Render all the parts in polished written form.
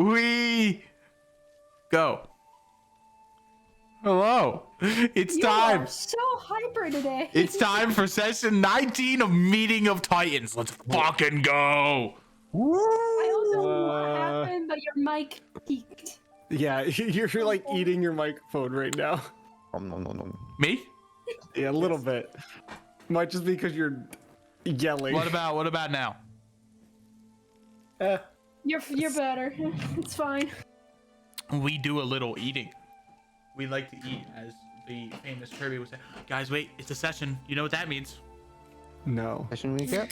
We go. Hello. It's You time. are so hyper today. It's time for session 19 of Meeting of Titans. Let's fucking go. I don't know what happened, but your mic peaked. Yeah, you're like eating your microphone right now. Me? Yeah, a little bit. Might just be because you're yelling. What about now? You're better. It's fine. We do a little eating. We like to eat, as the famous Kirby would say. Guys, wait, it's a session. You know what that means? No. Session recap?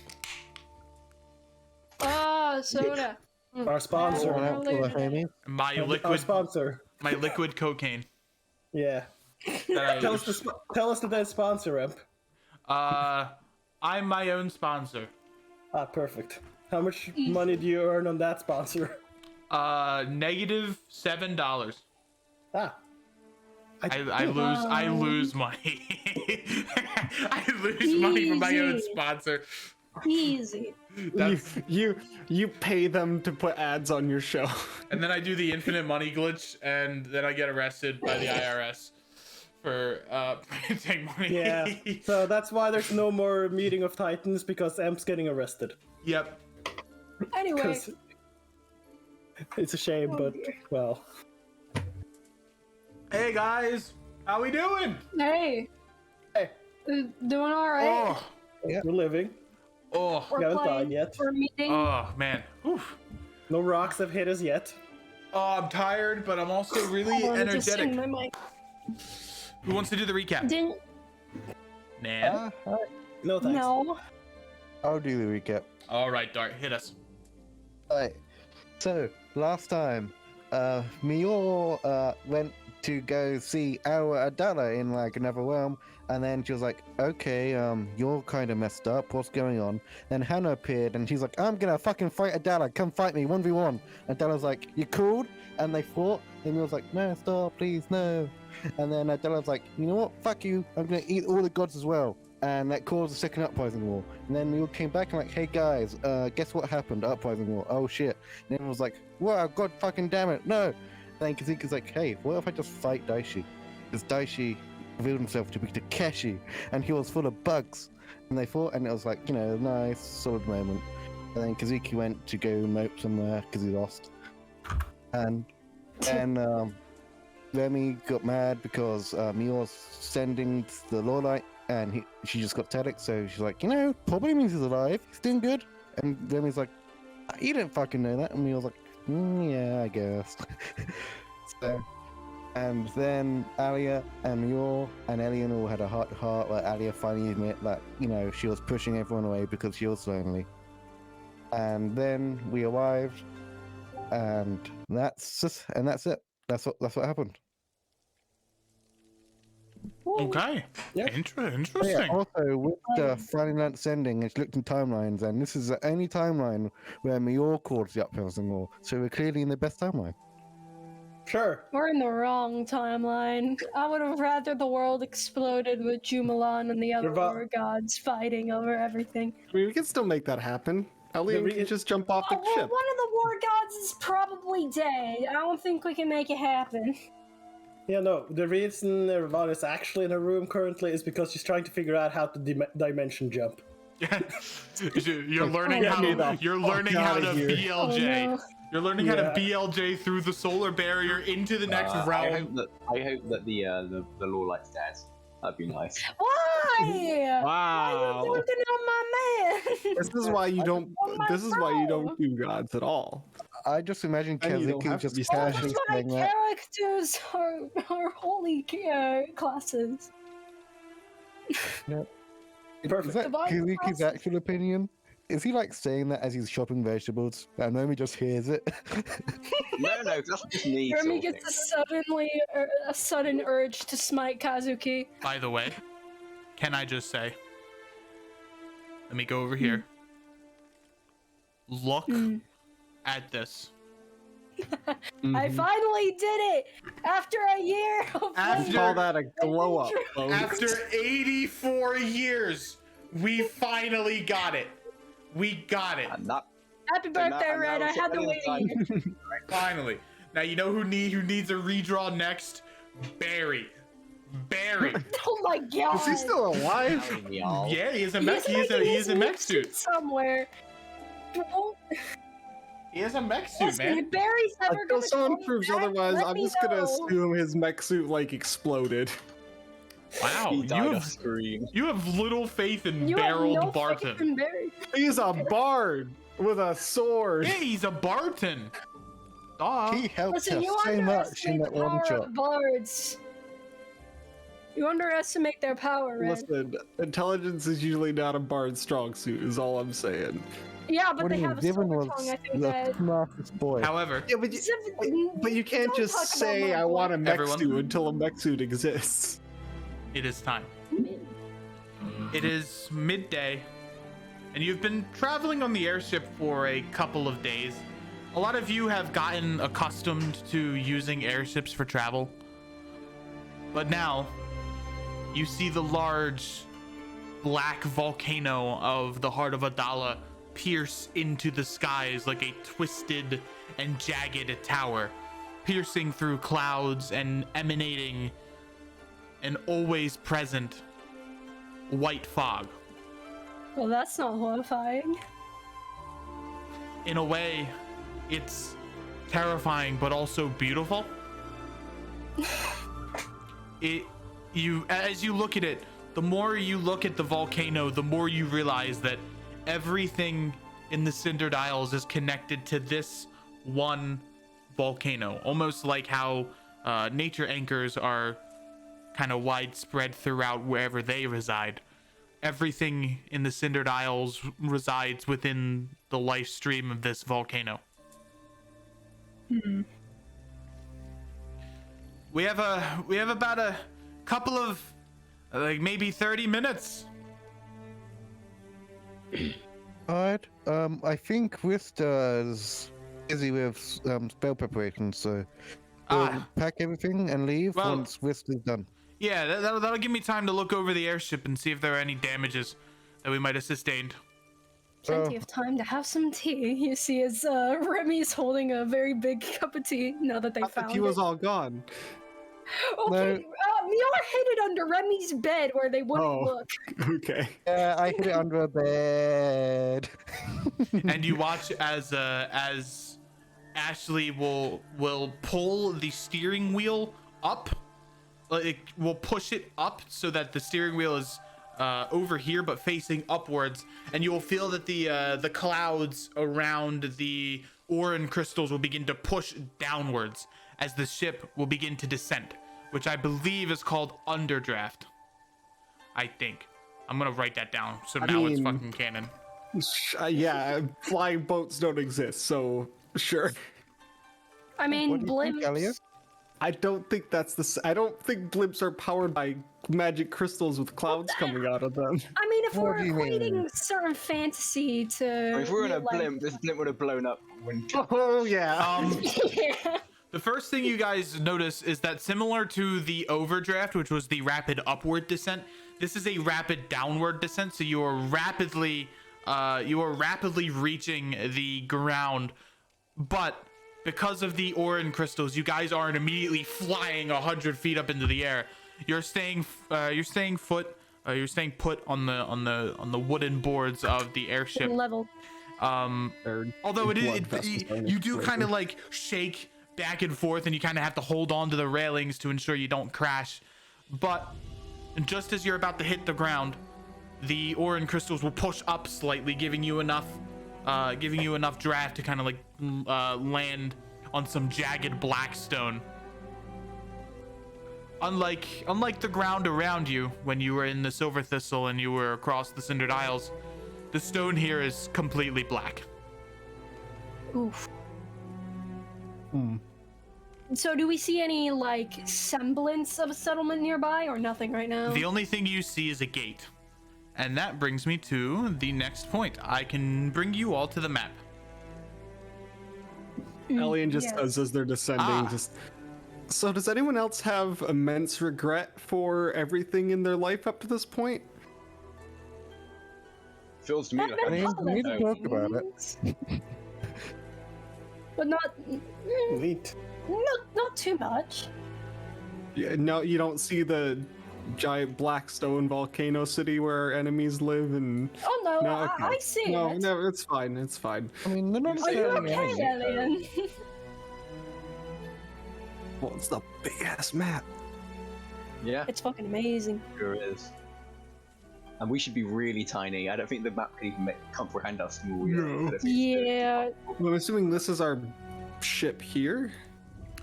Soda. Our sponsor. My Our liquid, sponsor. my liquid cocaine. Yeah. That Tell us the best sponsor, Imp. I'm my own sponsor. Ah, perfect. How much money do you earn on that sponsor? Negative $7. Ah. I lose money. I lose money from my own Easy. sponsor. Easy. You pay them to put ads on your show. And then I do the infinite money glitch, and then I get arrested by the IRS for printing money. Yeah. So that's why there's no more Meeting of Titans, because Imp's getting arrested. Yep. Anyway. 'Cause it's a shame, but well. Hey guys, how we doing? Hey. Hey. Doing all right. Oh, We're living. oh, We're haven't died playing yet. for a meeting. oh, man. Oof. No rocks have hit us yet. Oh, I'm tired, but I'm also really Hold on, just energetic. in my mic. Who wants to do the recap? Didn't Nan. No thanks. no. I'll do the recap. All right, Dart, hit us. Alright, so last time, Mior went to go see our Adela in like another realm, and then she was like, okay, you're kind of messed up, what's going on? Then Hannah appeared, and she's like, I'm gonna fucking fight Adela, come fight me, 1v1. Adela's like, you cool? And they fought, and Mior's like, no, stop, please, no. And then Adela's like, you know what, fuck you, I'm gonna eat all the gods as well. And that caused a second uprising war. And then we all came back and like, hey guys, guess what happened? Uprising war. Oh shit. And everyone was like, wow, god fucking damn it, no. And then Kazika's like, hey, what if I just fight Daishi? Because Daishi revealed himself to be Takeshi, and he was full of bugs. And they fought, and it was like, you know, a nice, solid moment. And then Kazuki went to go mope somewhere because he lost. And then Remy got mad because Mior's sending the Lawlight, and she just got Telex, so she's like, you know, probably means he's alive, he's doing good. And Remy's like, you didn't fucking know that. And Mior's like, yeah, I guess. So, and then Alia and Mior and Elian all had a heart-to-heart, like Alia finally admit that, you know, she was pushing everyone away because she was lonely. And then we arrived, and that's it. That's what happened. Okay. Yeah. Interesting. Yeah, also, with the Friday Night's ending, it's looked in timelines, and this is the only timeline where Mior caused the uprising war, so we're clearly in the best timeline. Sure. We're in the wrong timeline. I would have rather the world exploded with Jumalan and the other war gods fighting over everything. I mean, we can still make that happen. Elian can just jump off the Oh, well, ship. one of the war gods is probably dead. I don't think we can make it happen. Yeah, no. The reason Nirvana is actually in her room currently is because she's trying to figure out how to dimension jump. You're learning Get me how. the You're fuck learning how to outta here. BLJ. Oh, no. You're learning how to Yeah. BLJ through the solar barrier into the next realm. I hope that the law light's dead. That'd be nice. Why? Wow. Why you working on my man? This is why you don't. Oh my This is why you God. don't do gods at all. I just imagine And you don't Kazuki have to just be All special. casually of my saying that. characters are holy classes. Perfect. Is that Divine Kazuki's process. actual opinion? Is he like saying that as he's chopping vegetables? And Nomi just hears it. No, that's just me. Jeremy talking. gets a sudden urge to smite Kazuki. By the way, can I just say? Let me go over here. Look at this. I finally did it after a year of After- Call that a glow up, folks. After 84 years, we finally got it. We got it. And Happy So now- birthday, and Red. now I had to it's wait a year. Finally. Now you know who needs a redraw next? Barry. Barry. Oh my god. Is he still alive? Meow. Yeah, he is a He's mech. He is making his a mech suit. somewhere. He is a mech suit, Listen, man. if Barry's never Until gonna someone come proves back, otherwise, let I'm me just gonna know. assume his mech suit like exploded. Wow, He you died off have, screen. you have little faith in You have barreled no faith Barton. in Barry. He's a bard with a sword. Yeah, he's a Barton. He helped Listen, us you so much in underestimate that the one power shot. of bards. You underestimate their power, Red. Listen, intelligence is usually not a bard's strong suit, is all I'm saying. Yeah, but What they do you have a mean? Given silver was tongue, I think the that... smartest boy. However, Yeah, but you can't Don't just talk about say my I want a boy. mech Everyone. suit until a mech suit exists. it is time. It is midday, and you've been traveling on the airship for a couple of days. A lot of you have gotten accustomed to using airships for travel. But now, you see the large black volcano of the heart of Adala pierce into the skies like a twisted and jagged tower, piercing through clouds and emanating an always present white fog. Well, that's not horrifying. In a way, it's terrifying but also beautiful. As you look at it, the more you look at the volcano, the more you realize that everything in the Cindered Isles is connected to this one volcano, almost like how nature anchors are kind of widespread throughout wherever they reside. Everything in the Cindered Isles resides within the life stream of this volcano. We have about a couple of like maybe 30 minutes. Alright, I think Wista's busy with spell preparation, so we'll Ah. pack everything and leave Well- once Wista's done. Yeah, that'll give me time to look over the airship and see if there are any damages that we might have sustained. Plenty of time to have some tea. You see as Remy's holding a very big cup of tea now that they I thought found he was it. all gone. Okay, Mior hid it under Remy's bed where they wouldn't Oh. look. Okay. Yeah, I hid it under a bed. And you watch as Ashley will pull the steering wheel up. Like, will push it up so that the steering wheel is over here but facing upwards, and you will feel that the clouds around the Orin crystals will begin to push downwards as the ship will begin to descend, which I believe is called underdraft. I think. I'm gonna write that down so I now it's mean- fucking canon. Yeah, flying boats don't exist, so sure. I mean, What do you think, Elliot? blimps. I don't think that's I don't think blimps are powered by magic crystals with clouds coming out of them. I mean, if What we're do you mean? equating certain fantasy to. If we were in a real life- blimp, this blimp would have blown up. When... Oh yeah. Yeah. The first thing you guys notice is that similar to the overdraft, which was the rapid upward descent, this is a rapid downward descent. So you are rapidly reaching the ground, but because of the Orin crystals, you guys aren't immediately flying 100 feet up into the air. You're staying put on the wooden boards of the airship. Level. Although you do kind of like shake back and forth, and you kind of have to hold on to the railings to ensure you don't crash. But just as you're about to hit the ground, the Orin crystals will push up slightly, giving you enough draft to kind of like land on some jagged black stone. Unlike the ground around you when you were in the Silver Thistle and you were across the Cindered Isles, the stone here is completely black. Oof. So do we see any like semblance of a settlement nearby or nothing right now? The only thing you see is a gate. And that brings me to the next point. I can bring you all to the map. Alien just yes. says as they're descending, So does anyone else have immense regret for everything in their life up to this point? Feels to me like Not I mean, all we need to of talk about it. things. but not Neat. not too much. Yeah, no, you don't see the giant black stone volcano city where our enemies live, and Oh no, no, I see no, it. no, it's fine, it's fine. I mean, they're not Are you necessarily okay, enemies. Alien? Well, it's the big ass map. Yeah, It's fucking amazing. sure is. And we should be really tiny. I don't think the map can even comprehend how small we are. No. I don't think it's Yeah. I'm assuming this is our ship here.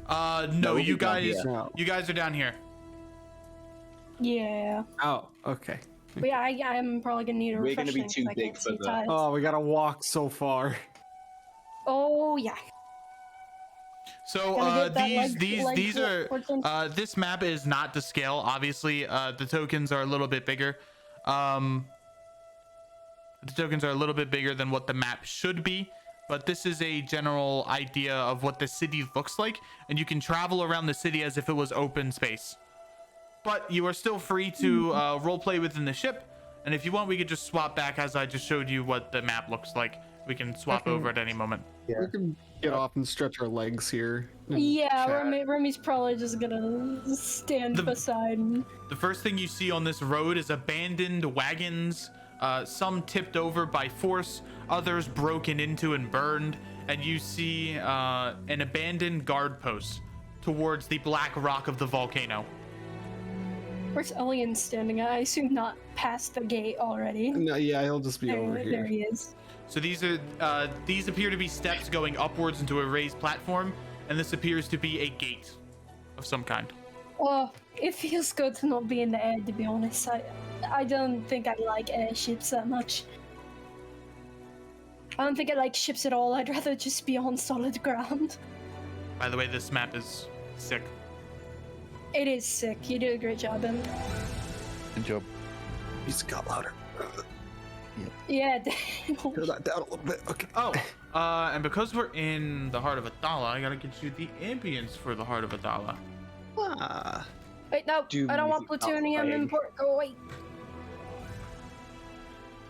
No, No, you we got guys, here. No. you guys are down here. Yeah. Oh, okay. But yeah, I'm probably gonna need a We're gonna be refreshing too 'cause I big can't for see the- tiles. Oh, we gotta walk so far. Oh yeah. So Gotta get that these leg are fortune. this map is not to scale. Obviously, the tokens are a little bit bigger. The tokens are a little bit bigger than what the map should be, but this is a general idea of what the city looks like, and you can travel around the city as if it was open space. But you are still free to roleplay within the ship, and if you want, we could just swap back as I just showed you what the map looks like. We can swap over at any moment. We can get off and stretch our legs here. and Yeah, chat. Remy's probably just gonna stand The- beside and The first thing you see on this road is abandoned wagons, some tipped over by force, others broken into and burned, and you see an abandoned guard post towards the black rock of the volcano. where's Alien standing? I assume not past the gate already. No, yeah, he'll just be over There here. he is. So these appear to be steps going upwards into a raised platform, and this appears to be a gate of some kind. Oh, it feels good to not be in the air, to be honest. I don't think I like airships that much. I don't think I like ships at all. I'd rather just be on solid ground. By the way, this map is sick. It is sick. You did a great job, Em. Good job. You just got louder. Yeah. Turn that down a little bit. Okay. Oh, and because we're in the heart of Adala, I gotta get you the ambience for the heart of Adala. Ah. Wait, no. Do I don't want music plutonium playing. import. Go away.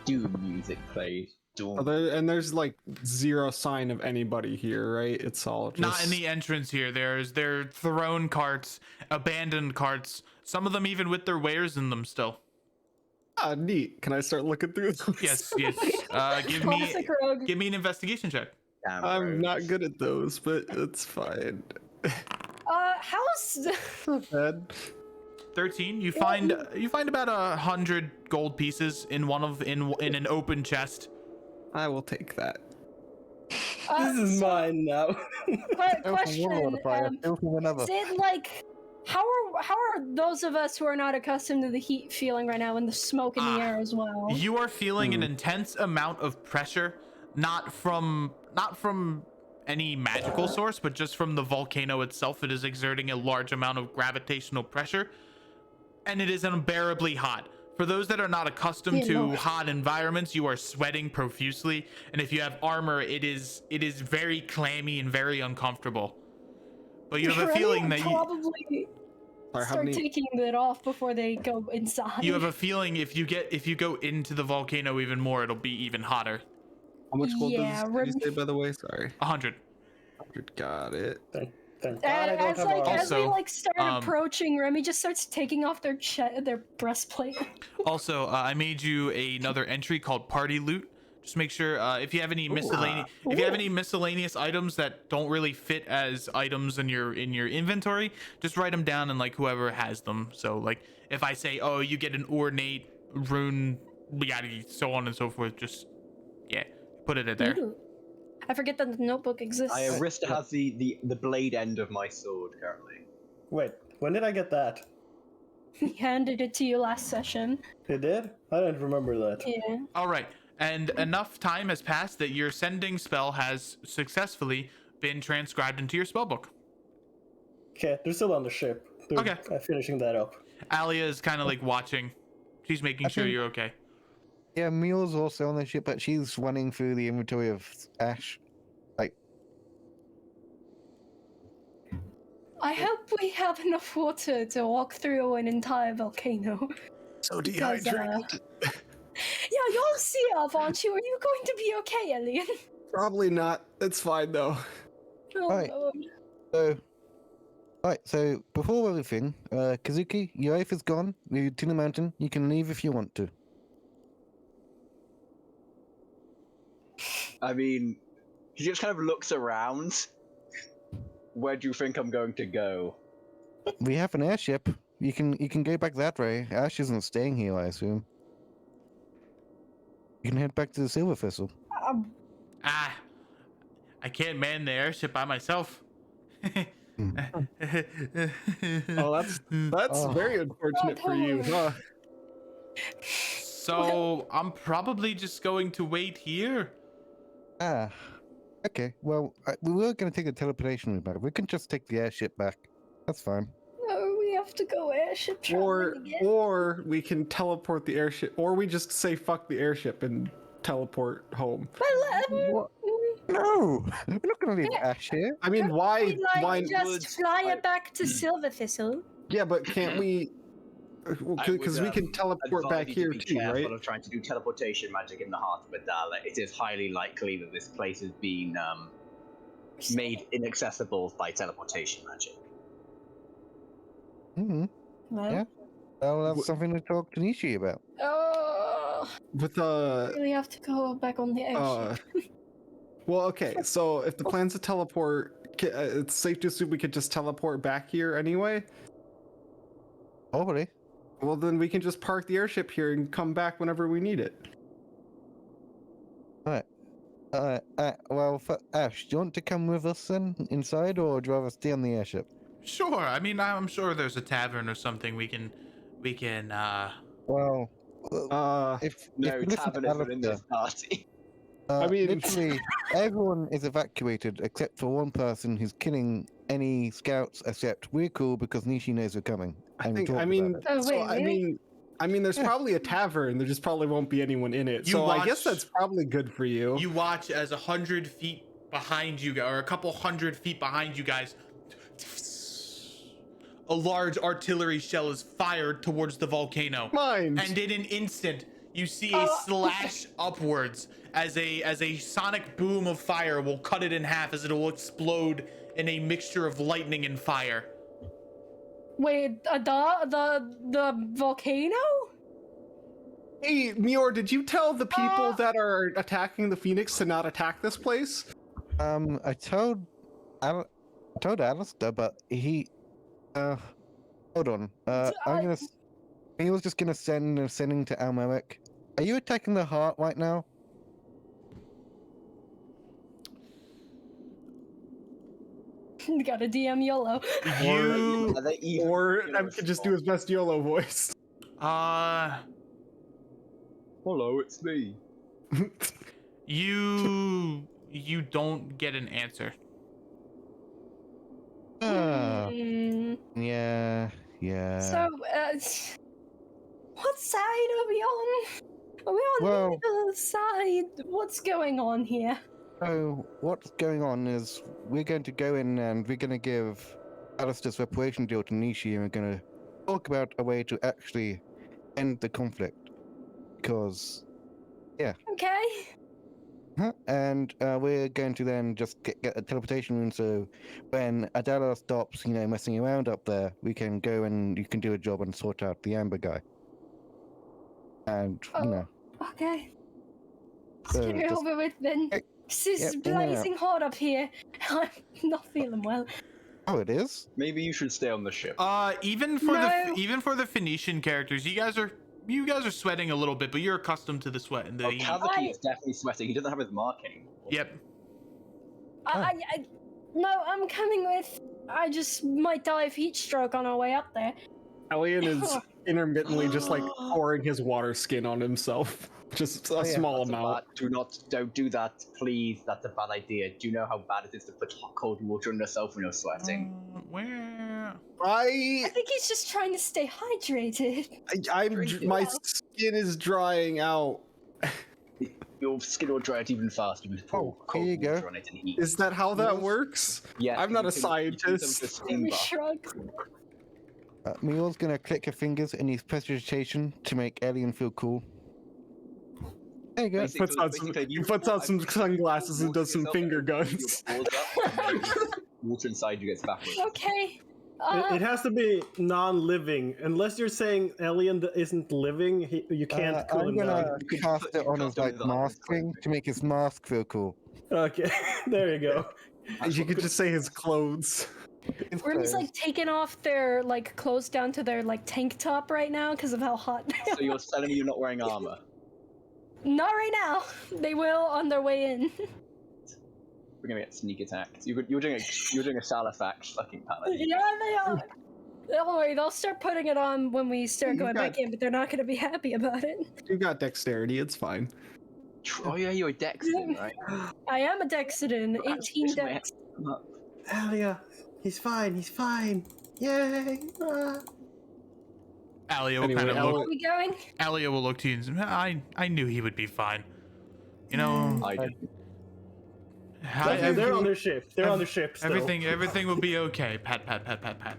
Do music played. There's like zero sign of anybody here, right? It's all just Not in the entrance here. There are thrown carts, abandoned carts, some of them even with their wares in them still. Ah, neat. Can I start looking through those? Yes, yes. Classic rogue. Give me an investigation check. Damn, I'm bro. not good at those, but it's fine. How's Not bad. 13. You find about 100 gold pieces in in an open chest. I will take that. This is mine now. question? Another. Is it like how are those of us who are not accustomed to the heat feeling right now and the smoke in the air as well? You are feeling an intense amount of pressure, not from any magical source, but just from the volcano itself. It is exerting a large amount of gravitational pressure, and it is unbearably hot. For those that are not accustomed Yeah, to no. hot environments, you are sweating profusely, and if you have armor, it is very clammy and very uncomfortable. But you have a Remy feeling would that probably Sorry, how start many? taking it off before they go inside. you have a feeling if you go into the volcano even more, it'll be even hotter. How much gold Yeah, did you say, by the way? Sorry. 100. 100. Got it. Thank God I don't as have like armor. as we Also, like start approaching, Remy just starts taking off their their breastplate. Also, I made you another entry called party loot. Just make sure if you have any miscellaneous items that don't really fit as items in your inventory, just write them down and like whoever has them. So like if I say, oh, you get an ornate rune, yada, so on and so forth, just put it in there. Ooh. I forget that the notebook exists. Arista has the blade end of my sword currently. Wait, when did I get that? He handed it to you last session. It did? I don't remember that. Yeah. All right, and enough time has passed that your sending spell has successfully been transcribed into your spellbook. Okay, they're still on the ship. They're Okay. finishing that up. Alia is kind of like watching. She's making sure think- you're okay. Yeah, Mule's also on the ship, but she's running through the inventory of Ash. I hope we have enough water to walk through an entire volcano. So Because, dehydrated. Yeah, you'll see, aren't you? Are you going to be okay, Alien? Probably not. It's fine though. Oh, Right. Lord. So, right. So before everything, Kazuki, your oath is gone. You're to the mountain. You can leave if you want to. I mean, he just kind of looks around. Where do you think I'm going to go? We have an airship. You can go back that way. Ash isn't staying here, I assume. You can head back to the Silver Thistle. Ah, I can't man the airship by myself. Oh, that's Oh. very unfortunate for you, huh? So I'm probably just going to wait here. Ah. Okay. Well, we were going to take the teleportation route back. We can just take the airship back. That's fine. No, we have to go airship traveling again. Or we can teleport the airship, or we just say fuck the airship and teleport home. Well, What? No, we're not going to leave Yeah. Ash here. I mean, couldn't why? we, like, Why? just fly it back to Silver Thistle? Yeah, but can't we? Because we can teleport back here be too, careful right? of trying to do teleportation magic in the heart of Adala. It is highly likely that this place has been made inaccessible by teleportation magic. Mm-hmm. Well, Yeah. Well, that's something to talk to Nishi about. oh, With really have to go back on the airship. well, okay. So if the plan's to teleport, it's safe to assume we could just teleport back here anyway. Probably. Well, then we can just park the airship here and come back whenever we need it. Well, for Ash, do you want to come with us then inside, or would you rather stay on the airship? Sure. I mean, I'm sure there's a tavern or something we can. Well, if No, you listen to tavern isn't in this Alistair, party. I mean- literally everyone is evacuated except for one person who's killing any scouts. Except we're cool because Nishi knows we're coming. I and we think. talked I about mean. it. Oh, So wait, really? I mean, there's Yeah. probably a tavern. There just probably won't be anyone in it. You So I guess watch- that's probably good for you. You watch as 100 feet behind you, or a couple hundred feet behind you guys, a large artillery shell is fired towards the volcano. Mind. And in an instant, you see a slash upwards as a sonic boom of fire will cut it in half as it will explode in a mixture of lightning and fire. Wait, the volcano? Hey, Mior, did you tell the people that are attacking the Phoenix to not attack this place? I told Alistair, but he hold on. He was just gonna sending to Almeric. Are you attacking the heart right now? Gotta DM YOLO. You Are they even Or gonna I could just do his best YOLO voice. Hello, it's me. you don't get an answer. Hmm. Yeah. So, what side are we on? Are we on Well- the other side? What's going on here? So what's going on is we're going to go in and we're going to give Alistair's reparation deal to Nishi, and we're going to talk about a way to actually end the conflict. Because, Okay. and we're going to then just get a teleportation room, so when Adala stops, messing around up there, we can go and you can do a job and sort out the Amber guy. And, Okay. So Let's get it just- over with then. This is Yep, blazing hot up here. I'm not feeling well. Oh, it is? Maybe you should stay on the ship. Even for No. the Phoenician characters, you guys are sweating a little bit, but you're accustomed to the sweat and the heat. Kazuki is definitely sweating. He doesn't have his mark anymore. Yep. No, I'm coming with. I just might die of heat stroke on our way up there. Elian is intermittently just like pouring his water skin on himself. Just a small That's amount. Don't do that, please. That's a bad idea. Do you know how bad it is to put hot, cold water on yourself when you're sweating? Where? I think he's just trying to stay hydrated. My skin is drying out. Your skin will dry out even faster with pour cold here you go. water on it and heat. Is that how that works? Yeah, I'm not you a can- you can use them scientist. for steam We bath. shrug. Mior's gonna click her fingers and use prestidigitation to make Alien feel cool. There you go. He puts on some sunglasses and does some finger guns. Water inside you gets evaporated. Okay. It has to be non-living. Unless you're saying Alien isn't living, you can't cool I'm him gonna down. cast it on his like mask thing to make his mask feel cool. Okay, there you go. You could just say his clothes. Remy's like taking off their like clothes down to their like tank top right now because of how hot they are. So you're telling me you're not wearing armor? Not right now. They will on their way in. We're gonna get sneak attacked. You're doing a Salafax fucking panic. Yeah, they are. Don't worry, they'll start putting it on when we start going back in, but they're not gonna be happy about it. You got dexterity, it's fine. Oh yeah, you're a Dexton, right? I am a Dexidin, 18 dex. Alia, he's fine. He's fine. Yay! Alia will Anyway, kind of Where are look. we going? Alia will look to you and say, I knew he would be fine. You know, I did. They're on their ship. They're on their ship still. everything will be okay. Pat, pat, pat, pat, pat.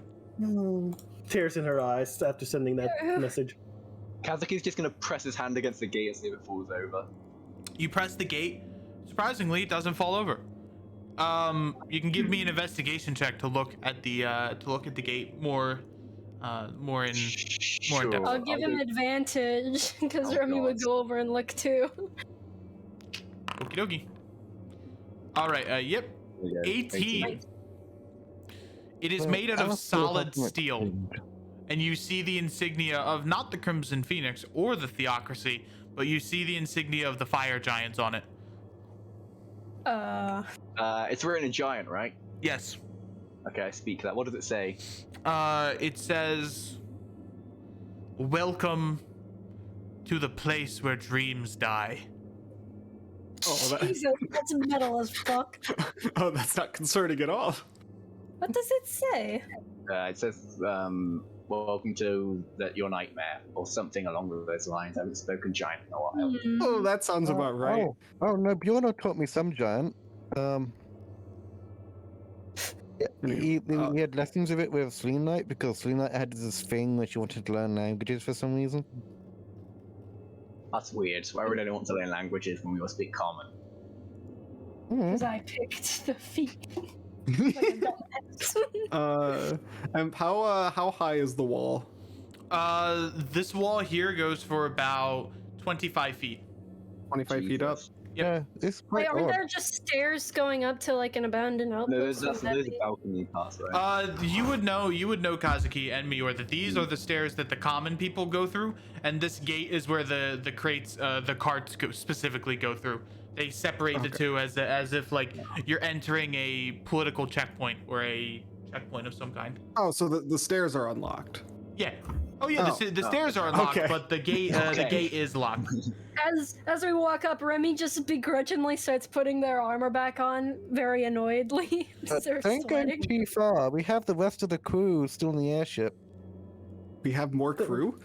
Tears in her eyes after sending that message. Kazuki's just gonna press his hand against the gate and see if it falls over. You press the gate. Surprisingly, it doesn't fall over. You can give me an investigation check to look at the gate more in depth. I'll give him advantage because Remy would go over and look too. Okie dokie. All right. Yep. 18. It is made out of solid steel, and you see the insignia of not the Crimson Phoenix or the Theocracy, but you see the insignia of the Fire Giants on it. It's written in giant, right? Yes. Okay, I speak that. What does it say? It says, "Welcome to the place where dreams die." Oh, Jesus, that's metal as fuck. Oh, that's not concerning at all. What does it say? It says, "Welcome to your nightmare," or something along those lines. I haven't spoken giant in a while. Oh, that sounds about right. Oh no, Bjorno taught me some giant. He had lessons of it with Sleem Knight because Sleem Knight had this thing where she wanted to learn languages for some reason. That's weird. Why would anyone want to learn languages when we all speak common? Because I picked the feet. Like a dumbass. And how high is the wall? This wall here goes for about 25 feet. 25 feet up. Yeah, it's Wait, quite aren't odd. there just stairs going up to like an abandoned No, outpost? there's a balcony pass, right? You would know, Kazuki and Mior, that these are the stairs that the common people go through, and this gate is where the crates, the carts specifically go through. They separate the two as if like you're entering a political checkpoint or a checkpoint of some kind. Oh, so the stairs are unlocked. Yeah. Oh yeah, the stairs are unlocked, but the gate is locked. As we walk up, Remy just begrudgingly starts putting their armor back on, very annoyedly. They're Don't go sweating. too far. We have the rest of the crew still in the airship. We have more crew?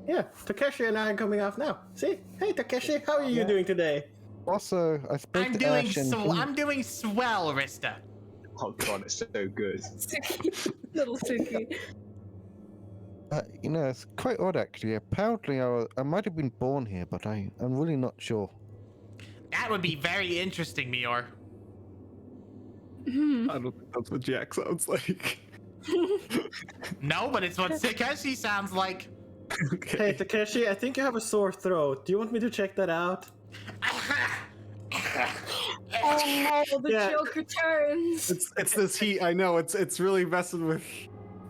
Yeah, Takeshi and I are coming off now. See? Hey, Takeshi, how are you doing today? Also, I spoke I'm to doing Ash and I'm doing swell, Rista. Oh god, it's so good. Little Suki. you know, it's quite odd actually. Apparently, I might have been born here, but I'm really not sure. That would be very interesting, Mior. I don't think that's what Jack sounds like. No, but it's what Takeshi sounds like. Okay. Hey, Takeshi, I think you have a sore throat. Do you want me to check that out? Oh no, the Yeah. joke returns. It's this heat. I know. It's really messing with.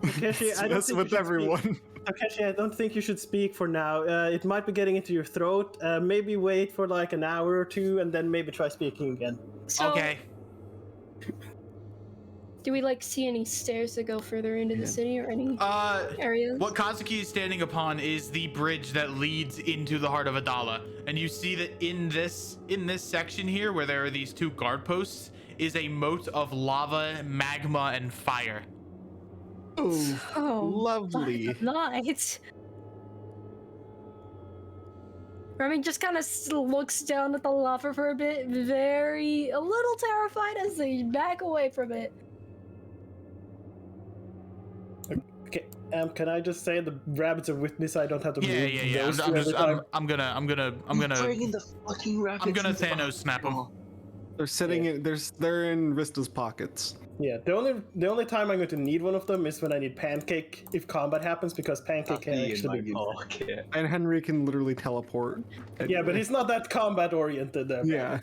Takeshi, It's I don't messing think with you should everyone. Speak. Takeshi, I don't think you should speak for now. It might be getting into your throat. Maybe wait for like an hour or two, and then maybe try speaking again. So, Okay. do we like see any stairs that go further into the city or any areas? What Kazuki is standing upon is the bridge that leads into the heart of Adala, and you see that in this section here, where there are these two guard posts, is a moat of lava, magma, and fire. Oh, lovely. Nice. Remy just kind of looks down at the lava for a bit, a little terrified as they back away from it. Okay. Can I just say the rabbits are with me, so I don't have to move? Yeah. those two every time? I'm gonna Bring in the fucking rabbits. I'm gonna into the Thanos snap him. bar. They're sitting in. They're in Rista's pockets. Yeah. The only time I'm going to need one of them is when I need Pancake if combat happens, because Pancake can Be in actually my be. pocket. And Henry can literally teleport. Yeah, but he's not that combat oriented. Yeah.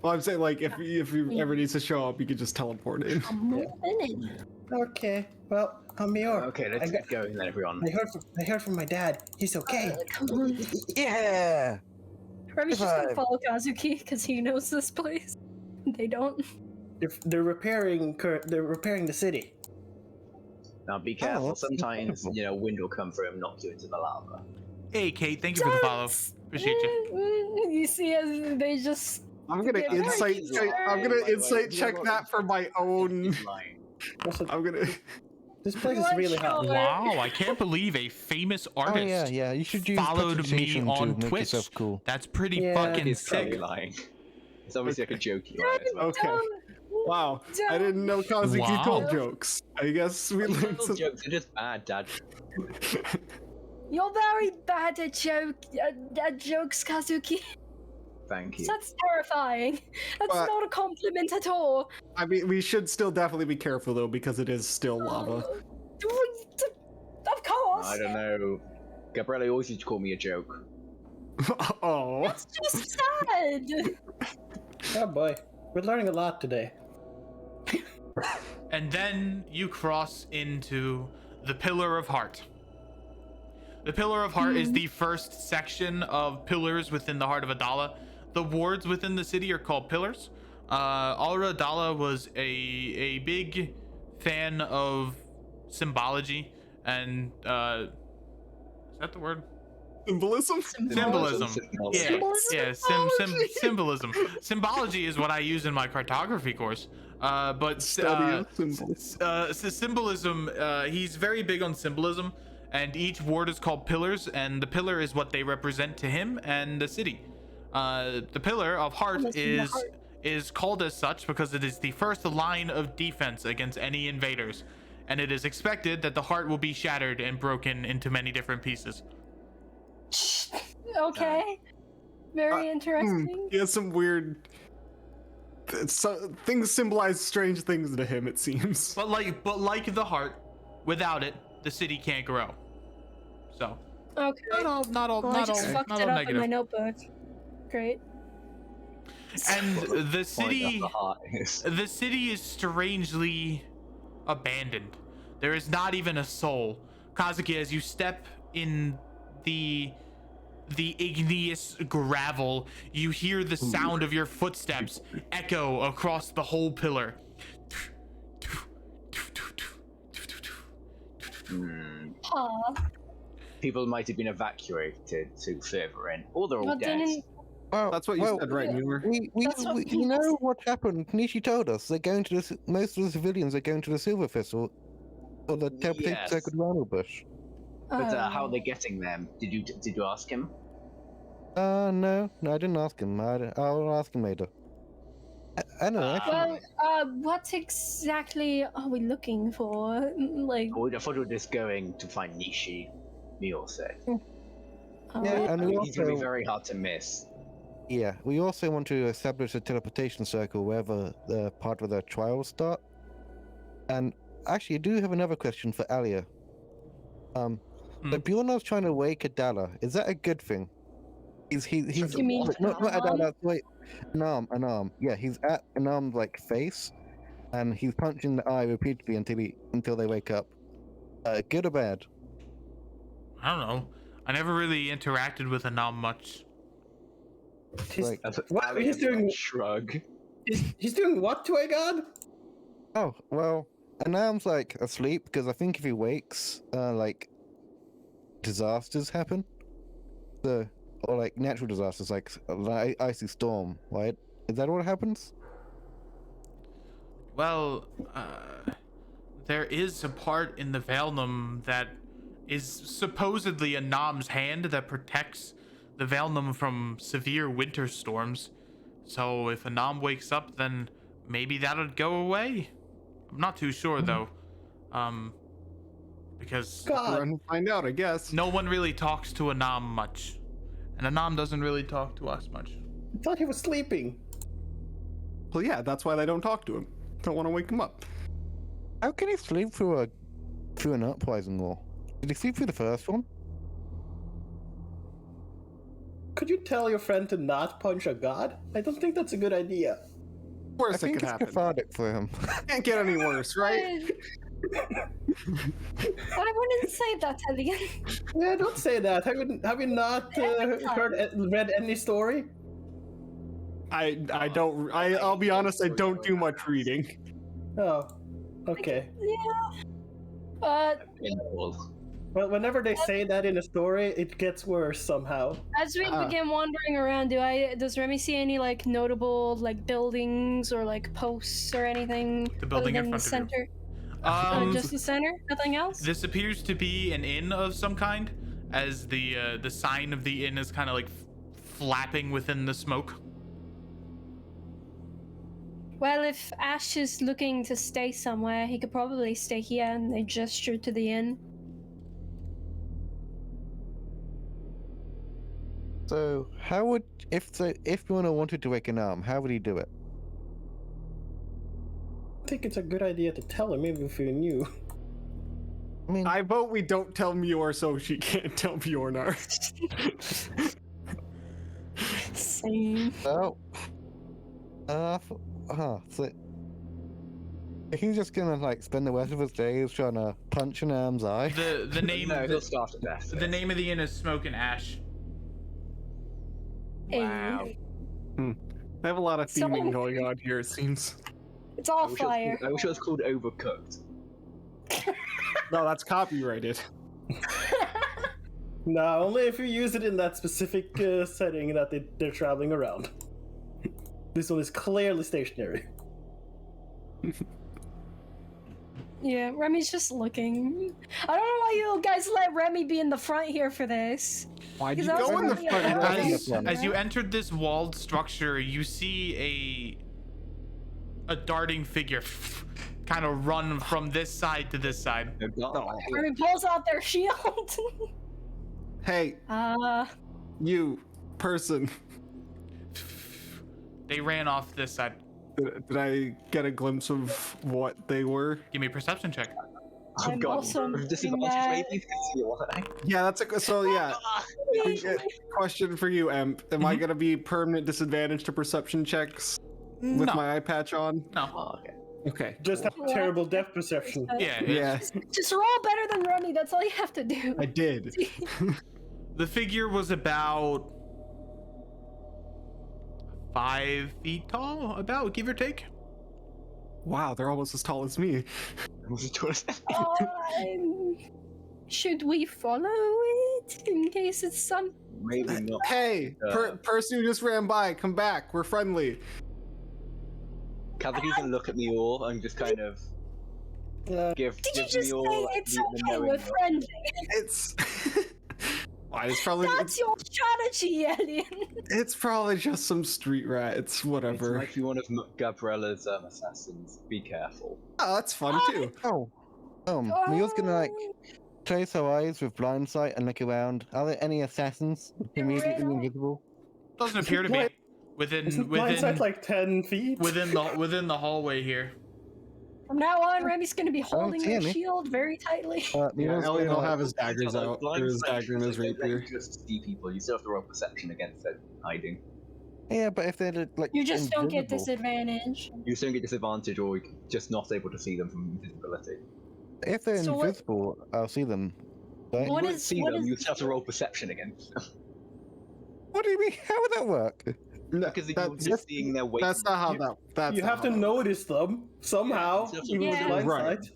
Well, I'm saying like if he ever needs to show up, you could just teleport in. I'm moving in. Okay. Well, Amior. Okay, let's get going then, everyone. I heard from my dad. He's okay. Come on. Yeah. Remy's just gonna Goodbye. follow Kazuki because he knows this place. They don't. They're repairing the city. Now be careful. that's Sometimes incredible. wind will come through and knock you into the lava. Hey, Kate, thank you for the follow. Appreciate you. You see, as they just. I'm gonna Yeah, insight. very I'm gonna good. insight check that for my own. Also, I'm gonna. this place is What really hot. show? Wow, I can't believe a famous artist yeah. You should use followed me presentation to on make Twitch. yourself cool. That's pretty Yeah. fucking He's probably sick. lying. It's obviously like a jokey line as well. Okay. Wow. I didn't know Kazuki Wow. told jokes. I guess we learned Little some. jokes are just bad, Dad. You're very bad at jokes, Kazuki. Thank you. That's terrifying. That's But- not a compliment at all. I mean, we should still definitely be careful though, because it is still lava. Of course. I don't know. Gabriella always used to call me a joke. Oh. That's just sad. Oh boy, we're learning a lot today. And then you cross into the Pillar of Heart. The Pillar of Heart is the first section of pillars within the heart of Adala. The wards within the city are called pillars. Alra Adala was a big fan of symbology and is that the word? Symbolism? Symbolism. Yeah, Symbolism? yeah, symbolism. Symbology is what I use in my cartography course. But Study of symbols. symbolism, he's very big on symbolism, and each ward is called pillars, and the pillar is what they represent to him and the city. The Pillar of Heart Almost in the is heart. is called as such because it is the first line of defense against any invaders, and it is expected that the heart will be shattered and broken into many different pieces. Okay. Very interesting. He has some weird. Things symbolize strange things to him. It seems. But like the heart, without it, the city can't grow. So Okay. not all Well, I just fucked not it all up in my negative. notebook. Great. And the Point of city, the heart is. the city is strangely abandoned. There is not even a soul. Kazuki, as you step in the igneous gravel, you hear the sound of your footsteps echo across the whole pillar. Aw. People might have been evacuated to further in, or they're all Well, dead. didn't. Well, That's what you said, right, Muir? That's what we people know said. what happened. Nishi told us they're going to most of the civilians are going to the Silver Thistle or the Teleportation Yes. Circuit Rhino Bush. But how are Oh. they getting them? Did you ask him? No, I didn't ask him. I'll ask him later. I don't know. Actually, Well, what exactly are we looking for? Like, I thought we were just going to find Nishi. Mio said. yeah, and we He's gonna be also very hard to miss. we also want to establish a teleportation circle wherever the part of the trials start. And actually, I do have another question for Alia. Hmm. If Bjorn's trying to wake Adala, is that a good thing? He's You mean not an Adala. arm? Wait, an arm. Yeah, he's at an arm's like face, and he's punching the eye repeatedly until they wake up. Good or bad? I don't know. I never really interacted with Anam much. He's, Like, what he's doing? Shrug. He's doing what to a god? oh well, an arm's like asleep because I think if he wakes, like disasters happen. Or like natural disasters, like icy storm, right? Is that what happens? Well, there is a part in the Valnum that is supposedly a Nam's hand that protects the Valnum from severe winter storms. So if a Nam wakes up, then maybe that'll go away. I'm not too sure though. Because God, Run and find out, I guess. no one really talks to Anam much. And Anam doesn't really talk to us much. I thought he was sleeping. Well, yeah, that's why they don't talk to him. Don't want to wake him up. How can he sleep through an uprising war? Did he sleep through the first one? Could you tell your friend to not punch a god? I don't think that's a good idea. I Worst that think could it's happen. cathartic for him. Can't get any worse, right? I wouldn't say that, Elian. Yeah, don't say that. Have you not read any story? I'll be honest, I don't do much reading. Oh, okay. Yeah. But Well, whenever they say that in a story, it gets worse somehow. as we begin wandering around, does Remy see any like notable like buildings or like posts or anything? The building other in than front the of you. center? Just the center? Nothing else? This appears to be an inn of some kind, as the sign of the inn is kind of like flapping within the smoke. Well, if Ash is looking to stay somewhere, he could probably stay here, and they gesture to the inn. So, how would if Mona wanted to wake an arm, how would he do it? I think it's a good idea to tell him, even if you knew. I mean, I vote we don't tell Mior so she can't tell Bjornar. Same. so he's just gonna like spend the rest of his days trying to punch an arm's eye. The name No, he'll starve to death. the name of the inn is Smoke and Ash. Wow. They have a lot of theming Someone- going on here, it seems. It's all fire. I wish it was called Overcooked. No, that's copyrighted. No, only if you use it in that specific setting that they're traveling around. This one is clearly stationary. Yeah, Remy's just looking. I don't know why you guys let Remy be in the front here for this. Why'd you Because I was go in the wondering front? about Guys? that. As you entered this walled structure, you see a darting figure kind of run from this side to this side. Remy pulls out their shield. Hey, you person. They ran off this side. Did I get a glimpse of what they were? Give me a perception check. Oh I'm god, also disadvantage mad. maybe? Yeah, that's question for you, Emp. Am I gonna be permanent disadvantage to perception checks with No. my eye patch on? No. Oh, okay. Okay. Just have terrible depth perception. Yeah. Yeah, Just roll better than Remy. That's all you have to do. I did. The figure was about 5 feet tall, about, give or take. Wow, they're almost as tall as me. Should we follow it in case it's some? Maybe not. Hey, person who just ran by, come back. We're friendly. Can even look at me all and just kind of give Did you me just all say like, it's the okay? knowing We're look. friendly. It's. Why? It's probably. That's your strategy, Alien. It's probably just some street rat. It's It's whatever. like one of Gabriella's assassins. Be careful. Oh, that's fun too. Mio's gonna like close her eyes with blind sight and look around. Are there any assassins immediately invisible? Doesn't appear to be. Isn't blindsight like 10 feet? within the hallway here. From now on, Remy's gonna be holding see her any. shield very tightly. Yeah, Mio's Elliot will gonna- have his daggers Like, out. Or blind his sight dagger and his is like rapier. you just see people. You still have to roll perception against it hiding. Yeah, but if they're like You just don't get invisible- disadvantage. You still get disadvantage, or you're just not able to see them from invisibility. If they're So what- invisible, I'll see them. Right? What You won't is- see what them. is- You just have to roll perception against them What do you mean? How would that work? because you're just seeing their weight. That's not how that. That's You not have how to that- notice them somehow, Yeah, even with yeah. blind Right. sight.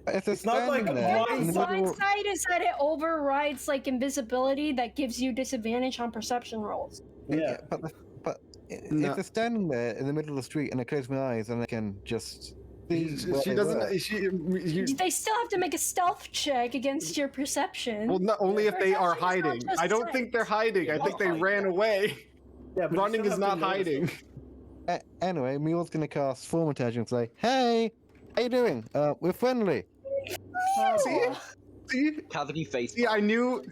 If they're It's not like standing a there, blind in the Blind middle- sight is that it overrides like invisibility that gives you disadvantage on perception rolls. Yeah. but No. if they're standing there in the middle of the street and I close my eyes and I can just see She, where she they doesn't. were. They still have to make a stealth check against your perception. Well, not only if they are Perception's not hiding. just I don't sight. think they're hiding. I think they ran away. Yeah, but you Running still is have to not notice hiding. them. Anyway, Mule's gonna cast Form Intelligence and say, "Hey, how you doing? We're friendly." See? Cavity face. See, I knew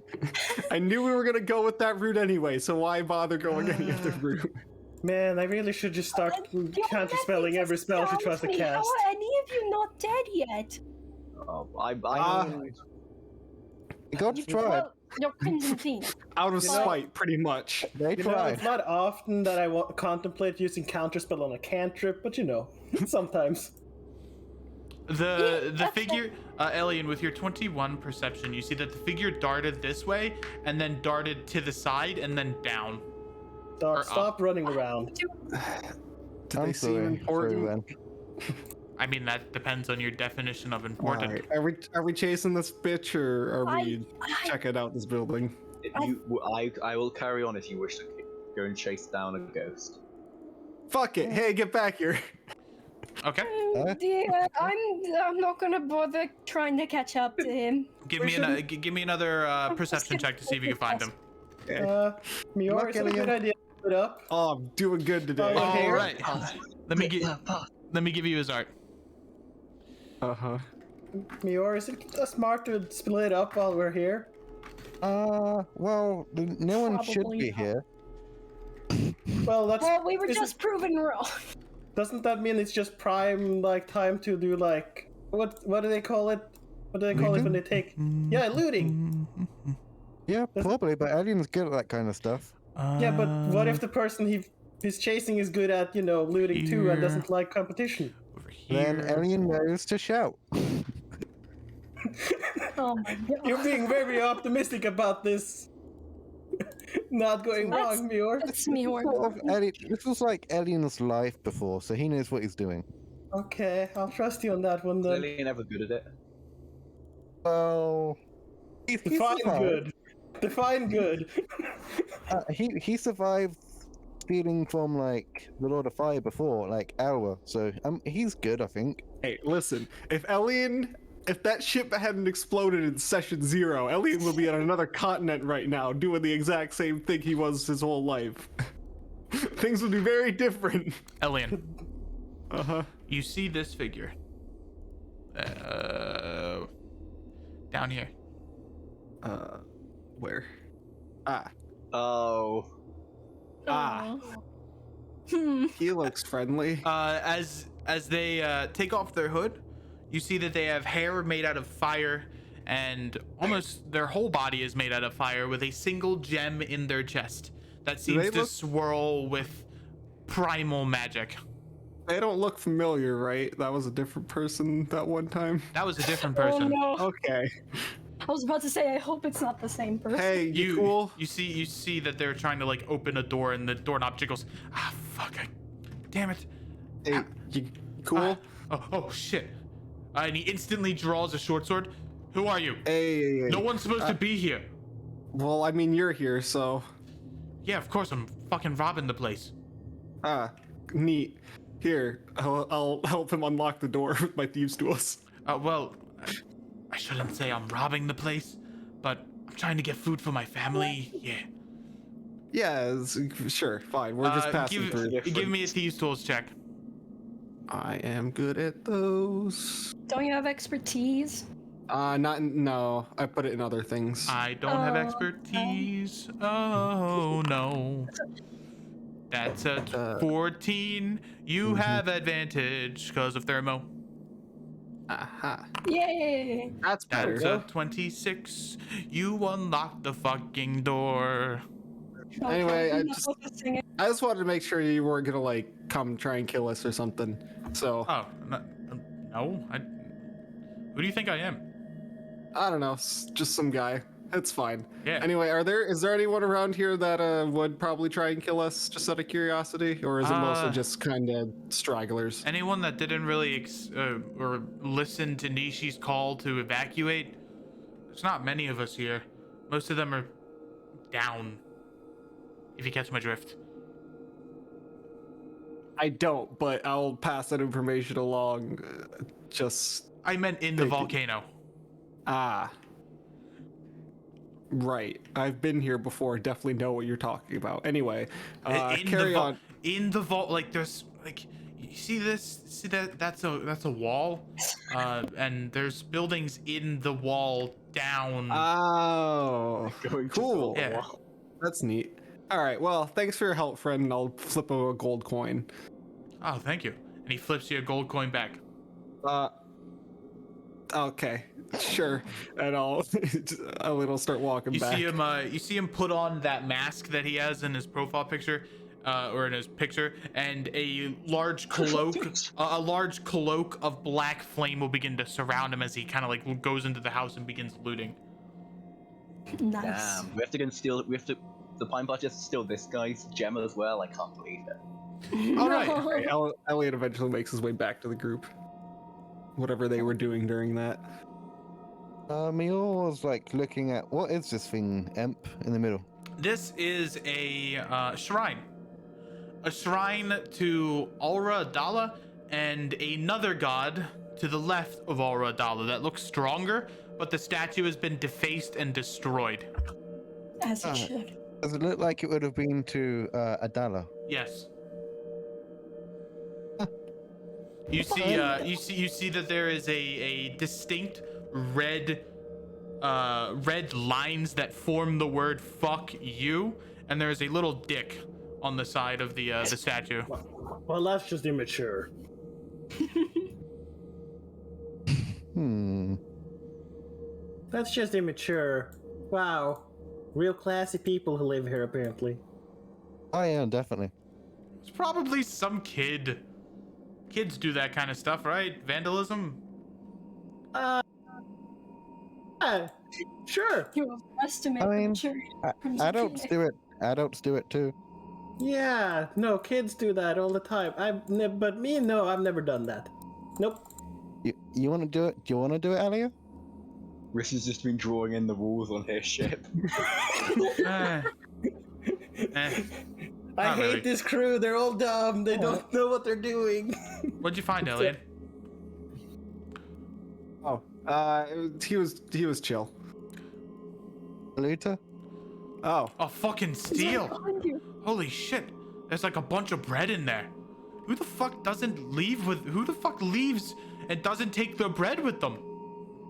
we were gonna go with that route anyway, so why bother going any other route? Man, I really should just start counterspelling every spell she tries to cast. How are any of you not dead yet? Oh, The gods tried. Well, you're Crimson Fiend. Out of You know- spite, pretty much. They You know, tried. it's not often that I contemplate using counterspell on a cantrip, but you know, sometimes. The figure, Elian, with your 21 perception, you see that the figure darted this way and then darted to the side and then down. Stop running around. Do they seem important? I mean, that depends on your definition of important. Alright, Are we chasing this bitch, or are we checking out this building? I will carry on if you wish to go and chase down a ghost. Fuck it! Hey, get back here! Okay. Yeah, I'm not gonna bother trying to catch up to him. Give me another perception check to see if you can find him. Mior, is it a good idea to put up? Oh, I'm doing good today. Oh, All right. Let me give you his art. Mior, is it smart to split up while we're here? Well, no one should Probably be not. here. Well, that's. Well, we were just proven wrong. Doesn't that mean it's just prime time to do what do they call it? What do they call it when they take? Yeah, looting. Yeah, probably, but Alien's good at that kind of stuff. Yeah, but what if the person he's chasing is good at looting too and doesn't like competition? Over here. Then Alien knows to shout. Oh my god. You're being very optimistic about this. Not going wrong, Mior. That's me This was like Alien's life before, so he knows what he's doing. Okay, I'll trust you on that one then. Lily never good at it. Well, he Define survived. good. Define good. He survived stealing from like the Lord of Fire before, like Alwa, so he's good, I think. Hey, listen. If that ship hadn't exploded in Session 0, Elian will be on another continent right now, doing the exact same thing he was his whole life. Things would be very different. Elian, Uh-huh. you see this figure. Down here. Where? Oh. He looks friendly. As they take off their hood, you see that they have hair made out of fire, and almost their whole body is made out of fire with a single gem in their chest that seems to swirl with primal magic. They don't look familiar, right? That was a different person that one time. That was a different Oh person. no. Okay. I was about to say, I hope it's not the same person. Hey, you cool? You see that they're trying to like open a door, and the doorknob jiggles. Ah, fuck! Damn it! Hey, you cool? Oh shit! And he instantly draws a short sword. Who are you? Hey. No one's supposed to be here. Well, I mean, you're here, so. Yeah, of course I'm fucking robbing the place. Neat. Here, I'll help him unlock the door with my thieves' tools. Well, I shouldn't say I'm robbing the place, but I'm trying to get food for my family. Yeah. Yeah, sure, fine. We're just passing through. Give me a thieves' tools check. I am good at those. Don't you have expertise? No. I put it in other things. I don't have expertise. Oh no. That's a 14. You have advantage because of thermo. Aha. Yay! That's better. That's a 26. You unlock the fucking door. Anyway, I'm not focusing it. I just wanted to make sure you weren't gonna like come try and kill us or something. So Oh, no. Who do you think I am? I don't know, just some guy. It's fine. Yeah. Anyway, is there anyone around here that would probably try and kill us just out of curiosity, or is it mostly just kind of stragglers? Anyone that didn't really or listen to Nishi's call to evacuate? There's not many of us here. Most of them are down. If you catch my drift. I don't, but I'll pass that information along. I meant in the Thank you. volcano. Right. I've been here before. Definitely know what you're talking about. Anyway, carry on. In the vault, like there's like You see this? See that? That's a wall, and there's buildings in the wall down. Oh, Going to cool. the Yeah. wall. That's neat. All right. Well, thanks for your help, friend. And I'll flip him a gold coin. Oh, thank you. And he flips you a gold coin back. Okay, sure. And I'll start walking back. You see him put on that mask that he has in his profile picture, or in his picture, and a large cloak, a large cloak of black flame will begin to surround him as he kind of like goes into the house and begins looting. Nice. Damn, we have to go and steal. The Pine Bot just steal this guy's gem as well. I can't believe it. All right. Right, Elliot eventually makes his way back to the group. Whatever they were doing during that. Mior was like looking at what is this thing, Emp, in the middle? This is a shrine. A shrine to Aura Adala and another god to the left of Aura Adala that looks stronger, but the statue has been defaced and destroyed. As it should. Does it look like it would have been to Adala? Yes. You see that there is a distinct red lines that form the word "fuck you," and there is a little dick on the side of the statue. Well, that's just immature. That's just immature. Wow. Real classy people who live here, apparently. Oh yeah, definitely. It's probably some kid. Kids do that kind of stuff, right? Vandalism. Yeah, sure. You estimate I the mean, maturity from the Adults kid. do it. Adults do it too. Yeah, no, kids do that all the time. But me, no, I've never done that. Nope. You want to do it? Do you want to do it, Alia? Riss has just been drawing in the rules on his ship. Eh. I Not hate really. this crew. They're all dumb. They don't know what they're doing. What'd you find, Elliot? Oh, he was chill. Luta? Oh, Oh, fucking Is that steel! behind you? Holy shit! There's like a bunch of bread in there. Who the fuck doesn't leave with? Who the fuck leaves and doesn't take their bread with them?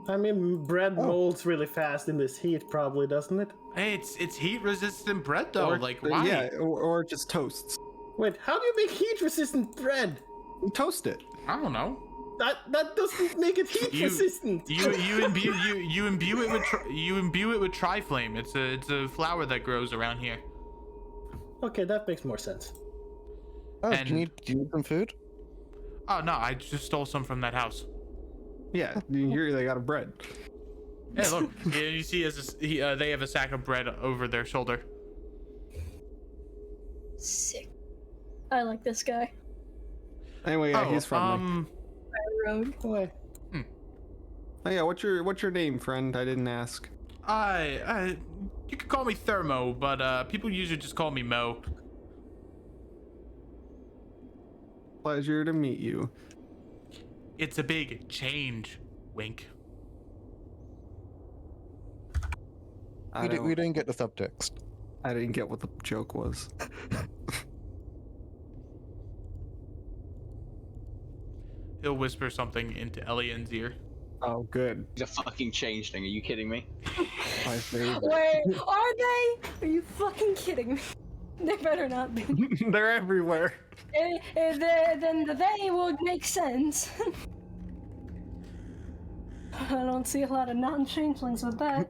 I mean, bread molds really fast in this heat, probably, doesn't it? Hey, it's heat resistant bread though. or, Like why? Yeah, or just toasts. Wait, how do you make heat-resistant bread? You toast it. I don't know. That doesn't make it heat-resistant. You imbue it with triflame. It's a flower that grows around here. Okay, that makes more sense. Oh, And- do you need some food? Oh no, I just stole some from that house. Yeah, you hear they got a bread. Hey, look. Yeah, you see, they have a sack of bread over their shoulder. Sick. I like this guy. Anyway, yeah, he's friendly. Road. Why? Oh yeah, what's your name, friend? I didn't ask. You could call me Thermo, but people usually just call me Mo. Pleasure to meet you. It's a big change. Wink. I We didn't get the subtext. I didn't get what the joke was. He'll whisper something into Elian's ear. Oh, good. He's a fucking changeling. Are you kidding me? My favorite. Wait, are they? Are you fucking kidding me? They better not be. They're everywhere. Then the they would make sense. I don't see a lot of non-changelings with that.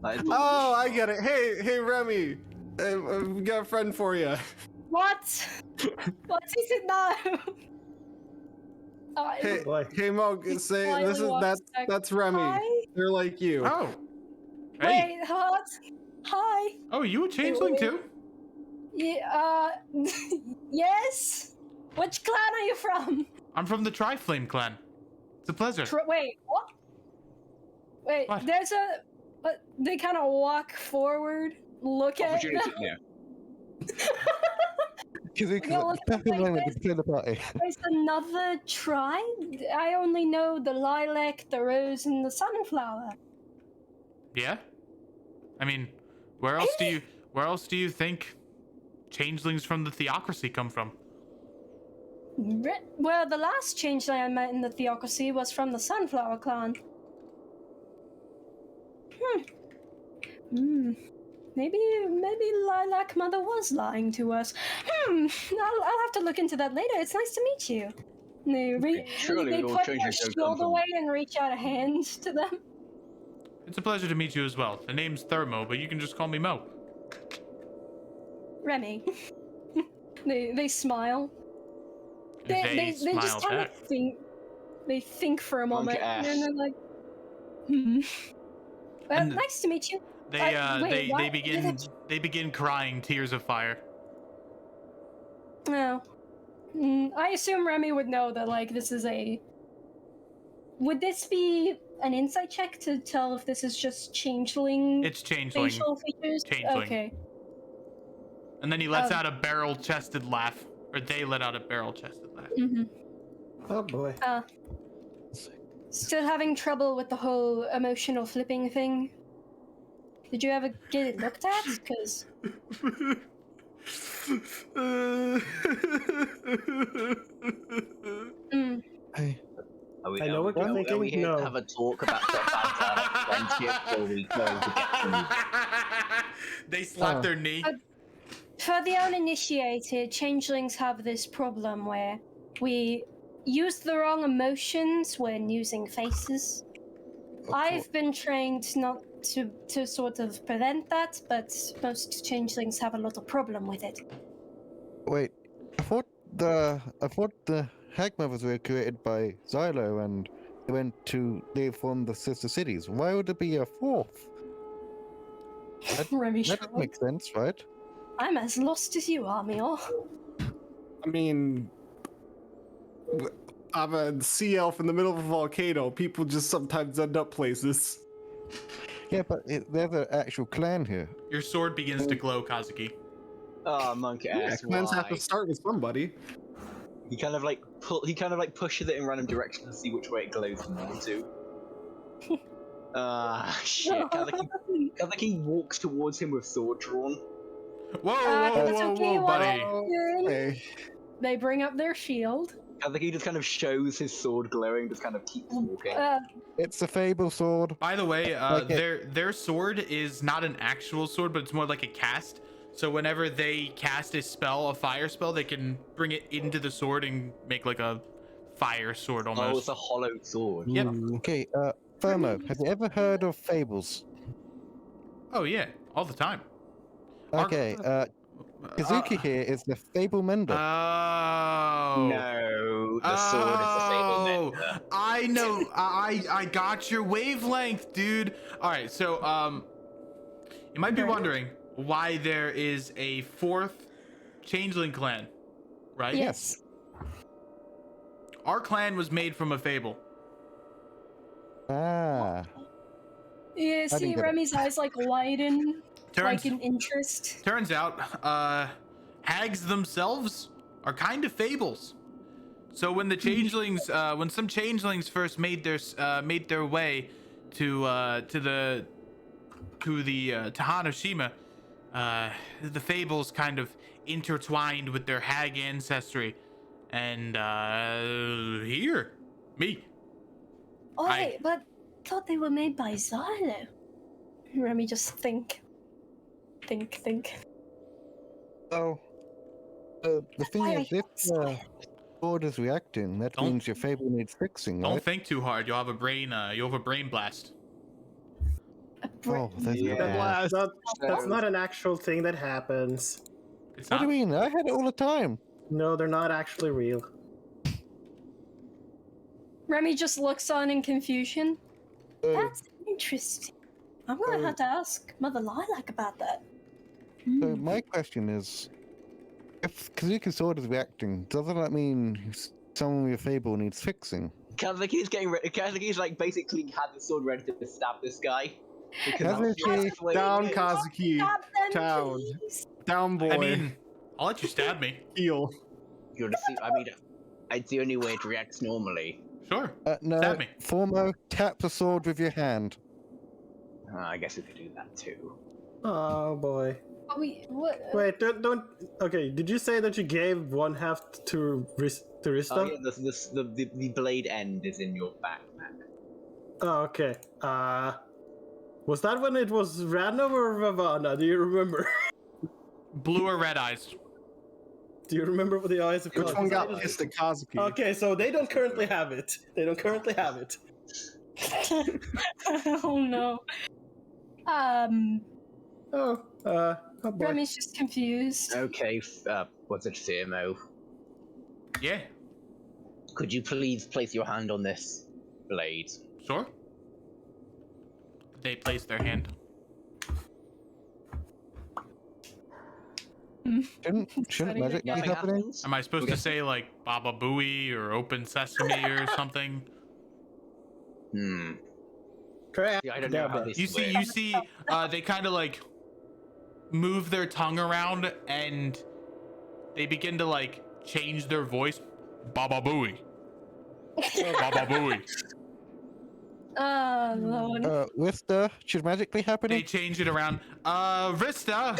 That is Oh, I get it. Hey, Remy. We got a friend for you. What? What is it now? Hey, Boy. hey, Mo. Say this is that's Remy. Hi? They're like you. Oh. Hey. Wait, what? Hi. Oh, you a changeling too? Yeah, yes? Which clan are you from? I'm from the Triflame clan. It's a pleasure. Wait, what? Wait, What? there's a... they kind of walk forward, look at... opportunity. Yeah. Because we Yeah, look, perfect like moment this. to clear the party. There's another tribe? I only know the lilac, the rose, and the sunflower. Yeah? I mean, where else do you think changelings from the theocracy come from? Well, the last changeling I met in the Theocracy was from the Sunflower Clan. Maybe Lilac Mother was lying to us. I'll have to look into that later. It's nice to meet you. Surely They Lord put their Changelings don't come shield from- away and reach out a hand to them. It's a pleasure to meet you as well. The name's Thermo, but you can just call me Mo. Remy. they smile. They smile just kind back. of think. They think for a moment, Monkey and then ass. they're like, Well, And nice to meet you. They wait, what? they begin crying tears of fire. No. I assume Remy would know that, like, this is a... Would this be an insight check to tell if this is just changeling It's changeling. facial features? Changeling. Okay. And then he lets out a barrel-chested laugh. Or they let out a barrel-chested laugh. Oh boy. Still having trouble with the whole emotional flipping thing? Did you ever get it looked at? Because... Hey, I know what you're thinking. Are we here No. to have a talk about the friendship, or we go to get food? They slap their knee. For the uninitiated, changelings have this problem where we use the wrong emotions when using faces. I've been trained not to sort of prevent that, but most changelings have a lot of problem with it. wait. I thought the Hagmothers were created by Xylo and they went to live from the sister cities. Why would there be a fourth? Remy That doesn't make sense, right? I'm as lost as you are, Mio. I mean, I'm a sea elf in the middle of a volcano. People just sometimes end up places. Yeah, but there's an actual clan here. Your sword begins to glow, Kazuki. Oh, monkey ass. Clans have Why? to start with somebody. He kind of like pushes it in random directions to see which way it glows more to. Shit. Kazuki walks towards him with sword drawn. Whoa, That's okay, buddy. Hey. They bring up their shield. Kazuki just kind of shows his sword glowing, just kind of keeps walking. It's a Fable sword. By the way, Okay. their sword is not an actual sword, but it's more like a cast. So whenever they cast a spell, a fire spell, they can bring it into the sword and make like a fire sword Oh, it's almost. a hollow sword. Yep. Okay, Thermo, have you ever heard of fables? Oh yeah, all the time. Our- Okay, Kazuki here is the fable mender. Oh. No, the sword is the fable mender. I know. I got your wavelength, dude. All right, so you might be wondering why there is a fourth changeling clan, right? Yes. Our clan was made from a fable. Ah, Yeah, I see didn't get it. Remy's eyes like widen, Turns like in interest. turns out, hags themselves are kind of fables. So when the changelings, when some changelings first made their way to Hanoshima, the fables kind of intertwined with their hag ancestry, and here, me. Oh, wait, but thought they were made by Xylo. Remy just think. so the thing I is, if the sword is reacting, that Don't- means your fable needs fixing, Don't right? think too hard. You'll have a brain blast. Oh, that's Yeah. That's not an actual thing that happens. It's What not. do you mean? I had it all the time. No, they're not actually real. Remy just looks on in confusion. Uh, That's interesting. I'm gonna have to ask Mother Lilac about that. So my question is, if Kazuki's sword is reacting, doesn't that mean some of your fable needs fixing? Kazuki's getting ready. Kazuki's like basically had the sword ready to stab this guy. Because Kazuki, that's the way Down, it is. Kazuki. Stop them, Down. please. Down, boy. I mean, I'll let you stab me. Heal. You're the I mean, it's the only way it reacts normally. Sure. no, Stab me. Formo, tap the sword with your hand. I guess we could do that too. Oh boy. What? Wait, don't. Okay, did you say that you gave one half to Terista? Oh yeah, the blade end is in your backpack. Oh, okay. Was that when it was Ranov or Ravana? Do you remember? Blue or red eyes? Do you remember what the eyes of Which one got Kazuki? pissed at Kazuki? Okay, so they don't currently have it. They don't currently have it. Oh no. Oh, oh boy. Remy's just confused. Okay, what's it, Firmo? Yeah, Could you please place your hand on this blade? sure. They place their hand. Shouldn't magic be Nothing happening? happens? Am I supposed to say like Baba Booey or Open Sesame or something? Crap. Yeah, I don't know how this You see, they kind of like move their tongue around and they begin to like change their voice. Baba Booey. Baba Booey. Lord. Wista, should magic be They happening? change it around. Rista,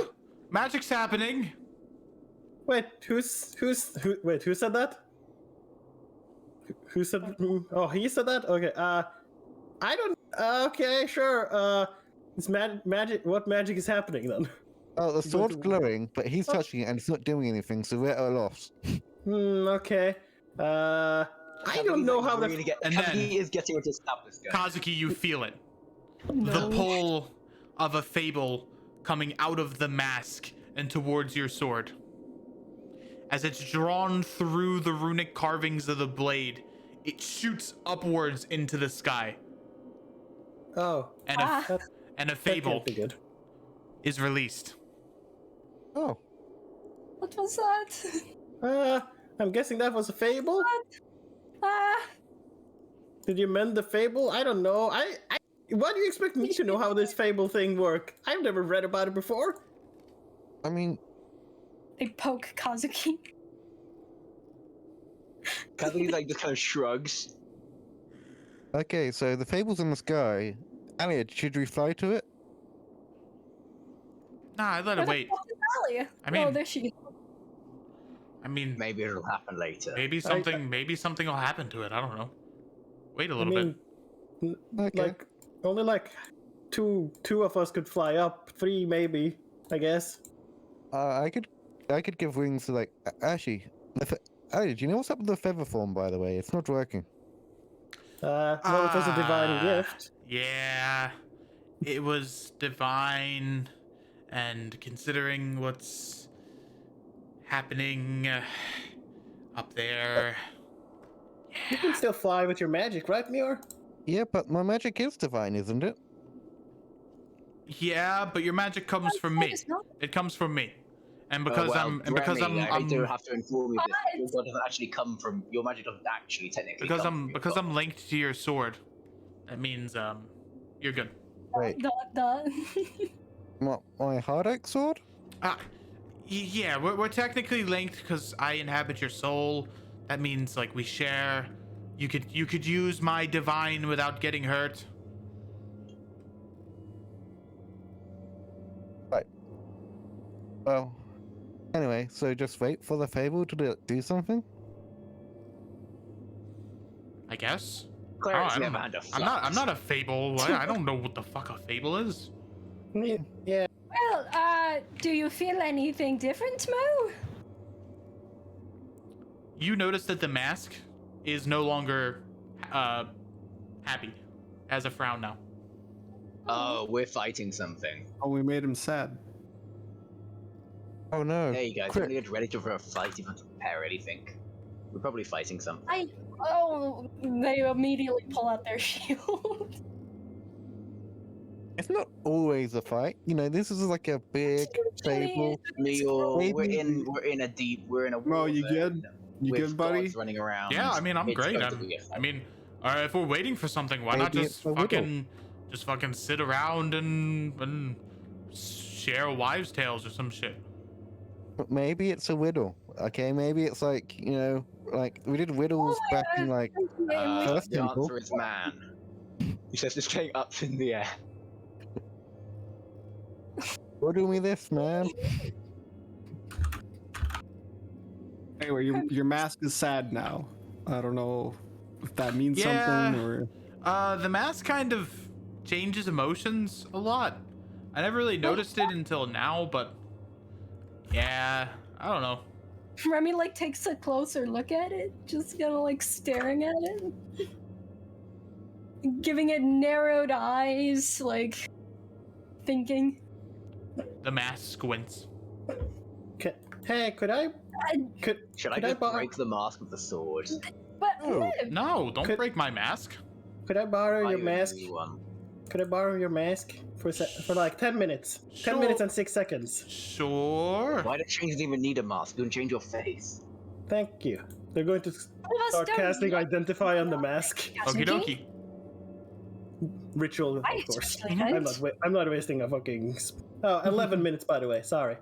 magic's happening. Wait, who said that? Who said? Oh, he said that. Okay. I don't. Okay, sure. It's magic. What magic is happening then? Oh, the sword's glowing, but he's touching it and it's not doing anything, so we're at a loss. Okay. I don't know how really the. And Kazuki then- is getting to stop this guy. Kazuki, you feel it. No. The pull of a fable coming out of the mask and towards your sword. As it's drawn through the runic carvings of the blade, it shoots upwards into the sky. Oh, And that, and a that fable can't be good. is released. Oh, What was that? I'm guessing that was a fable. Ah, Did you mend the fable? I don't know. Why do you expect me to know how this fable thing work? I've never read about it before. I mean, they poke Kazuki. Kazuki like just kind of shrugs. okay, so the fable's in the sky. Elliot, should we fly to it? Nah, I let Where it the wait. fuck is Alia? I mean- oh, there she is. I mean, Maybe it'll happen later. maybe something will happen to it. I don't know. Wait a I little mean, Okay. like only like two of us could fly up. 3 maybe, I guess. I could give wings to like. Actually, Elliot, do you know what's up with the feather form? By the way, it's not working. Well, it was a divine gift. Yeah, it was divine, and considering what's happening up there, You can still fly with your magic, right, Mior? Yeah, but my magic is divine, isn't it? yeah, but your magic comes from me. It's not. It comes from me, and because Remy, I do I'm have to inform you this. Your god doesn't actually come from your magic. Doesn't actually technically come from your god. I'm linked to your sword. That means you're good. Wait, The. my hard axe sword? Yeah, we're technically linked because I inhabit your soul. That means like we share. You could use my divine without getting hurt. Well, anyway, so just wait for the fable to do something. I guess. Clarence I don't never know. had a I'm not a fable. I don't know what the fuck a fable is. Yeah. Well, do you feel anything different, Mo? You notice that the mask is no longer happy. Has a frown now. Oh, we're fighting something. Oh, we made him sad. Oh no! Hey guys, Quick. we're gonna get ready for a fight if you want to prepare anything. We're probably fighting something. They immediately pull out their shield. It's not always a fight. You know, this is like a big fable. We're Maybe- in a Mo, you war good? zone You with good, buddy? gods running around. Yeah, I mean I'm It's great. going to be a fight. I mean, if we're waiting for something, why not Maybe just it's a riddle. fucking sit around and share wives' tales or some shit? But maybe it's a riddle. Okay, maybe it's like, you know, like we did riddles back in like First The Temple. answer is man. He says this going up in the air. riddle me this, man. Hey, Anyway, your mask is sad now. I don't know if that means Yeah. something or. The mask kind of changes emotions a lot. I never really noticed it until now, but yeah, I don't know. Remy like takes a closer look at it, just kind of like staring at it, giving it narrowed eyes, like thinking. The mask squints. Hey, could I Should I could I just borrow break the mask with the sword? But Oh. No, don't Could- break my mask. could I borrow Buy your you a mask? new one. Could I borrow your mask for like 10 minutes? 10 minutes and 6 seconds. Sure. Why does change even need a mask? You don't change your face. Thank you. They're going to some of us start don't casting like identify on the mask. Okie Kazuki. dokie. Ritual, of I course. especially don't. I'm not wasting a fucking. Oh, 11 minutes, by the way. Sorry.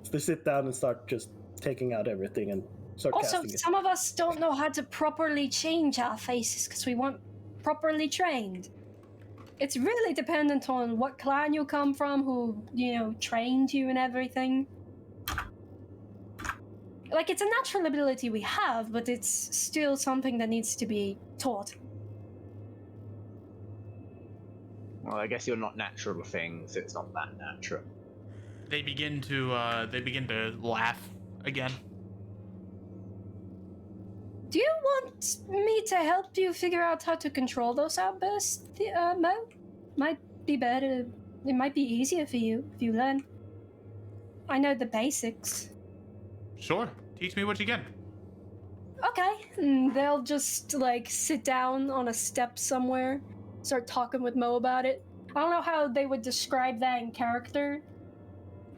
So they sit down and start just taking out everything and start Also, casting it. some of us don't know how to properly change our faces because we weren't properly trained. It's really dependent on what clan you come from, who, trained you and everything. Like, it's a natural ability we have, but it's still something that needs to be taught. Well, I guess you're not natural with things, so it's not that natural. They begin to laugh again. Do you want me to help you figure out how to control those outbursts, Mo? Might be better. It might be easier for you if you learn. I know the basics. Sure. Teach me what you can. Okay. And they'll just, like, sit down on a step somewhere, start talking with Mo about it. I don't know how they would describe that in character,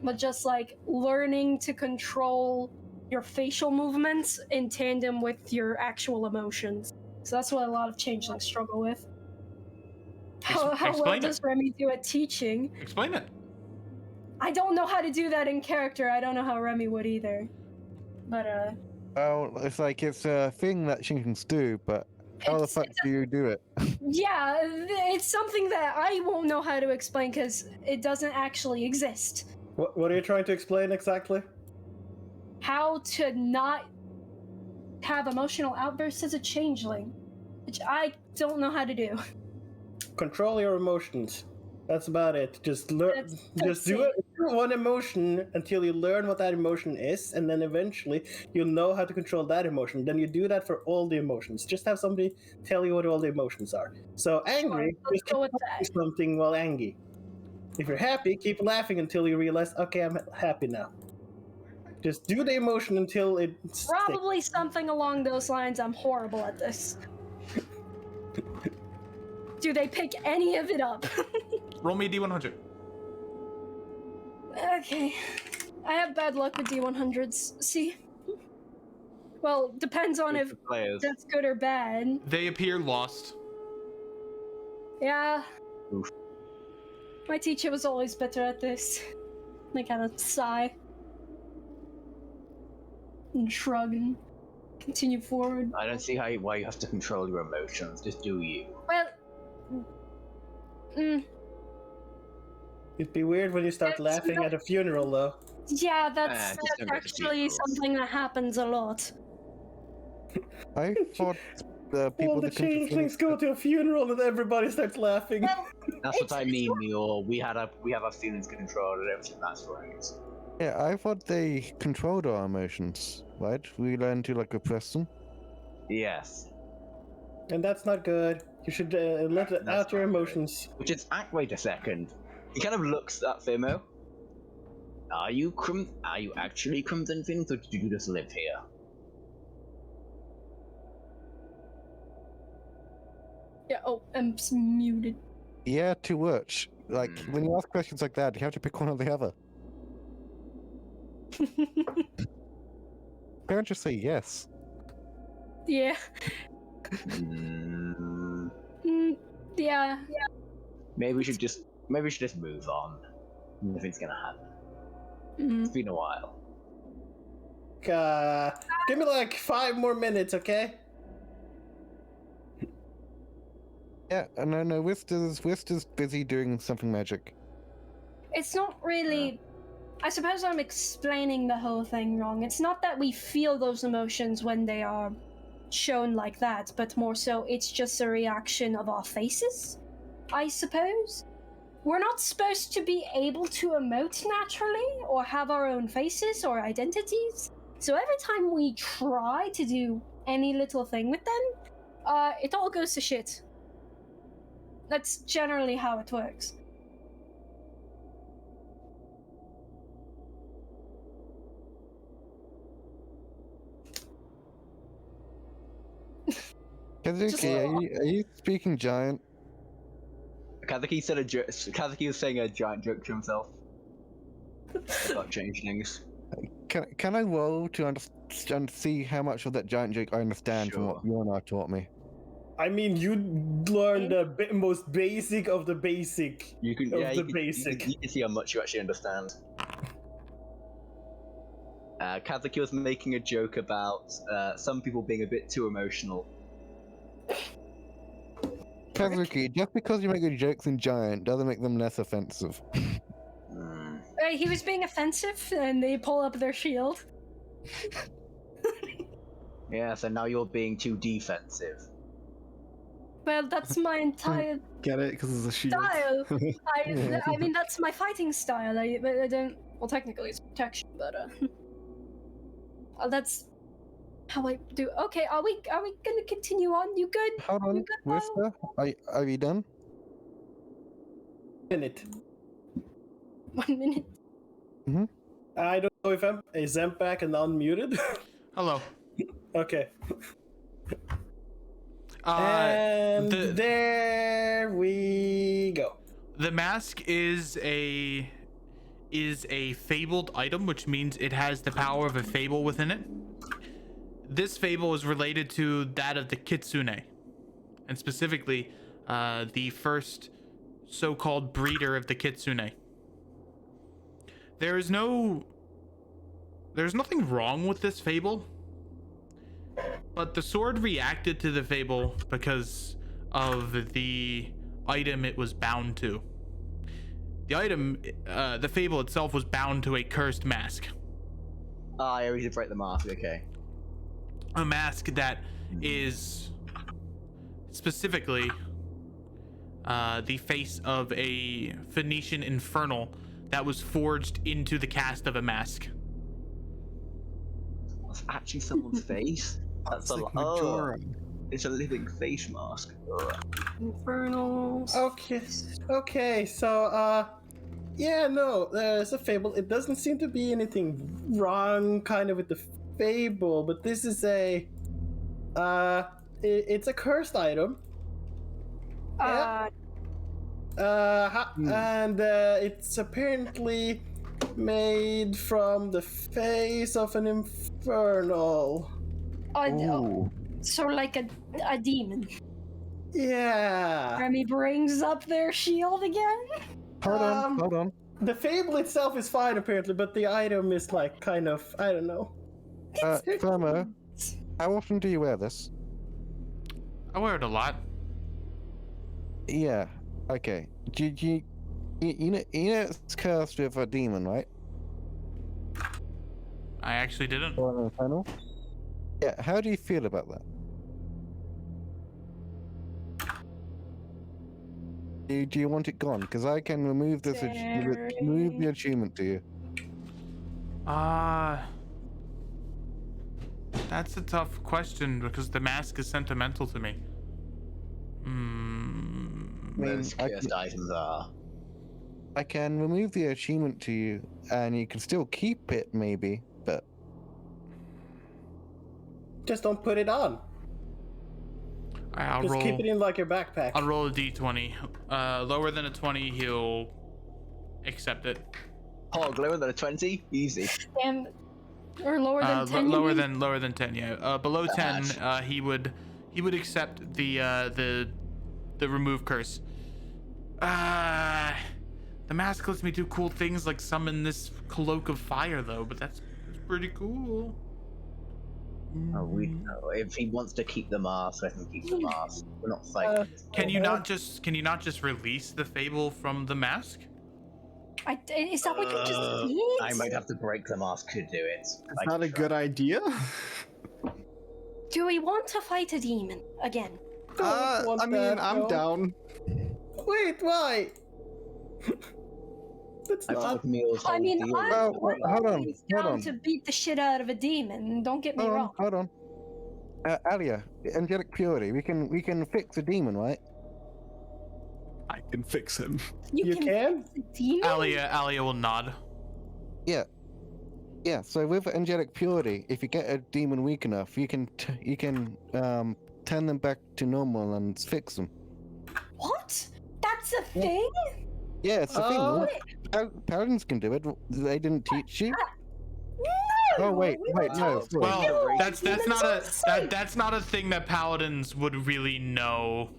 but just, like, learning to control your facial movements in tandem with your actual emotions. So that's what a lot of changelings struggle with. How well explain it. does Remy do at teaching? Explain it. I don't know how to do that in character. I don't know how Remy would either. But, Well, it's like it's a thing that Shinglings do, but how the fuck do you do it? yeah, it's something that I won't know how to explain because it doesn't actually exist. What are you trying to explain exactly? How to not have emotional outbursts as a changeling, which I don't know how to do. Control your emotions. That's about it. Just learn. That's Do it. one emotion until you learn what that emotion is, and then eventually you'll know how to control that emotion. Then you do that for all the emotions. Just have somebody tell you what all the emotions are. So angry, Let's just go keep with doing that. something while angry. If you're happy, keep laughing until you realize, okay, I'm happy now. Just do the emotion until it sticks. Probably something along those lines. I'm horrible at this. Do they pick any of it up? Roll me a d100. Okay. I have bad luck with D100s. See? Well, depends on if Players. that's good or bad. They appear lost. Yeah. Oof. My teacher was always better at this. They kind of sigh. And shrug and continue forward. I don't see why you have to control your emotions. Just do you. Well... It'd be weird when you start That's laughing not- at a funeral, though. Yeah, just that's don't go to actually funerals. something that happens a lot. I thought the people All the that come to changelings funerals- go to a funeral and everybody starts laughing. Well, That's what I It's- mean, Mule. We have our feelings controlled and everything. That's right. Yeah, I thought they controlled our emotions, right? We learn to like repress them. Yes. And that's not good. You should let That's out your not good. emotions. Which is, wait a second. He kind of looks at Fimo. Are you actually Crimson Fins, or do you just live here? Yeah, oh, I'm muted. Yeah, too much. Like when you ask questions like that, you have to pick one or the other. Can't just say yes. Yeah. Mm, Yeah. maybe we should just move on. Nothing's gonna happen. Mm. It's been a while. Give me like 5 more minutes, okay? Yeah, no, Wister's busy doing something magic. It's not really I suppose I'm explaining the whole thing wrong. It's not that we feel those emotions when they are shown like that, but more so it's just a reaction of our faces, I suppose. We're not supposed to be able to emote naturally or have our own faces or identities. So every time we try to do any little thing with them, it all goes to shit. That's generally how it works. Kazuki, are you speaking giant? Kazuki said Kazuki was saying a giant joke to himself about changelings. Can I roll to understand, see how much of that giant joke I understand from what Sure. you and I taught me? I mean, you learned the most basic of the basic. You can, Of yeah, the you can, basic. you can see how much you actually understand. Kazuki was making a joke about some people being a bit too emotional. Kazuki, just because you make your jokes in giant doesn't make them less offensive. He was being offensive, and they pull up their shield. Yeah, so now you're being too defensive. Well, that's my entire Get it? Because it's a shield. style. I mean, that's my fighting style. I don't. Well, technically, it's protection, but that's how I do. Okay, are we gonna continue on? You good? Hold on, You good, Paul? Whisper, are you done? Minute. 1 minute. I don't know if is Zemp back and unmuted. Hello. Okay. And there we go. The mask is a fabled item, which means it has the power of a fable within it. This fable is related to that of the kitsune, and specifically the first so-called breeder of the kitsune. There's nothing wrong with this fable, but the sword reacted to the fable because of the item it was bound to. The item, the fable itself, was bound to a cursed mask. I already break the mask, okay. A mask that is specifically the face of a Phoenician infernal that was forged into the cast of a mask. That's actually someone's face? That's a like oh, Majora. it's a living face mask. Ugh. Infernals. Okay, so, yeah, no, there's a fable. It doesn't seem to be anything wrong kind of with the fable, but this is it's a cursed item. And it's apparently made from the face of an infernal. So like a demon. Yeah. Remy brings up their shield again. Hold on. The fable itself is fine apparently, but the item is like kind of, I don't know. Thermo, how often do you wear this? I wear it a lot. Yeah. Okay. You know it's cursed with a demon, right? I actually didn't. Or an infernal? Yeah. How do you feel about that? Do you want it gone? Because I can remove this. Remove the attunement to you. That's a tough question because the mask is sentimental to me. Most cursed items are. I can remove the attunement to you, and you can still keep it, maybe, but Just don't put it on. I'll Just roll. keep it in like your backpack. I'll roll a d20. Lower than a 20, he'll accept it. Oh, lower than a 20? Easy. Damn. Or lower than 10. you Lower mean? than 10. Yeah. Below 10, he would accept the remove curse. The mask lets me do cool things like summon this cloak of fire, though. But that's pretty cool. Oh, if he wants to keep the mask, let him keep the mask. We're not fighting. Can you not just release the fable from the mask? Is that what you just did? I might have to break the mask to do it. Is that a good idea? Do we want to fight a demon again? I mean, I'm down. Wait, why? That's I not. thought Meal's I whole mean, deal I'm was- hold on, always down hold on. to beat the shit out of a demon. Don't get me Hold on, wrong. hold on. Alia, Angelic Purity, we can fix a demon, right? I can fix him. You can? fix a demon? Alia will nod. Yeah, so with Angelic Purity, if you get a demon weak enough, you can turn them back to normal and fix them. What? That's a thing? Yeah, it's a Oh. thing. Paladins can do it. They didn't teach you. No! Oh wait, we wait, were no. told- sorry. Well, No, that's demons not on a site. that's not a thing that paladins would really know.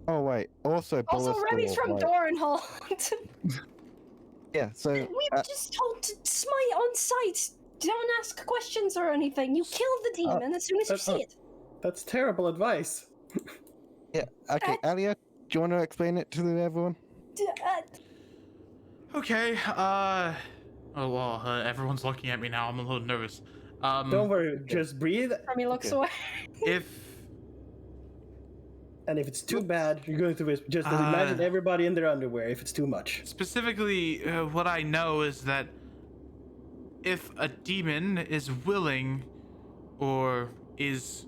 Oh wait, also Also, ballista, Remy's from right. Doranholt. Yeah, so We were just told to smite on sight. Don't ask questions or anything. You kill the demon as soon as you see it. That's terrible advice. yeah, okay, Alia, do you want to explain it to everyone? Okay. Oh well. Everyone's looking at me now. I'm a little nervous. Don't worry, just breathe. Remy looks Okay. away. If And if it's too bad, you're going to just imagine everybody in their underwear if it's too much. specifically, what I know is that if a demon is willing or is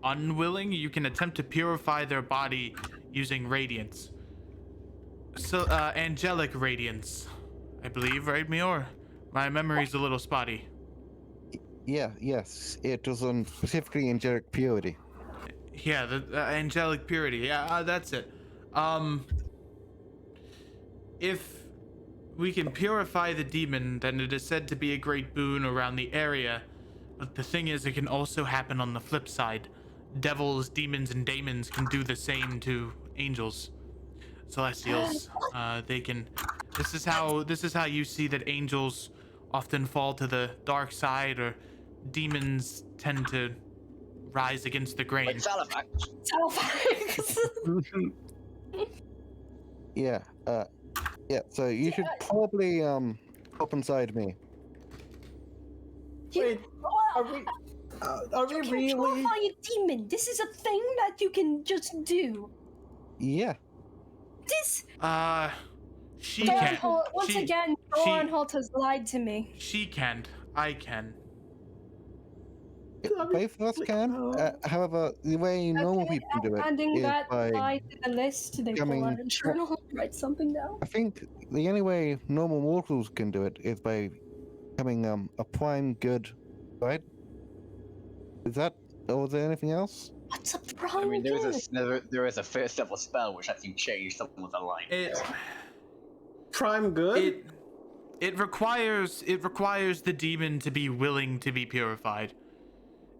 unwilling, you can attempt to purify their body using radiance. So, angelic radiance, I believe, right, Mior? My memory's a little spotty. Yeah, yes, it was on specifically Angelic Purity. Yeah, the angelic purity. Yeah, that's it. If we can purify the demon, then it is said to be a great boon around the area. But the thing is, it can also happen on the flip side. Devils, demons, and daemons can do the same to angels, celestials. They can. This is how you see that angels often fall to the dark side, or demons tend to rise against the grain. Like Salafax. Yeah, yeah, so you should probably hop inside me. Wait, are we You can really? purify a demon. This is a thing that you can just do. Yeah. This She can. Doranholt, once She- again, she- Doranholt has lied to me. She can't. I can. Both of us can. However, the way normal Okay, people do it adding is that by. lie to the list. They pull becoming- out a journal, write something down. I think the only way normal mortals can do it is by becoming a prime good, right? Is that, or is there anything else? What's a I prime mean, there good? is a first level spell which lets you change someone's alignment. Prime good? It requires the demon to be willing to be purified.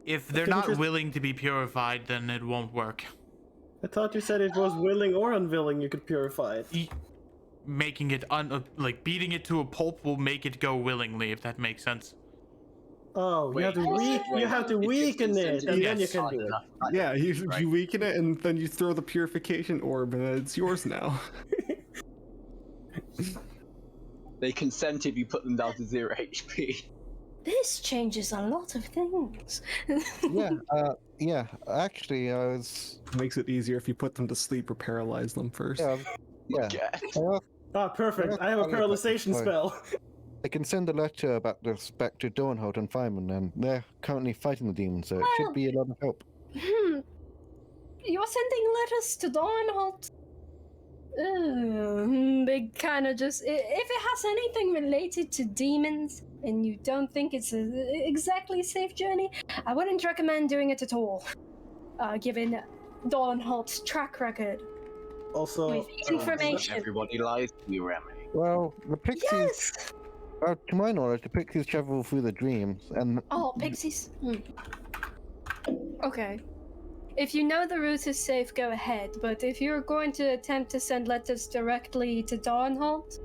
If they're Can we not just- willing to be purified, then it won't work. I thought you said it was willing or unwilling you could purify it. Making it like beating it to a pulp will make it go willingly, if that makes sense. Oh, Wait, you have to it's weaken it, incentive and then you Yes. can do it. Yeah, you, Right. you weaken it and then you throw the purification orb and it's yours now. They consent if you put them down to 0 HP. This changes a lot of things. Yeah, yeah. Actually, I was. Makes it easier if you put them to sleep or paralyze them first. Yeah, yeah. Yeah. Ah, perfect. I have a paralyzation spell. I can send a letter about this back to Dornholt and Feynman, and they're currently fighting the demon, so it should be a lot of help. You're sending letters to Doranholt? They kind of just. If it has anything related to demons and you don't think it's exactly a safe journey, I wouldn't recommend doing it at all. Given Doranholt's track record Also, with information. Everybody lies to you, Remy. Well, the pixies. Yes! Well, to my knowledge, the pixies travel through the dreams, and Oh, pixies. Okay. If you know the route is safe, go ahead. But if you're going to attempt to send letters directly to Dawnholt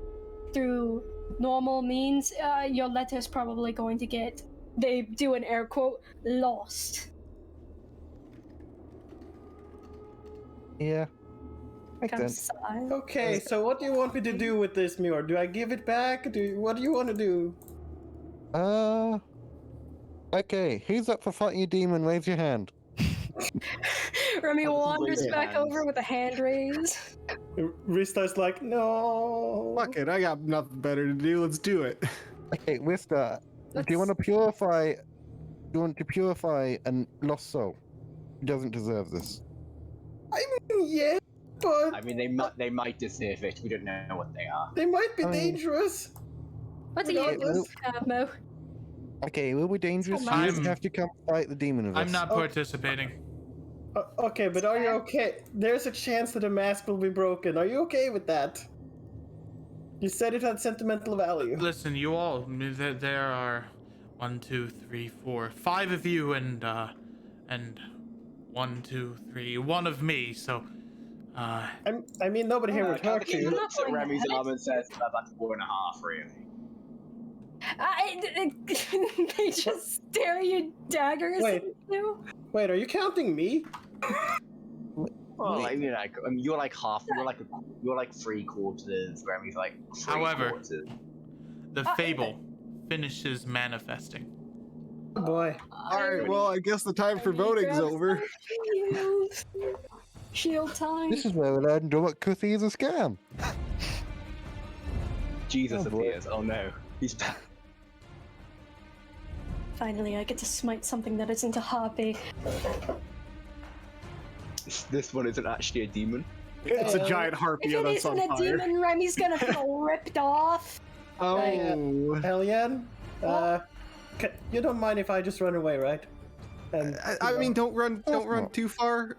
through normal means, your letter's probably going to get, they do an air quote, lost. yeah, Makes Go sense. sigh. Okay, so what do you want me to do with this mirror? Do I give it back? What do you want to do? Okay, who's up for fighting a demon? Raise your hand. Remy I'll just wanders raise back hands. over with a hand raise. Rista's like, no. Fuck it, I got nothing better to do. Let's do it. Okay, Wista, do you want to purify? Do you want to purify a lost soul? He doesn't deserve this. I mean, yeah, but I mean, they might deserve it. We don't know what they are. they might be I mean- dangerous. What do you Regardless. do, Mo? Okay, it will be dangerous. You I'm- just have to come fight the demon with us. I'm not Oh. participating. Okay, but are you okay? There's a chance that the mask will be broken. Are you okay with that? You said it had sentimental value. Listen, you all. There are 1, 2, 3, 4, 5 of you, and 1, 2, 3, 1 of me. So, I mean, nobody here would hurt He you. looks at going Remy's at it. arm and says, "That's 4.5, really." They just stare you daggers. Wait. at you. Wait, are you counting me? Well, I mean, you're like half. You're like 3/4. Remy's like 3/4. However- the fable finishes manifesting. Oh boy. Alright, well, I guess the time for voting's over. Shield time. This is where we learned what Cuthie is a scam. Jesus Oh, boy. appears. Oh no, he's back. Finally, I get to smite something that isn't a harpy. This one isn't actually a demon. It's a giant If harpy it that's on isn't a fire. demon, Remy's gonna feel ripped off. Oh. Hellion, you don't mind if I just run away, right? And I mean, don't run too far.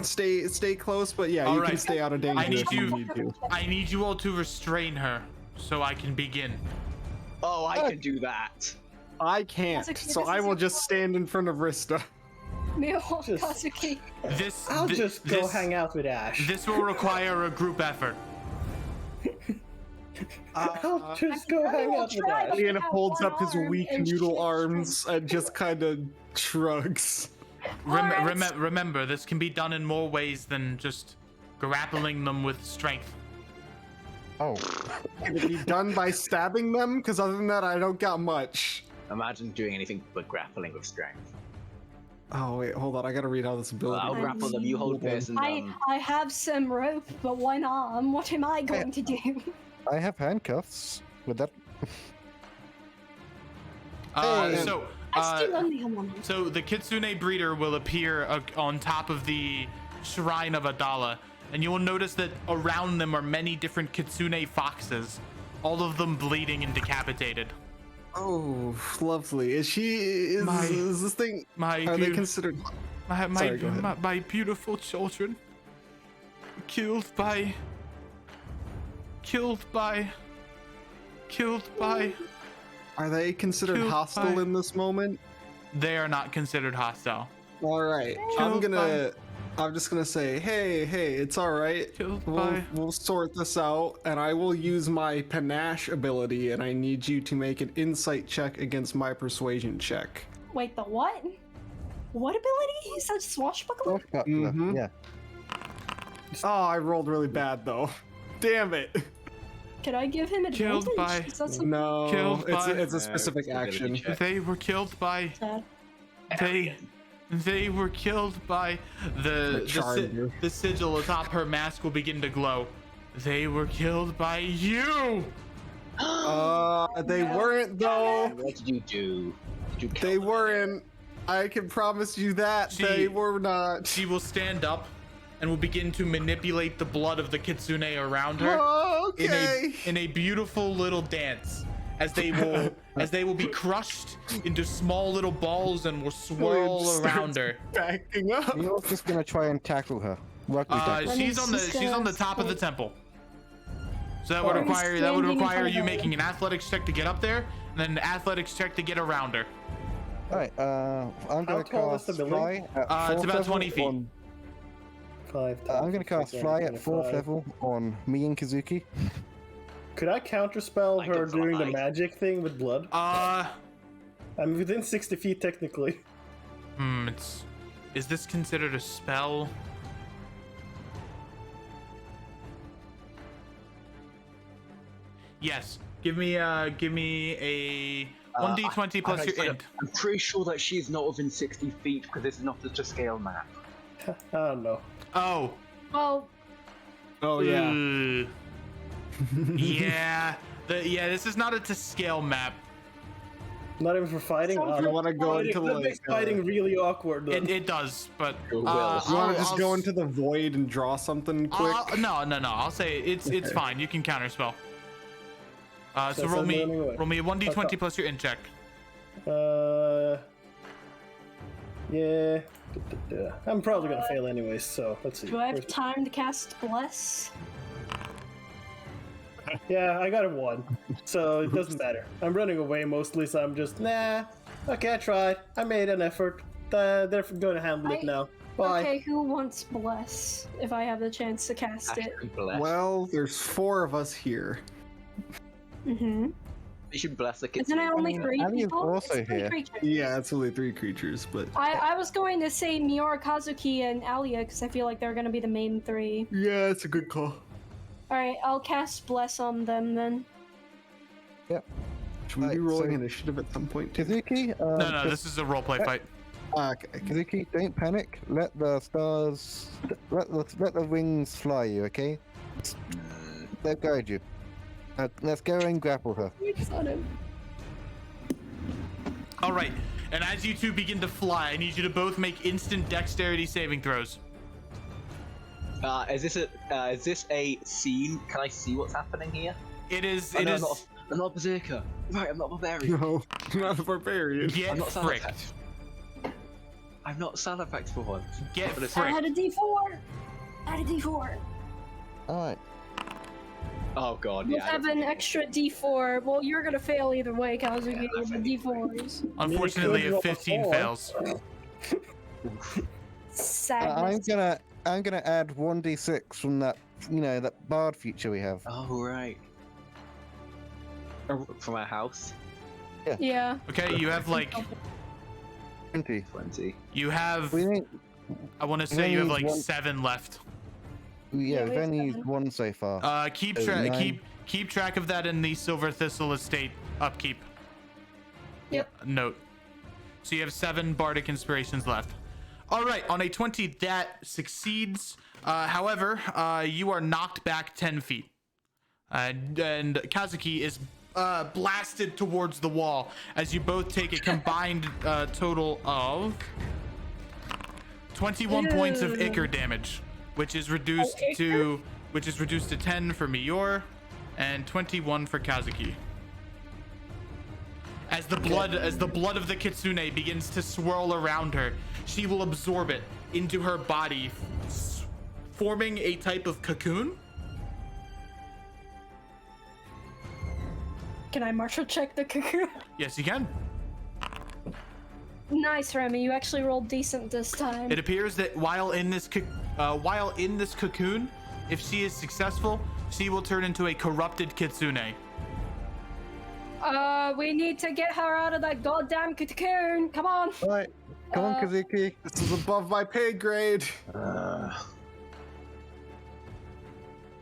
Stay close, but yeah, All you can right. stay out of danger I need if you you. need to. I need you all to restrain her, so I can begin. Oh, I can do that. I can't, Kazuki, so this I is will your just stand in front of Rista. Miho Just- Kazuki. I'll just go this, hang out with Ash. This will require a group effort. I'll just go Remy hang will out with try, Ash. but- Ian have holds one up his arm weak and noodle shit. arms and just kind of shrugs. Alright. Remember, this can be done in more ways than just grappling them with strength. Oh, Can it be done by stabbing them? Because other than that, I don't got much. Imagine doing anything but grappling with strength. Oh wait, hold on. I gotta read how this Well, ability. I'll grapple them. You hold this, and I have some rope, but one arm. What am I going to do? I have handcuffs. Would that? Hey. So, I still only have one. so the Kitsune breeder will appear on top of the shrine of Adala, and you will notice that around them are many different Kitsune foxes, all of them bleeding and decapitated. Oh, lovely. Is this thing? My Are they beau- considered? my Sorry, go ahead. my beautiful children killed by Are they considered Killed hostile by- in this moment? they are not considered hostile. All right. I'm just gonna say, hey, it's all right. Killed We'll, by- we'll sort this out, and I will use my panache ability, and I need you to make an insight check against my persuasion check. Wait, the what? What ability? Is that swashbuckler? Mhm. Yeah. Oh, I rolled really bad though. Damn it. Could I give him Killed advantage? by- Is that something No, Killed it's, by- it's a specific it's ability action. check. They were killed by sad? they were killed by The charger. the sigil atop her mask will begin to glow. They were killed by you. They weren't though. What did you do? Did you kill They them? weren't. I can promise you that they were not. She will stand up and will begin to manipulate the blood of the kitsune around her Okay. in a beautiful little dance as they will be crushed into small little balls and will swirl William around starts her. Backing up. You're just gonna try and tackle her. Rugby tackle. She's on the she's she's on the gonna top of the stay- temple. So that would Or require standing in front of you her. making an athletics check to get up there, and then an athletics check to get around her. Alright, I'm gonna tall is cast the fly building? at It's fourth about level 20 feet. on- 5, I'm gonna cast 10, fly at 4th 25. level on me and Kazuki. Could I counterspell I her can doing the fly. magic thing with blood? I'm within 60 feet technically. Is this considered a spell? Yes. Give me a 1d20 plus your int. I'm pretty sure that she's not within 60 feet because it's not just a scale map. I don't know. Oh. Well, Oh yeah. Yeah. This is not a to scale map. Not even for fighting. So You want to go into that like makes fighting really awkward. Then. It does, but Will. you want to just I'll go into the void and draw something quick? No. I'll say it's fine. You can counterspell. So So roll me anyway. a 1d20 plus your int check. Yeah. I'm probably gonna fail anyways. So let's see. do I have time to cast Bless? Yeah, I got a 1, so it doesn't matter. I'm running away mostly, so I'm just nah. Okay, I tried. I made an effort. They're gonna handle it now. Bye. Okay, who wants Bless if I have the chance to cast it? Well, there's 4 of us here. Mm-hmm. You should bless the kids. Isn't it only 3 Ali's people? also It's 3 here. creatures. Yeah, it's only 3 creatures, but I was going to say Miora, Kazuki, and Alia because I feel like they're going to be the main 3. yeah, it's a good call. Alright, I'll cast Bless on them then. Should we be Right, rolling so- initiative at some point? Kazuki, No, this is a roleplay fight. Okay. Kazuki, don't panic. Let the stars, let the wings fly you, okay? They'll guide you. Let's go and grapple her. All right. And as you two begin to fly, I need you to both make instant dexterity saving throws. Is this a scene? Can I see what's happening here? It is. Oh, It no, is. I'm not a berserker. Right, I'm not a barbarian. No, not a barbarian. Get I'm not fricked. I'm not Salafax for once. Get But it's- I had fricked. a D4! I had a D4! Alright. Oh god, We'll yeah. have an extra D4. Well, you're gonna fail either way, Kazuki, with the D4s. Unfortunately, could a roll a 15 4. fails. Sadness. I'm gonna add 1d6 from that, that bard feature we have. Oh right. From our house. Yeah. Okay, you have like 20. 20. you have. We need, I want to say you have like one- 7 left. Yeah, we've we have only used 7. 1 so far. Keep Oh, track. 9. Keep track of that in the Silver Thistle Estate upkeep. Yep. Note. So you have 7 bardic inspirations left. All right, on a 20 that succeeds. However, you are knocked back 10 feet, and Kazuki is blasted towards the wall as you both take a combined total of 21 points of Ichor damage, which is reduced to 10 for Mior and 21 for Kazuki. As the blood of the kitsune begins to swirl around her, she will absorb it into her body, forming a type of cocoon. Can I martial check the cocoon? Yes, you can. Nice, Remy. You actually rolled decent this time. It appears that while in this cocoon, if she is successful, she will turn into a corrupted kitsune. We need to get her out of that goddamn cocoon. Come on. Alright, come on, Kazuki. This is above my pay grade.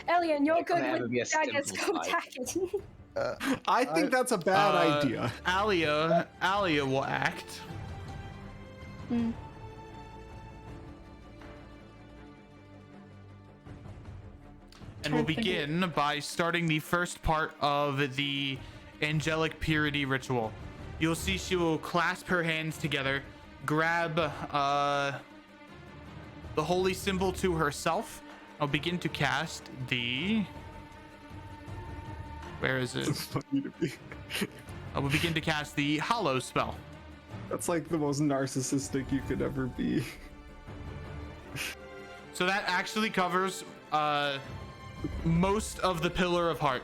Elian, you're It can good never with be a daggers. simple Go fight. attack it. I think that's a bad idea. Alia will act. And we'll begin by starting the first part of the angelic purity ritual. You'll see she will clasp her hands together, grab the holy symbol to herself. I'll begin to cast the... Where is it? It's funny to me. I will begin to cast the Hollow spell. That's like the most narcissistic you could ever be. So that actually covers most of the Pillar of Heart.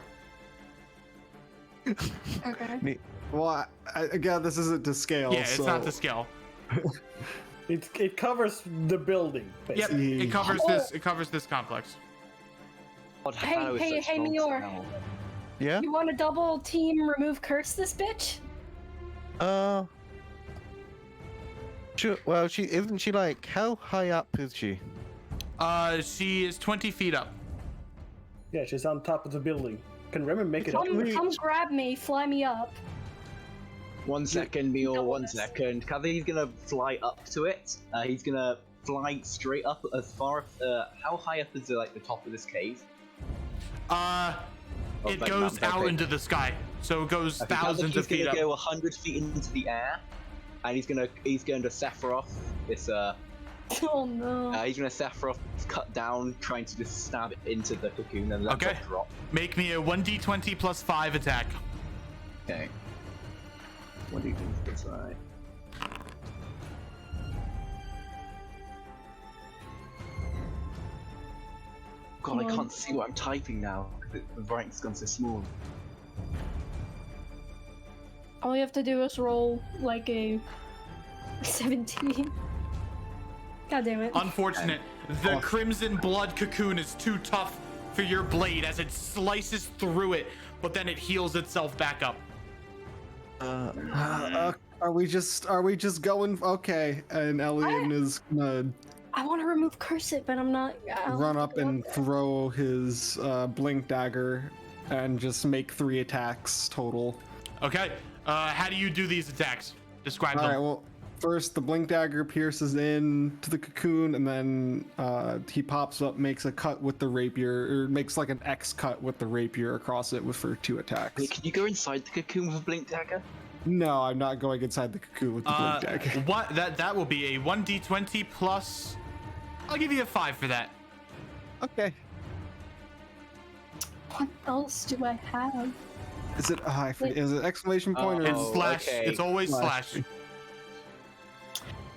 Okay. Well, again, this isn't to scale. Yeah, it's so... not to scale. It covers the building. Yep, Basically. it covers this. It covers this complex. God, Hey, how is hey, such hey, long Mior. spell? Yeah? You want to double team remove curse this bitch? Sure. Well, isn't she like, how high up is she? She is 20 feet up. Yeah, she's on top of the building. Can Remy make it up? Come grab me, fly me up. 1 second, Mior, Double 1 this. second. He's gonna fly up to it. He's gonna fly straight up as far. How high up is the top of this cave? It like goes Mount out Epic. into the sky, so it goes I think thousands of feet he's up. gonna go 100 feet into the air, and he's going to Sephiroth this. Oh no. He's gonna Sephiroth cut down, trying to just stab it into the cocoon and let Okay. it drop. Make me a 1d20 plus 5 attack. Okay. What do you think this right? God, I can't see what I'm typing now. The writing's gone so small. All you have to do is roll like a 17. God damn it. Unfortunate. The crimson blood cocoon is too tough for your blade as it slices through it, but then it heals itself back up. Are we just going? Okay, and Elian is gonna I want to remove curse it, but I'm not. I'll run have up to go and there. throw his blink dagger and just make 3 attacks total. Okay. How do you do these attacks? Describe All them. right. Well, first the blink dagger pierces in to the cocoon, and then he pops up, makes a cut with the rapier, or makes like an X cut with the rapier across it for 2 attacks. Wait, can you go inside the cocoon with a blink dagger? No, I'm not going inside the cocoon with the blink dagger. What that will be a 1d20 plus. I'll give you a 5 for that. Okay. What else do I have? Is it? I forget, is it exclamation point or? It's Oh, slash. okay. It's always Slash. slash.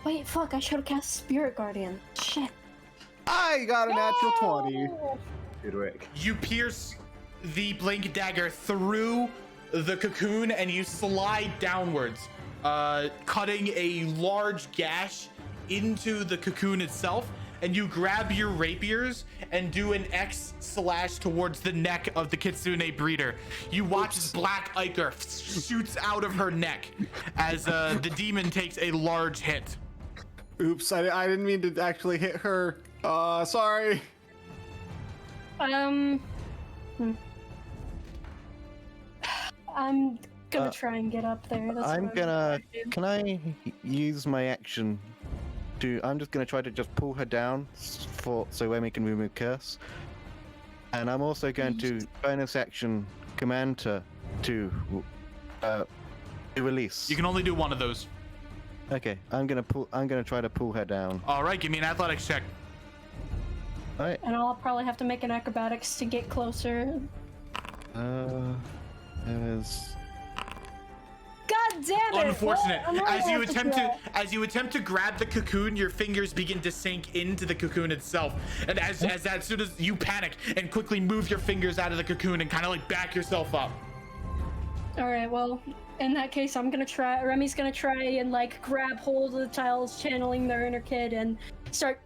Wait, fuck! I should have cast Spirit Guardian. Shit. I got a natural 20. No! Good work. You pierce the blink dagger through the cocoon and you slide downwards, cutting a large gash into the cocoon itself. And you grab your rapiers and do an X slash towards the neck of the Kitsune breeder. You watch as Black Ichor shoots out of her neck as the demon takes a large hit. Oops, I didn't mean to actually hit her. Sorry. I'm gonna try and get up there. That's I'm what gonna. do. Can I use my action to? I'm just gonna try to just pull her down so Remy can remove curse, and I'm also going to bonus action command her to release. You can only do one of those. Okay, I'm gonna try to pull her down. All right, give me an athletics check. All right. And I'll probably have to make an acrobatics to get closer. There's. God damn it! Unfortunate. Well, I'm gonna As you have to attempt try. as you attempt to grab the cocoon, your fingers begin to sink into the cocoon itself. And as soon as you panic and quickly move your fingers out of the cocoon and kind of like back yourself up. All right. Well, in that case, I'm gonna try. Remy's gonna try and like grab hold of the child's channeling their inner kid and start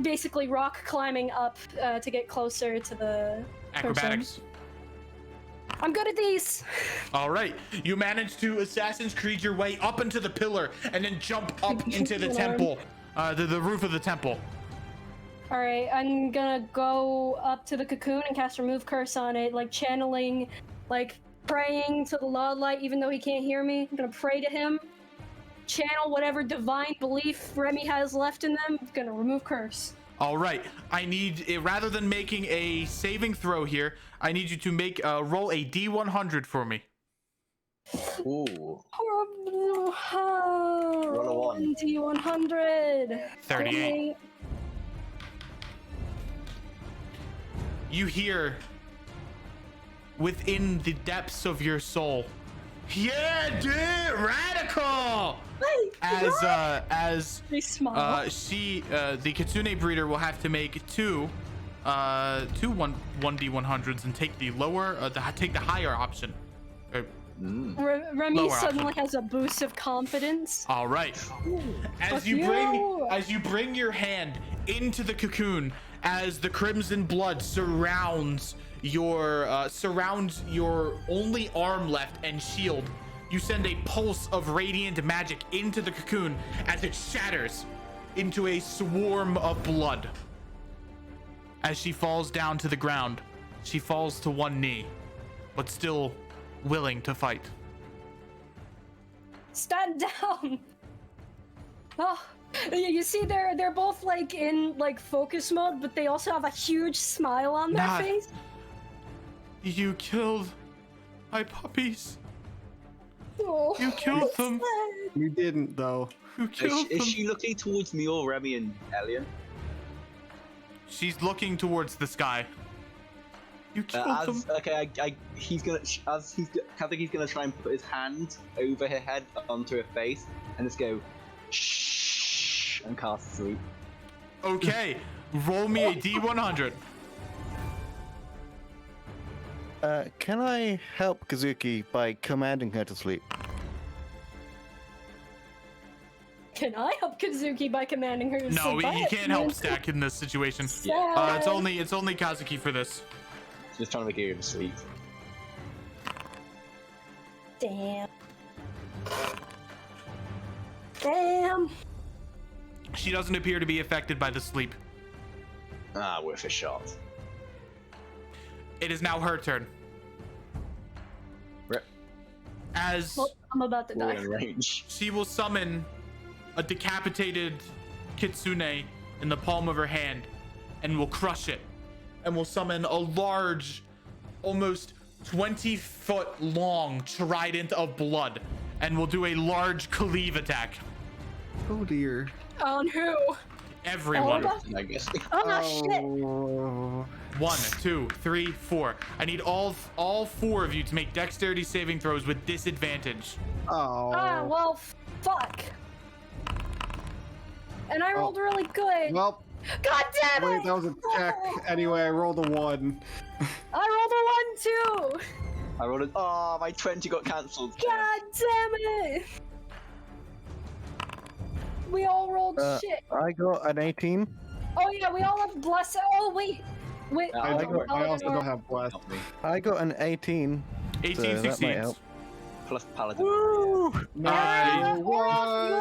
basically rock climbing up to get closer to the Acrobatics. person. I'm good at these. All right. You manage to Assassin's Creed your way up into the pillar and then jump up into the temple, the roof of the temple. All right. I'm gonna go up to the cocoon and cast Remove Curse on it, like channeling, like praying to the Lord Light, even though he can't hear me. I'm gonna pray to him, channel whatever divine belief Remy has left in them. I'm gonna remove curse. All right. I need, rather than making a saving throw here, I need you to make roll a D100 for me. Ooh. Roll a one. D100. 38. You hear within the depths of your soul, yeah, dude, radical. As They smile. the Kitsune breeder will have to make two 1d100s and take the lower, take the higher option. Remy lower suddenly option. has a boost of confidence. All right. Fuck you. As you bring your hand into the cocoon, as the crimson blood surrounds your only arm left and shield, you send a pulse of radiant magic into the cocoon as it shatters into a swarm of blood. As she falls down to the ground, she falls to one knee. but still willing to fight. Stand down. Oh, you see, they're both like in like focus mode, but they also have a huge smile on their Not- face. You killed my puppies. Oh, You killed it's them. sad. You didn't, though. You killed them. Is she looking towards me or Remy and Elian? She's looking towards the sky. You killed them. Okay, I he's gonna I think he's gonna try and put his hand over her head onto her face and just go shh and cast sleep. Okay, roll me a D100. Can I help Kazuki by commanding her to sleep? Can I help Kazuki by commanding her to No, sleep? you can't help Stack in this situation. Yeah. It's only Kazuki for this. Just trying to make her go to sleep. Damn. Damn. She doesn't appear to be affected by the sleep. Ah, worth a shot. It is now her turn. Rip. As Well, I'm about to We're die. in range. she will summon a decapitated kitsune in the palm of her hand and will crush it, and will summon a large, almost 20-foot long trident of blood, and will do a large cleave attack. Oh dear. On who? Everyone. Oh, I guess. Oh, shit. Oh. 1, 2, 3, 4. I need all 4 of you to make dexterity saving throws with disadvantage. Oh. Ah, well, fuck. And I rolled really good. Well, God damn it! wait, that was a check. Anyway, I rolled a 1. I rolled a 1 too. I rolled it. Oh, my 20 got cancelled. God damn it! We all rolled shit. I got an 18. Oh yeah, we all have bless. Oh wait, wait. I I, don't- I also don't have blast. Not me. I got an 18. 18 So that might succeeds. help. Plus paladin. Woo! Yeah, He you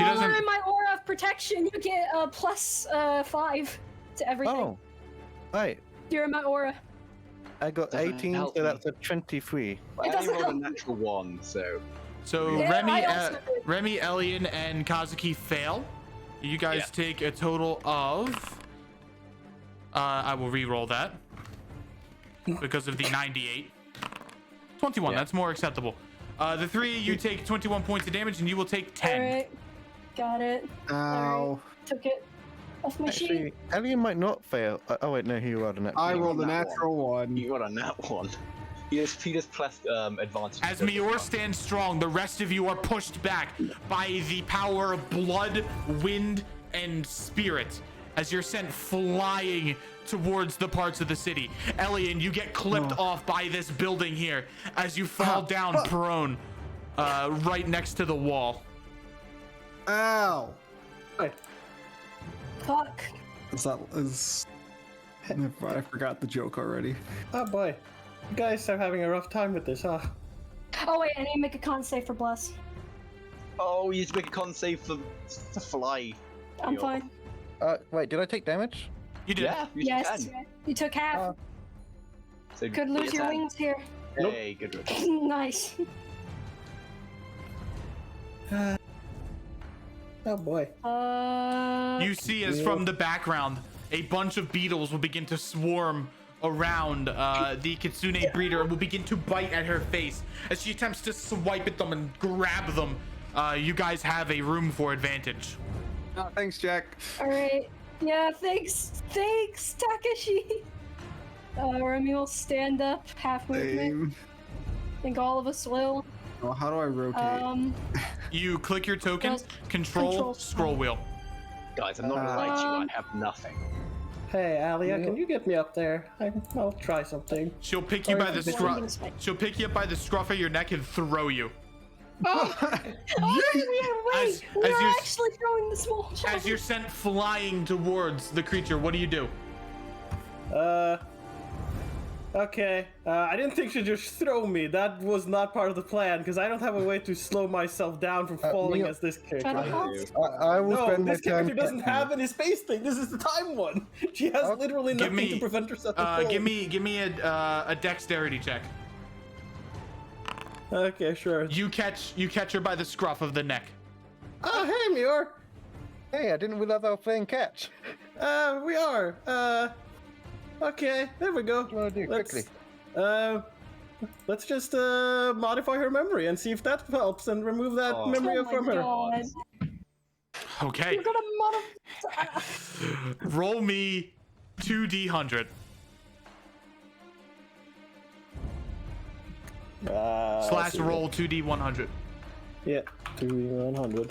doesn't- are in my aura of protection. You get a plus 5 to everything. Oh, right. You're in my aura. I got Doesn't 18, help so me. that's a 23. But I only doesn't rolled a help. natural 1, so. So Yeah, Remy, I also did. Remy, Elian, and Kazuki fail. You guys take a total of. I will re-roll that because of the 98. 21. Yeah. That's more acceptable. The 3 of you take 21 points of damage, and you will take 10. All right, got it. Ow. Took it off my sheet. Actually, Alien might not fail. Oh wait, no, he rolled an I actual. rolled a Nat natural 1. You got a nat 1. He just plus advantage. As Mior stands strong, the rest of you are pushed back by the power of blood, wind, and spirit as you're sent flying towards the parts of the city. Elian, you get clipped off by this building here as you fall down prone right next to the wall. Ow. Wait, Fuck. Is I forgot the joke already. oh boy. You guys are having a rough time with this, huh? Oh wait, I need to make a con save for bless. Oh, you need to make a con save for fly. I'm Yo. fine. Wait, did I take damage? You did. Yeah, you Yes, can. you took half. So Could lose your wings here. Hey, good one. Nice. Oh boy. You see as from the background, a bunch of beetles will begin to swarm around the Kitsune breeder and will begin to bite at her face. As she attempts to swipe at them and grab them, you guys have a room for advantage. Oh, thanks, Jack. All right. Yeah, thanks, Takeshi. Remy will stand up, half movement. Same. I think all of us will. Oh, how do I rotate? You click your token, Yes. control, Control. scroll wheel. Guys, I'm not gonna lie to you, I have nothing. Hey, Alia, can you get me up there? I'll try something. She'll pick you by the Sorry, scruff. I'm gonna spike. She'll pick you up by the scruff of your neck and throw you. Oh, wait, As we're you- actually throwing the small child. As you're sent flying towards the creature, what do you do? Okay. I didn't think she'd just throw me. That was not part of the plan, because I don't have a way to slow myself down from falling Neil- as this Try to character. help. I will No, spend my this turn. character doesn't have any space thing. This is the time one. She has literally Give nothing me- to prevent herself from falling. Give me a dexterity check. Okay, sure. You catch her by the scruff of the neck. Oh, hey, Muir. Hey, I didn't realize I was playing catch. We are. Okay, there we go. What do you want to do quickly? Let's just modify her memory and see if that helps and remove that Oh. memory Oh my from her. God. Okay. You're gonna modify. Roll me 2d100. Slash roll 2d100. Yeah, 2d100.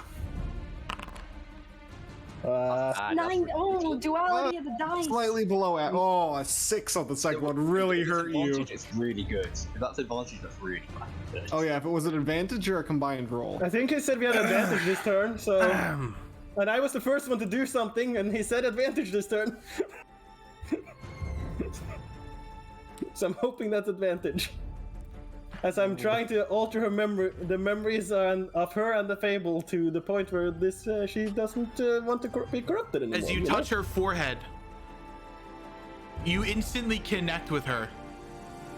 Nine. Oh, duality of the dice. Slightly below it. Oh, a 6 on the second one really hurt you. Advantage, it's really good. If that's advantage, that's really bad. Oh yeah, if it was an advantage or a combined roll. I think he said we had advantage this turn, so. And I was the first one to do something, and he said advantage this turn. So I'm hoping that's advantage. As I'm trying to alter her memory, the memories of her and the fable to the point where this she doesn't want to be corrupted anymore. As you touch her forehead, you instantly connect with her,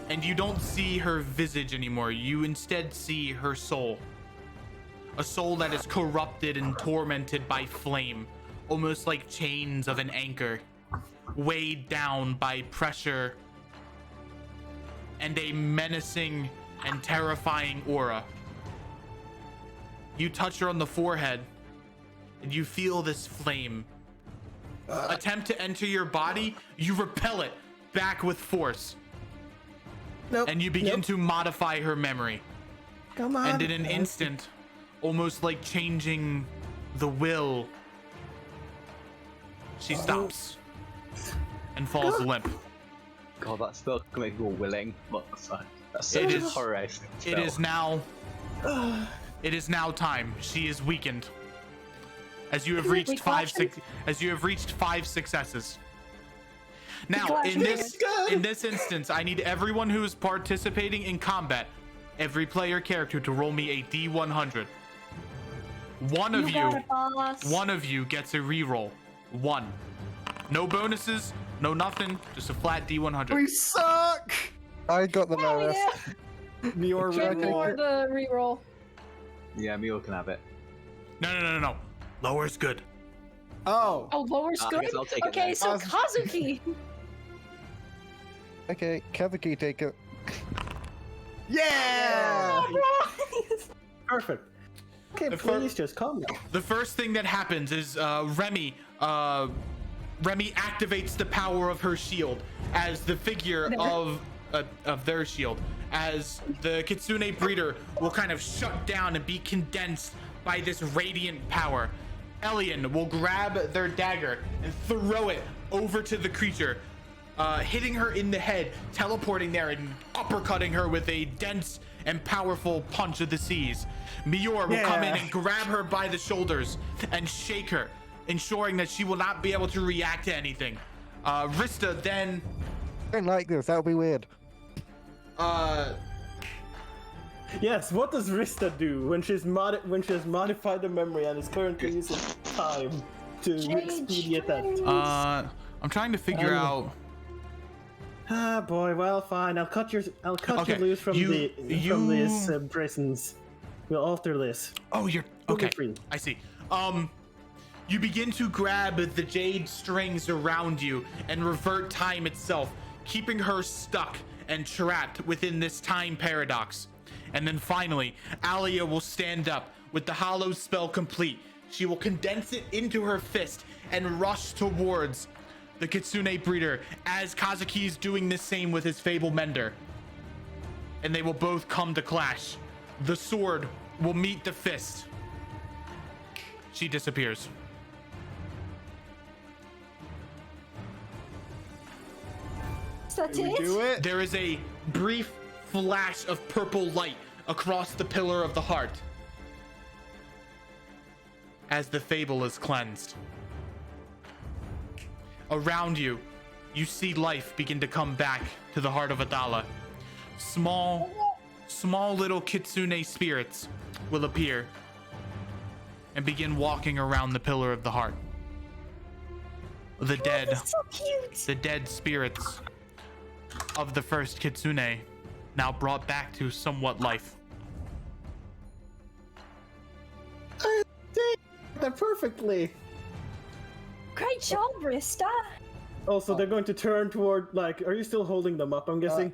and you don't see her visage anymore. You instead see her soul. A soul that is corrupted and tormented by flame, almost like chains of an anchor, weighed down by pressure and a menacing and terrifying aura. You touch her on the forehead, and you feel this flame attempt to enter your body. You repel it back with force, Nope. and you begin Nope. to modify her memory. Come on. And in an instant, almost like changing the will, she stops and falls limp. God, that spell can make people willing. What the fuck? That's such It a is- horrific It spell. is now. It is now time. She is weakened. As you have Wait, reached wait, five what? successes. Now, Glad in you this did. in this instance, I need everyone who is participating in combat, every player character, to roll me a D100. One of You got you, it, boss. one of you gets a reroll. One. No bonuses, no nothing, just a flat D100. We suck! I got the Oh, lowest. yeah. Muir Give reroll. more the reroll. Yeah, Mule can have it. No. Lower's good. Oh. Oh, lower's I good. guess I'll take it Okay, then. so Kazuki. Okay, Kazuki, take it. Yeah! Perfect. Okay, The fir- please just calm down. The first thing that happens is Remy activates the power of her shield as the figure of their shield, as the Kitsune breeder will kind of shut down and be condensed by this radiant power. Elian will grab their dagger and throw it over to the creature, hitting her in the head, teleporting there and uppercutting her with a dense and powerful punch of the seas. Mior will come in and grab her by the shoulders and shake her, ensuring that she will not be able to react to anything. Rista then I don't like this, that would be weird. Yes, what does Rista do when she's modified the memory and is currently using time to expedite that? I'm trying to figure out. Ah, boy. Well, fine. I'll cut you Okay, loose from you- from these prisons. We'll alter this. Oh, you're You'll be okay. free. I see. You begin to grab the jade strings around you and revert time itself, keeping her stuck and trapped within this time paradox. And then finally, Alia will stand up with the hollow spell complete. She will condense it into her fist and rush towards the Kitsune breeder as Kazuki is doing the same with his Fable Mender. And they will both come to clash. The sword will meet the fist. She disappears. Is that Did we it? do it? There is a brief flash of purple light across the pillar of the heart as the fable is cleansed. Around you, you see life begin to come back to the heart of Adala. Small little kitsune spirits will appear and begin walking around the pillar of the heart. The dead, That's so cute. the dead spirits of the first kitsune, now brought back to somewhat life. them perfectly. Great job, Rista. Also, they're going to turn toward, like, are you still holding them up, I'm guessing?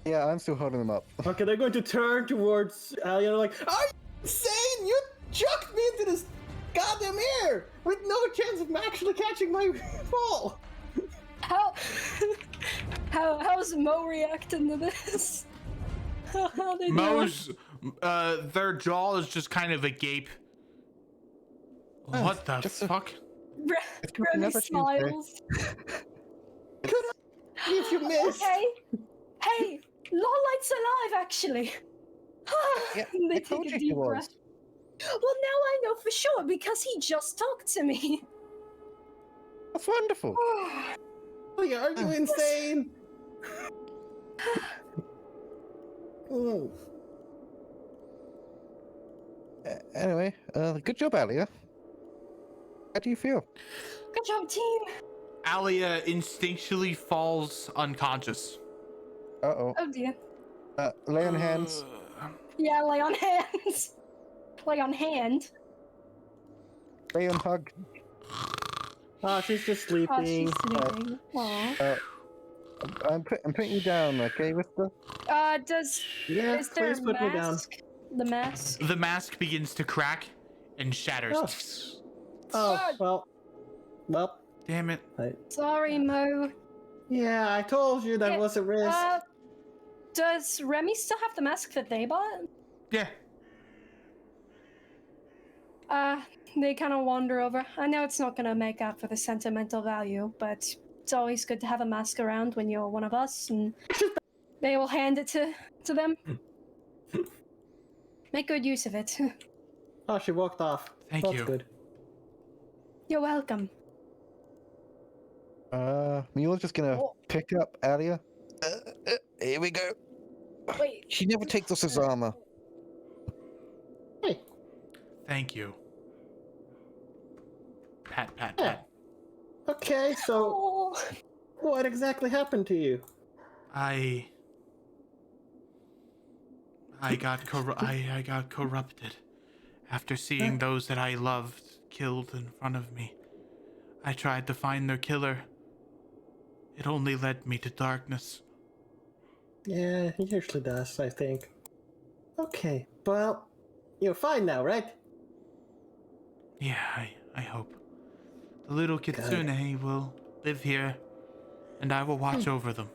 Yeah, I'm still holding them up. Okay, they're going to turn towards Alia, like, are you insane? You chucked me into this goddamn air with no chance of actually catching my ball. How's Mo reacting to this? How they doing? Mo's, their jaw is just kind of agape. What the just a- fuck? Remy another Tuesday. smiles. If you missed. Okay. Hey, Lawlight's alive, actually. Yeah, They I take told a you he deep was. breath. Well, now I know for sure because he just talked to me. That's wonderful. Alia, are you insane? Mm. Anyway, good job, Alia. How do you feel? Good job, team. Alia instinctually falls unconscious. Uh-oh. Oh dear. Lay on hands. Yeah, lay on hands. Lay on hand. Lay on hug. Ah, she's just Oh, sleeping. she's sleeping. Aw. I'm putting you down, okay, Mister? Yeah, Is there please a put me down. mask? The mask? The mask begins to crack and shatters. Oh, well, Damn it. Sorry, Mo. yeah, I told you that Yeah, was a risk. Does Remy still have the mask that they bought? Yeah. They kind of wander over. I know it's not gonna make up for the sentimental value, but it's always good to have a mask around when you're one of us, and they will hand it to them. Make good use of it. Oh, she walked off. Thank That's you. good. You're welcome. Mule's just gonna Oh. pick up Alia. Here we go. Wait. She never takes off his armor. Hey, Thank you. Pat, pat, Yeah. pat. okay, so Oh. what exactly happened to you? I got I got corrupted after seeing those that I loved killed in front of me. I tried to find their killer. It only led me to darkness. Yeah, he usually does, I think. Okay, well, you're fine now, right? Yeah, I hope. The little kitsune will live here, and I will watch over them.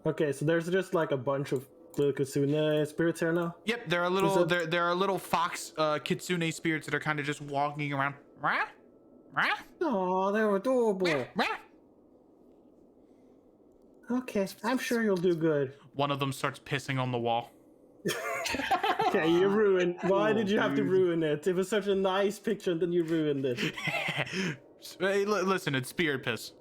Okay, so there's just like a bunch of little Kitsune spirits here now? Yep, there are little that- there are little fox kitsune spirits that are kind of just walking around. Rah? Rah? Oh, they're adorable. Rah? Okay, I'm sure you'll do good. One of them starts pissing on the wall. Okay, you ruined. Why did you have to ruin it? It was such a nice picture, and then you ruined it. Hey, listen, it's spirit piss.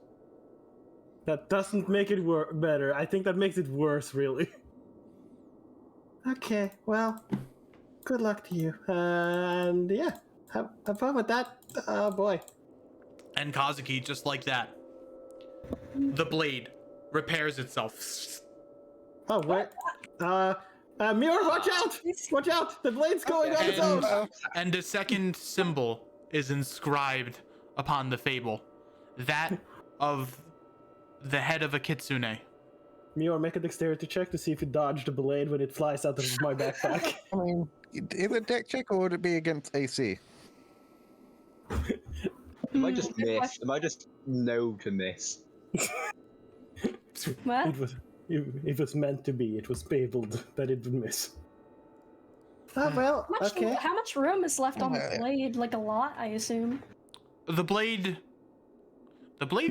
That doesn't make it better. I think that makes it worse, really. Okay, well, good luck to you. And yeah, have fun with that. Oh boy. And Kazuki, just like that, the blade repairs itself. Oh, wait. Mirror, watch out! Watch out! The blade's going on its own! And a second symbol is inscribed upon the fable, that of the head of a kitsune. Mirror, make a dexterity check to see if you dodge the blade when it flies out of my backpack. I mean, is it a deck check or would it be against AC? Am I just miss? Am I just know to miss? What? It was meant to be. It was fabled that it would miss. Oh well, okay. How much room is left on the blade? Like a lot, I assume. The blade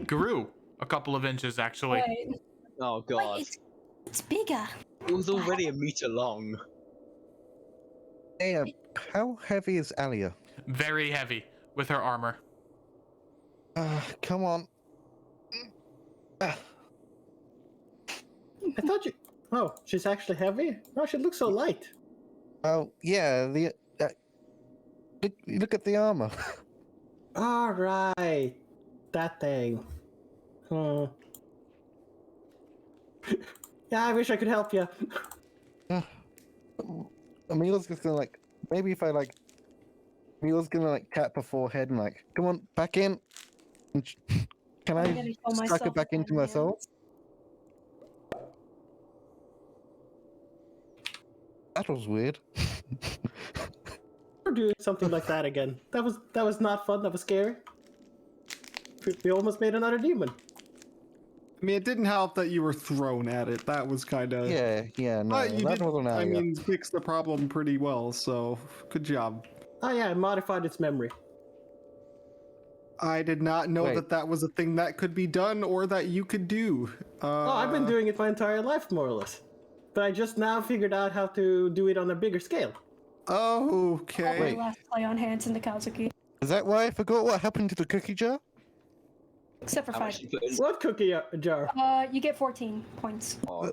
grew a couple of inches, actually. Wait, Oh god. wait, it's bigger. It was already a meter long. Hey, how heavy is Alia? Very heavy with her armor. Come on. I thought you. Oh, she's actually heavy. Oh, she looks so light. Oh, yeah, look at the armor. All right, that thing. Hmm. Yeah, I wish I could help you. I mean, I was just gonna maybe if I Mior's gonna like tap her forehead and like, come on, back in. And can I'm I gonna show suck myself it back into my soul? That was weird. We're doing something like that again. That was not fun. That was scary. We almost made another demon. I mean, it didn't help that you were thrown at it. That was kind of. Yeah, no, But you that did. wasn't I Alia. mean, fix the problem pretty well. So, good job. Oh yeah, I modified its memory. I did not know Wait. that that was a thing that could be done or that you could do. Oh, I've been doing it my entire life, more or less. But I just now figured out how to do it on a bigger scale. Okay. Wait. Last play on hands in the Kazuki. Is that why I forgot what happened to the cookie jar? Except for How 5. much you put in? What cookie jar? You get 14 points. Oh,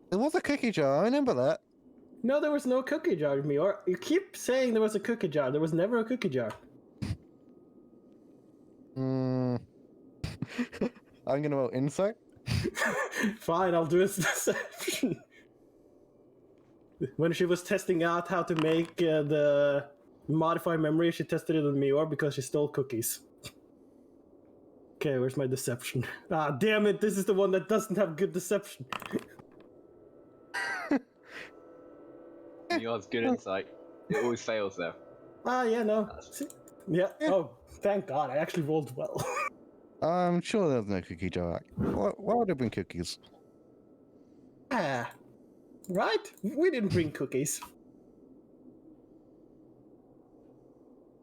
There was a cookie jar, I remember that. No, there was no cookie jar, Mior. You keep saying there was a cookie jar. There was never a cookie jar. Hmm. I'm gonna roll insight. Fine, I'll do a deception. When she was testing out how to make the modified memory, she tested it on Mior because she stole cookies. Okay, where's my deception? Ah, damn it, this is the one that doesn't have good deception. yours good insight. It always fails though. Ah, yeah, no. Yeah, oh, thank God, I actually rolled well. I'm sure there's no cookie jar. Why would there been cookies? Ah, right? We didn't bring cookies.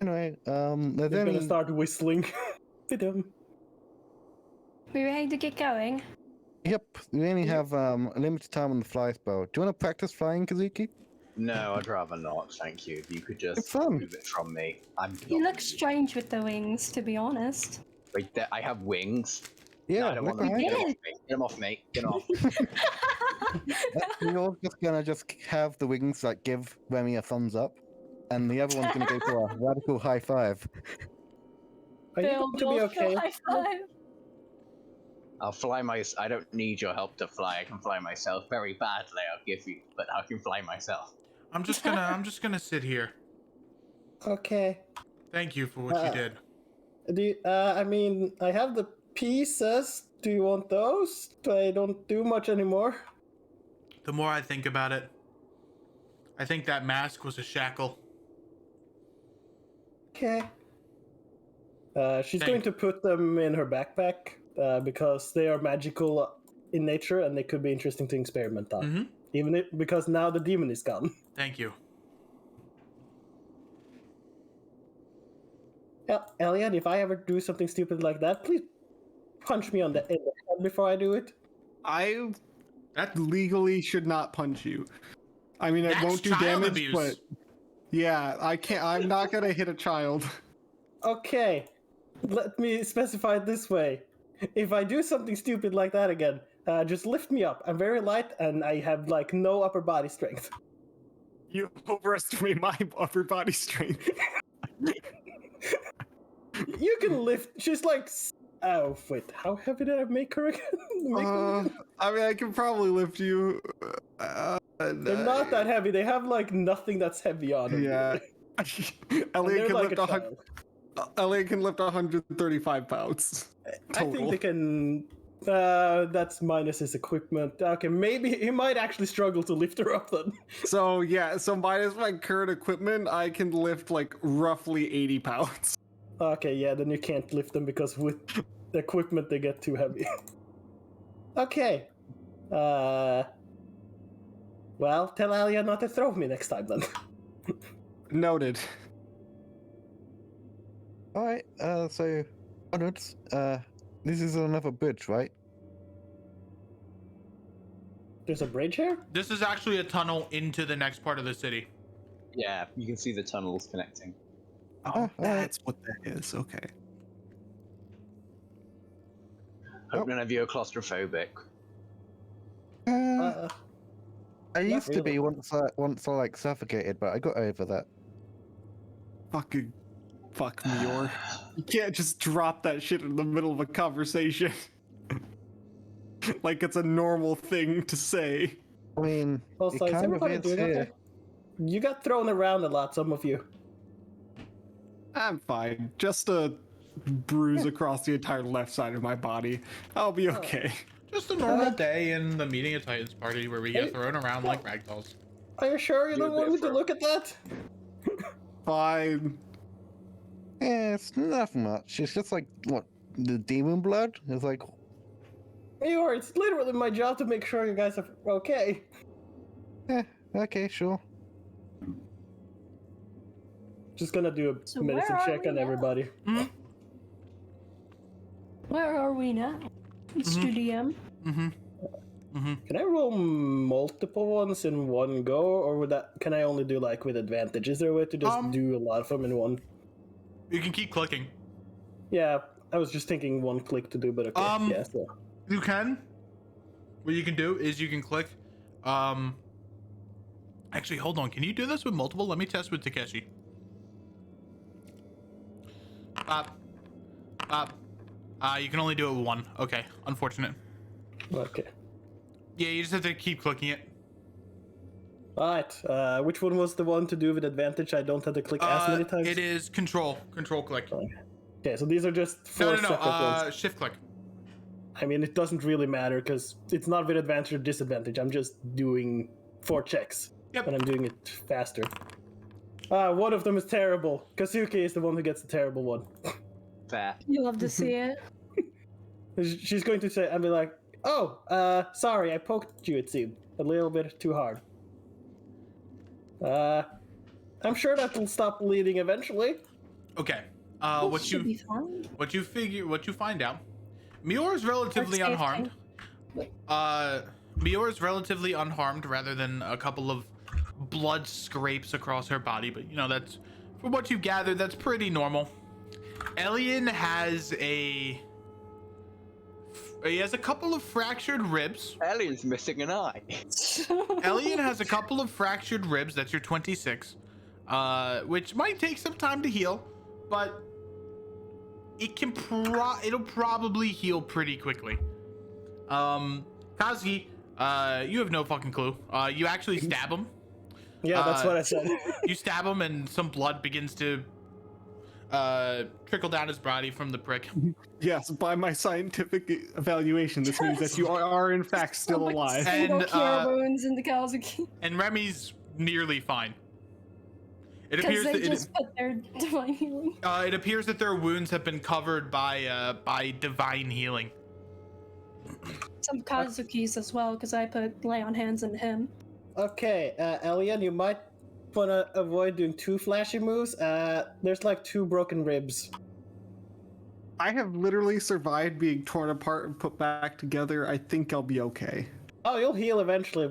Anyway, there's They're gonna only... start whistling. Ba-dum. We ready to get going? Yep, we only have a limited time on the fly spell. Do you want to practice flying, Kazuki? No, I'd rather not. Thank you. If you could just It's fun. move it from me. I'm. You look strange with the wings, to be honest. Wait, I have wings. Yeah, No, I don't look want them. behind Get them off me. Get them off. you. You're just gonna have the wings like give Remy a thumbs up, and the other one's gonna go for a radical high five. Are you Bill, going to be okay? High five. I'll fly I don't need your help to fly. I can fly myself. Very badly, I'll give you, but I can fly myself. I'm just gonna sit here. Okay. Thank you for what you did. Do you, I mean, I have the pieces. Do you want those? I don't do much anymore. The more I think about it, I think that mask was a shackle. Okay. She's Thank going to put them in her backpack because they are magical in nature and they could be interesting to experiment on. Mm-hmm. Because now the demon is gone. Thank you. Elliot, if I ever do something stupid like that, please punch me in the head before I do it. That legally should not punch you. I mean, it That's won't do child damage, abuse. but yeah, I can't. I'm not gonna hit a child. Okay, let me specify it this way. If I do something stupid like that again, just lift me up. I'm very light and I have like no upper body strength. You overestimate my upper body strength. You can lift. She's like, oh wait, how heavy did I make her again? I mean, I can probably lift you. They're not that heavy. They have like nothing that's heavy on them. Yeah. And Elliot they're can like lift a child. Elliot can lift 135 pounds. I think they can. That's minus his equipment. Okay, maybe he might actually struggle to lift her up then. So yeah, so minus my current equipment, I can lift like roughly 80 pounds. Okay, yeah, then you can't lift them because with the equipment they get too heavy. Okay. Well, tell Alia not to throw me next time then. Noted. Alright, so onwards, this is another bridge, right? There's a bridge here? This is actually a tunnel into the next part of the city. Yeah, you can see the tunnels connecting. Oh, that's what that is. Okay. Hope none of you are claustrophobic. I used to really. be once I like suffocated, but I got over that. Fuck Mior. You can't just drop that shit in the middle of a conversation. Like it's a normal thing to say. I mean, Also, it is kind of everybody is doing here. okay? You got thrown around a lot, some of you. I'm fine. Just a bruise across the entire left side of my body. I'll be okay. Just a normal day in the Meeting of Titans party where we get thrown around like ragdolls. Are you sure you You're don't want me to different. look at that? Fine. Yeah, it's nothing much. It's just like, what, the demon blood? It's like, It's literally my job to make sure you guys are okay. okay, sure. Just gonna do a So medicine where are check we on now? everybody. Where are we now? Mr. DM? Can I roll multiple ones in one go, or can I only do like with advantage? Is there a way to just do a lot of them in one? You can keep clicking. Yeah, I was just thinking one click to do, but okay. Yeah, so. You can. What you can do is you can click. Actually, hold on. Can you do this with multiple? Let me test with Takeshi. You can only do it with one. Okay, unfortunate. Okay. Yeah, you just have to keep clicking it. Alright, which one was the one to do with advantage? I don't have to click as many times? It is control click. Okay, so these are just four separate ones. Shift click. I mean, it doesn't really matter because it's not with advantage or disadvantage. I'm just doing 4 checks. Yep. And I'm doing it faster. One of them is terrible. Kazuki is the one who gets the terrible one. Fair. You love to see it. She's going to say, I'll be like, oh, sorry, I poked you, it seemed. A little bit too hard. I'm sure that will stop bleeding eventually. Okay. That should be fine. What you find out, Mior is relatively Safety. unharmed. Mior is relatively unharmed rather than a couple of blood scrapes across her body, but you know, that's, from what you've gathered, that's pretty normal. Elian has he has a couple of fractured ribs. Ellie's missing an eye. Elian has a couple of fractured ribs. That's your 26, which might take some time to heal, but it'll probably heal pretty quickly. Kazuki, you have no fucking clue. You actually stab him. Yeah, that's what I said. You stab him, and some blood begins to trickle down his body from the prick. Yes, by my scientific evaluation, this means that you are in fact still alive. Single And, cure wounds into Kazuki. And Remy's nearly fine. It Because appears they that just put their divine healing. it appears that their wounds have been covered by divine healing. Some Kazuki's as well, because I put lay on hands on him. Okay, Elian, you might want to avoid doing too flashy moves. There's like 2 broken ribs. I have literally survived being torn apart and put back together. I think I'll be okay. Oh, you'll heal eventually,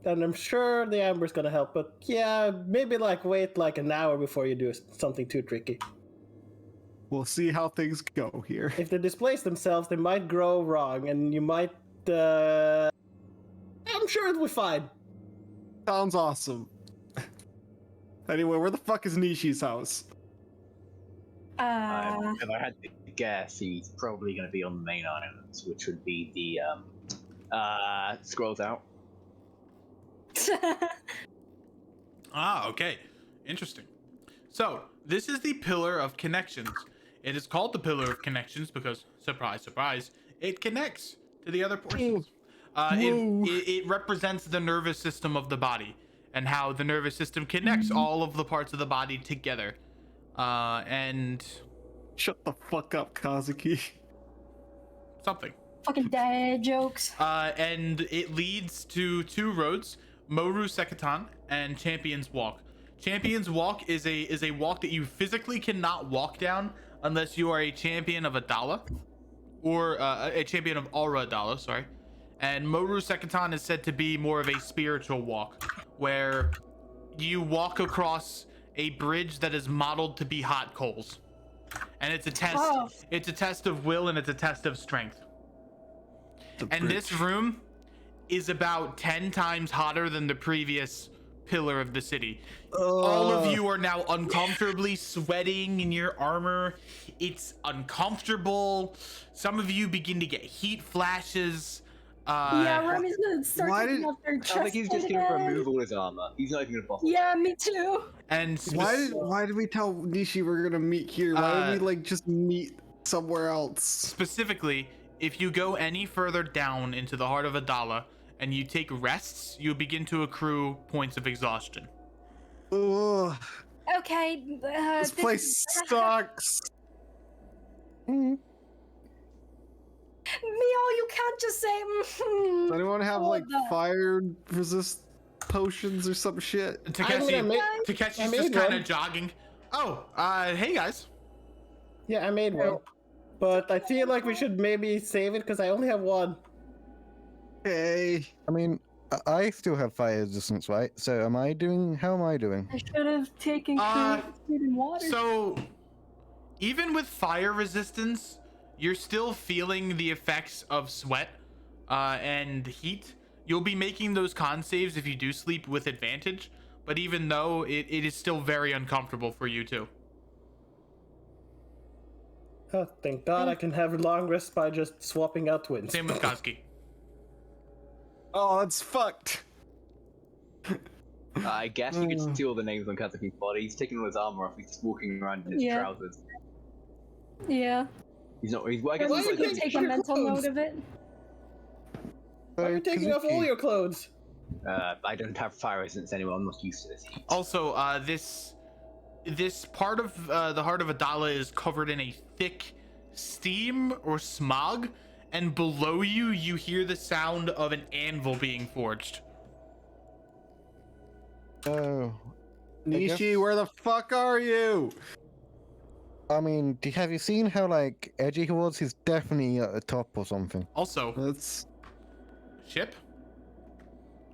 and I'm sure the amber's gonna help, but yeah, maybe like wait like an hour before you do something too tricky. We'll see how things go here. If they displace themselves, they might grow wrong, and you might, I'm sure it'll be fine. Sounds awesome. Anyway, where the fuck is Nishi's house? If I had to guess, he's probably going to be on the main islands, which would be the scrolls out. Okay. Interesting. So, this is the Pillar of Connections. It is called the Pillar of Connections because, surprise, surprise, it connects to the other portions. It represents the nervous system of the body and how the nervous system connects all of the parts of the body together. And Shut the fuck up, Kazuki. something. Fucking dad jokes. And it leads to 2 roads, Moru Sekatan and Champion's Walk. Champion's Walk is a walk that you physically cannot walk down unless you are a champion of Adala, or a champion of Aura Adala, sorry. And Moru Sekatan is said to be more of a spiritual walk, where you walk across a bridge that is modeled to be hot coals. And it's a test. Oh. It's a test of will and it's a test of strength. And this room is about 10 times hotter than the previous pillar of the city. All of you are now uncomfortably sweating in your armor. It's uncomfortable. Some of you begin to get heat flashes. Yeah, Remy's gonna start why taking did- off their I chest. think he's just gonna remove all his armor. He's not even gonna bother. Yeah, me too. And Why did we tell Nishi we're gonna meet here? Why did we Uh, like just meet somewhere else? specifically, if you go any further down into the heart of Adala and you take rests, you begin to accrue points of exhaustion. Ugh, Okay. this place sucks. Mio, you can't just say. Does anyone have all like of that. fire resist potions or some shit? Takeshi, I made Takeshi's just kind one. of jogging. Oh, hey guys. Yeah, I made one. But I feel like we should maybe save it because I only have one. Hey, I mean, I still have fire resistance, right? So am I doing? How am I doing? I should have taken food and water. So, even with fire resistance, you're still feeling the effects of sweat and heat. You'll be making those con saves if you do sleep with advantage, but even though it is still very uncomfortable for you too. Oh, thank God I can have a long rest by just swapping out twins. Same with Kazuki. oh, that's fucked. I guess you could steal the names on Kazuki's body. He's taking all his armor off. He's just walking around in his Yeah. trousers. Yeah. He's not. Well, I guess Why he's are like you You taking take a your mental clothes? note of it. Why are you taking off all your clothes? I don't have fire resistance anymore. I'm not used to this heat. Also, this part of the heart of Adala is covered in a thick steam or smog, and below you, you hear the sound of an anvil being forged. Oh, Nishi, guess- where the fuck are you? I mean, have you seen how like edgy he was? He's definitely at the top or something. Also, That's ship?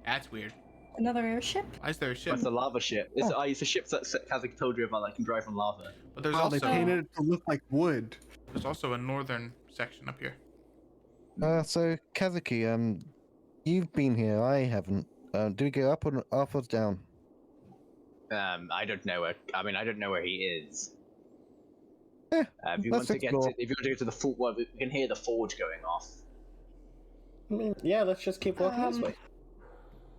That's weird. Another airship? Why is there a ship? It's a lava ship. It's a ship that Kazuki told you about that can drive on lava. But there's wow. They also painted it to look like wood. there's also a northern section up here. So Kazuki, you've been here. I haven't. Do we go up or down? I don't know where. I mean, I don't know where he is. Eh, If you let's want to explore. if you want to go to the forge, well, we can hear the forge going off. I mean, yeah, let's just keep walking this way.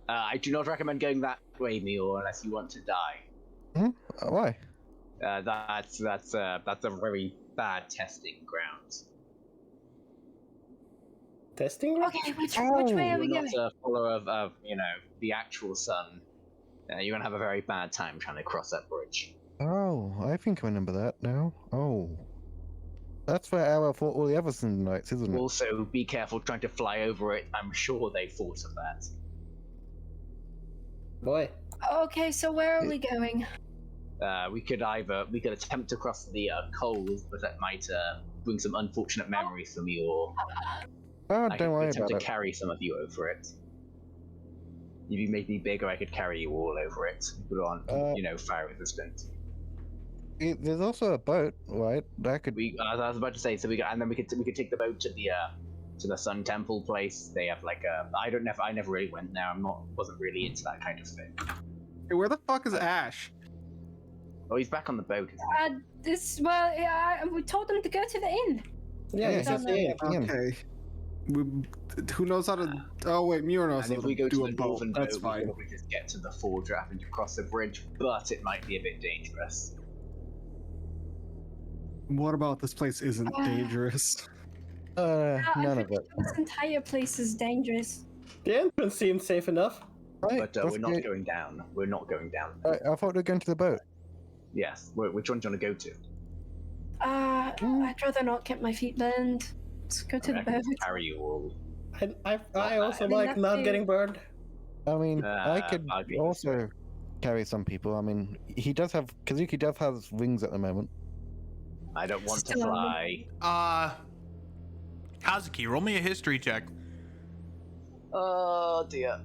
I do not recommend going that way, Mio, unless you want to die. Why? That's a very bad testing ground. Testing? Okay, which way are we You're going? not a follower of the actual sun. You're gonna have a very bad time trying to cross that bridge. Oh, I think I remember that now. Oh, that's where Arrow fought all the other Sun Knights, isn't it? Also, be careful trying to fly over it. I'm sure they thought of that. Boy. Okay, so where are we going? We could attempt to cross the coals, but that might bring some unfortunate memories from you, or Oh, I could don't worry attempt about to it. carry some of you over it. If you made me bigger, I could carry you all over it. Put on, fire resistant. There's also a boat, right? That could. I was about to say, so we could take the boat to the Sun Temple place. They have like I never really went there. Wasn't really into that kind of thing. Hey, where the fuck is Ash? Oh, he's back on the boat. Isn't he? We told them to go to the inn. Yeah, Yeah, he's at the inn. Okay. Who knows how to? Oh wait, Muir knows And how if we to go to do the a boat. northern That's boat, we fine. can probably just get to the forge having to cross the bridge, but it might be a bit dangerous. What about this place isn't dangerous? I None think of it. this entire place is dangerous. The entrance seemed safe enough. Right, But let's we're not go- going down. We're not going down. I thought we were going to the boat. Yes. Which one do you want to go to? I'd rather not get my feet burned. Let's go to I the can boat. carry you all. I also I mean, like that's not the- getting burned. I mean, I could I'll be also carry some people. I mean, Kazuki does have wings at the moment. I don't want to Still on fly. Kazuki, roll me a history check. Oh dear.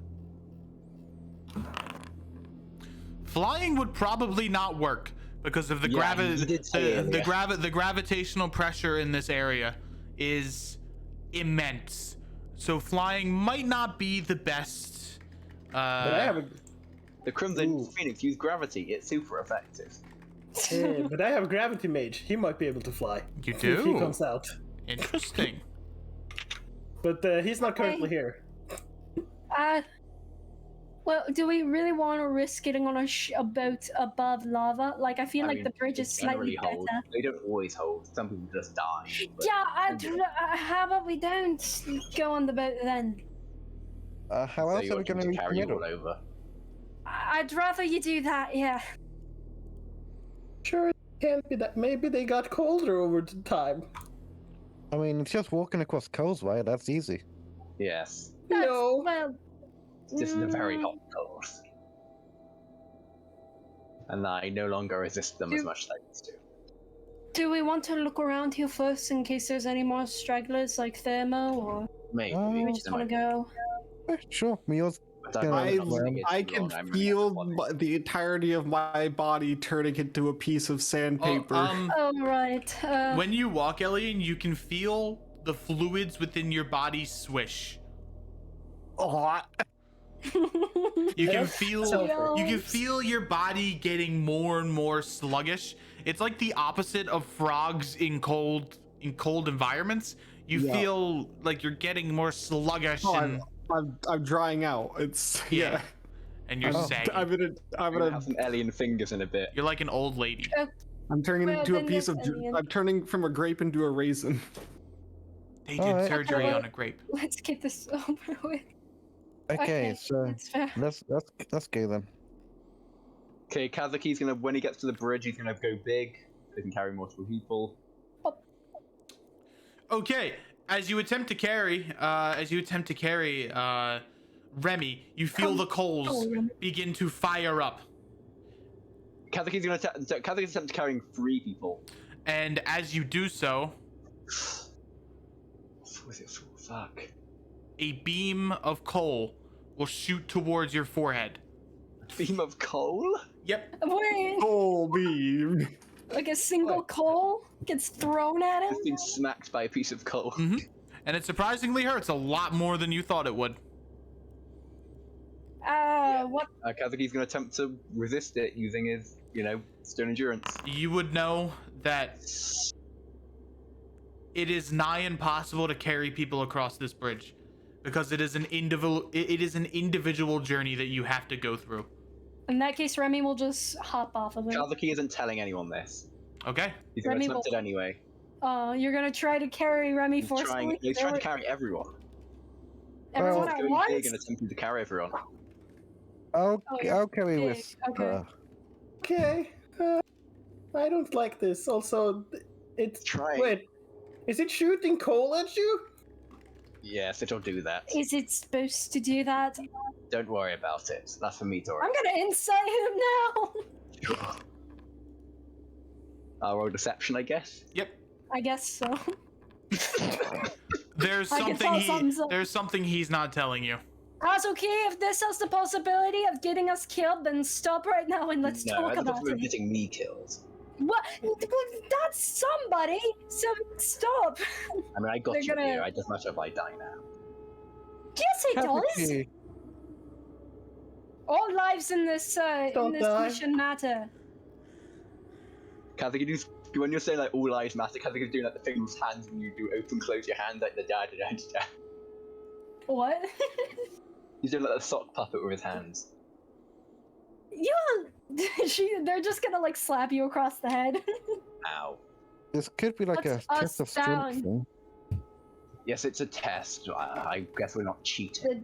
Flying would probably not work because of the Yeah, you did say it, yeah. the gravitational pressure in this area is immense. So flying might not be the best. But I have a The Crimson Ooh. Phoenix used gravity. It's super effective. but I have a gravity mage. He might be able to fly. You If he do? comes out. Interesting. but he's not currently here. Well, do we really want to risk getting on a boat above lava? Like, I feel I like mean, the bridge they is slightly generally hold. better. They don't always hold. Some people just die. But Yeah, how about we don't go on the boat then? How so else you are we want going them to to reach the carry you middle? all over? I'd rather you do that, yeah. Sure, it can't be that. Maybe they got colder over the time. I mean, it's just walking across coals, right? That's easy. Yes. No. Well, It's just in a very mm, hot cold. And I no longer resist them as much as I used to. do we want to look around here first in case there's any more stragglers like Thermo, or Maybe. do we Oh. just there want to might go? Sure, Mio's But I'd rather not stay here I too can long. I'm feel running out of the entirety of my body turning into a piece of sandpaper. Oh, right. When you walk, Elian, you can feel the fluids within your body swish. Oh, You can Yes. feel your body getting more and more sluggish. It's like the opposite of frogs in cold environments. You Yeah. feel like you're getting more sluggish oh, and I'm drying out. It's Yeah. and you're I'm, saggy. I'm gonna I'm gonna have some alien fingers in a bit. You're like an old lady. I'm turning Well, into a then piece yes, of. Elian. I'm turning from a grape into a raisin. They did Alright. surgery Okay. on a grape. Let's get this over with. Okay, so that's fair. let's go then. Okay, Kazuki's gonna, when he gets to the bridge, he's gonna go big. They can carry multiple people. Okay, as you attempt to carry, Remy, you feel the coals begin to fire up, Kazuki's gonna Kazuki's attempt carrying 3 people. and as you do so, What was it for? Fuck. a beam of coal will shoot towards your forehead. Beam of coal? Yep. Wait, Oh, beam. like a single coal gets thrown at him? Just been smacked by a piece of coal. And it surprisingly hurts a lot more than you thought it would. What? Kazuki's gonna attempt to resist it using his, stone endurance. You would know that it is nigh impossible to carry people across this bridge because it is an individual journey that you have to go through. In that case, Remy will just hop off of it. Kazuki isn't telling anyone this. Okay. He's gonna Remy attempt will- it anyway. You're gonna try to carry Remy He's forcefully? trying to carry everyone. Everyone He's at going once? big and attempting to carry everyone. you're I'll carry big, with. okay. Okay. I don't like this. Also, it's Trying. Wait, is it shooting coal at you? Yes, it'll do that. Is it supposed to do that? Don't worry about it. That's for me to worry I'm gonna insight him now! about. Roll deception, I guess. Yep. I guess so. There's I can tell something's up. there's something he's not telling you. Kazuki, if this has the possibility of getting us killed, then stop right now and let's no, talk that's about not it. getting me killed. What? That's somebody! So stop! I mean, I got They're you gonna- here. It doesn't matter if I die now. Yes, it does! Kazuki, All lives in this Don't die. mission matter. Kazuki, when you're saying like all lives matter, Kazuki's doing like the thing with his hands when you do open close your hand like the dad. What? He's doing like a sock puppet with his hands. Yeah, they're just gonna like slap you across the head. Ow. this could be like Puts a us test of strength down. thing. Yes, it's a test. I guess we're not cheating.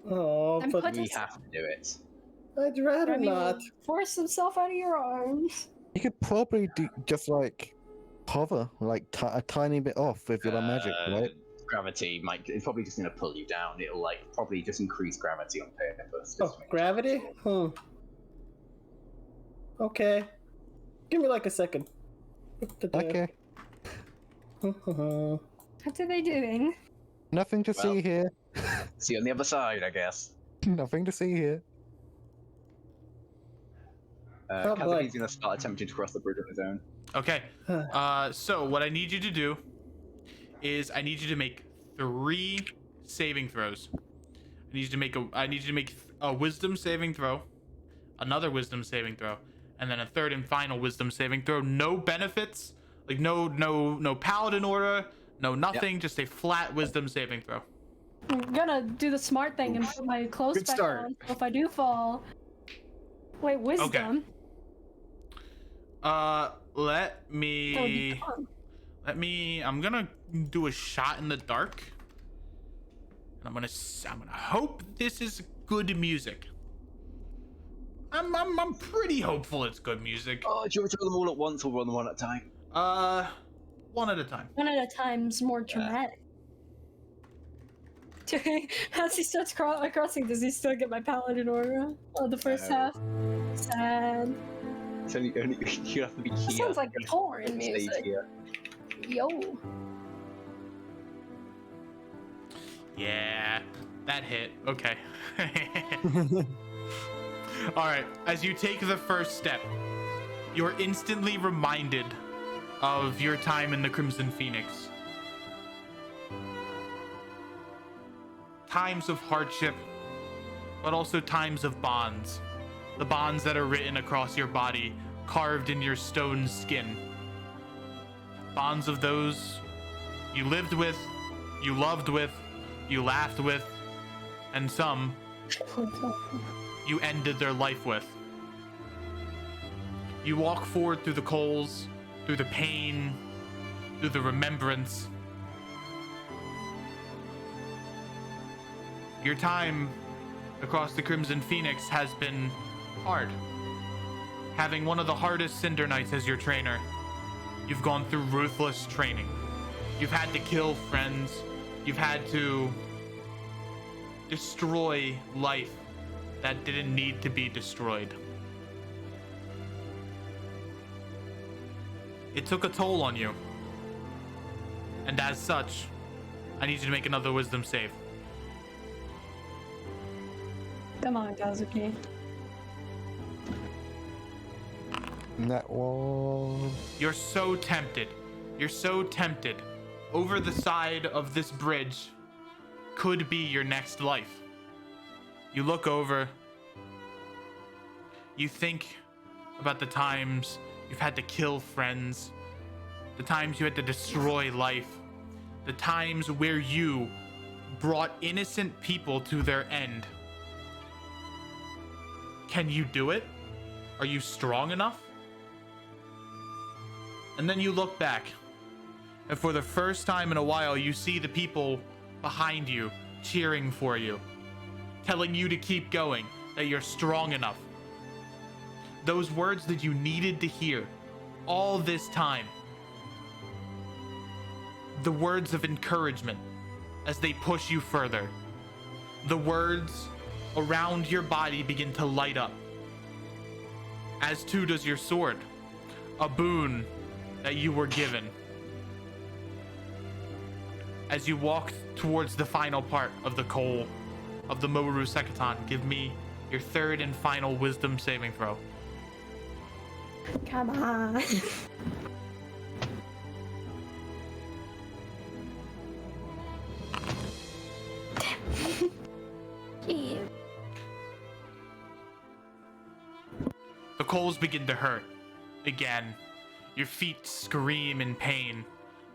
Oh, I'm but put- We have to do it. I'd rather Remy will not. force himself out of your arms. You could probably do just like hover, like a tiny bit off with your magic, right? Gravity might. It's probably just gonna pull you down. It'll like probably just increase gravity on purpose. just Oh, to make gravity? Okay. Give me like a second. Okay, What are they doing? nothing to Well. see here. See you on the other side, I guess. Nothing to see here. Oh, boy. Kazuki's gonna start attempting to cross the bridge on his own. Okay. So what I need you to do is I need you to make 3 saving throws. I need you to make a wisdom saving throw, another wisdom saving throw, and then a third and final wisdom saving throw. No benefits, like no paladin order, No, nothing. Just a flat wisdom saving throw. I'm gonna do the smart thing and put my clothes Good back start. on. So if I do fall, wait, wisdom. Let That would be me. fun. I'm gonna do a shot in the dark. And I'm gonna hope this is good music. I'm pretty hopeful it's good music. Oh, do you want to roll them all at once or roll them one at a time? One at a time. One at a time's more dramatic. As he starts crossing, does he still get my paladin aura? Oh, the first No. half. Sad. It's only you have to be here. That sounds like the Torin Stay music. here. Yo. Yeah, that hit. Okay. All right. As you take the first step, you're instantly reminded of your time in the Crimson Phoenix. Times of hardship, but also times of bonds. The bonds that are written across your body, carved in your stone skin. Bonds of those you lived with, you loved with, you laughed with, and some you ended their life with. You walk forward through the coals, through the pain, through the remembrance. Your time across the Crimson Phoenix has been hard. Having one of the hardest Cinder Knights as your trainer, you've gone through ruthless training. You've had to kill friends. You've had to destroy life that didn't need to be destroyed. It took a toll on you. And as such, I need you to make another wisdom save. Come on, Kazuki. That one. You're so tempted. You're so tempted. Over the side of this bridge could be your next life. You look over. You think about the times you've had to kill friends, the times you had to destroy life, the times where you brought innocent people to their end. Can you do it? Are you strong enough? And then you look back, and for the first time in a while, you see the people behind you cheering for you, telling you to keep going, that you're strong enough. Those words that you needed to hear all this time. The words of encouragement as they push you further. The words around your body begin to light up, as too does your sword, a boon that you were given. As you walk towards the final part of the coal of the Moru Sekatan, give me your third and final wisdom saving throw. Come on. Yeah. The coals begin to hurt again. Your feet scream in pain.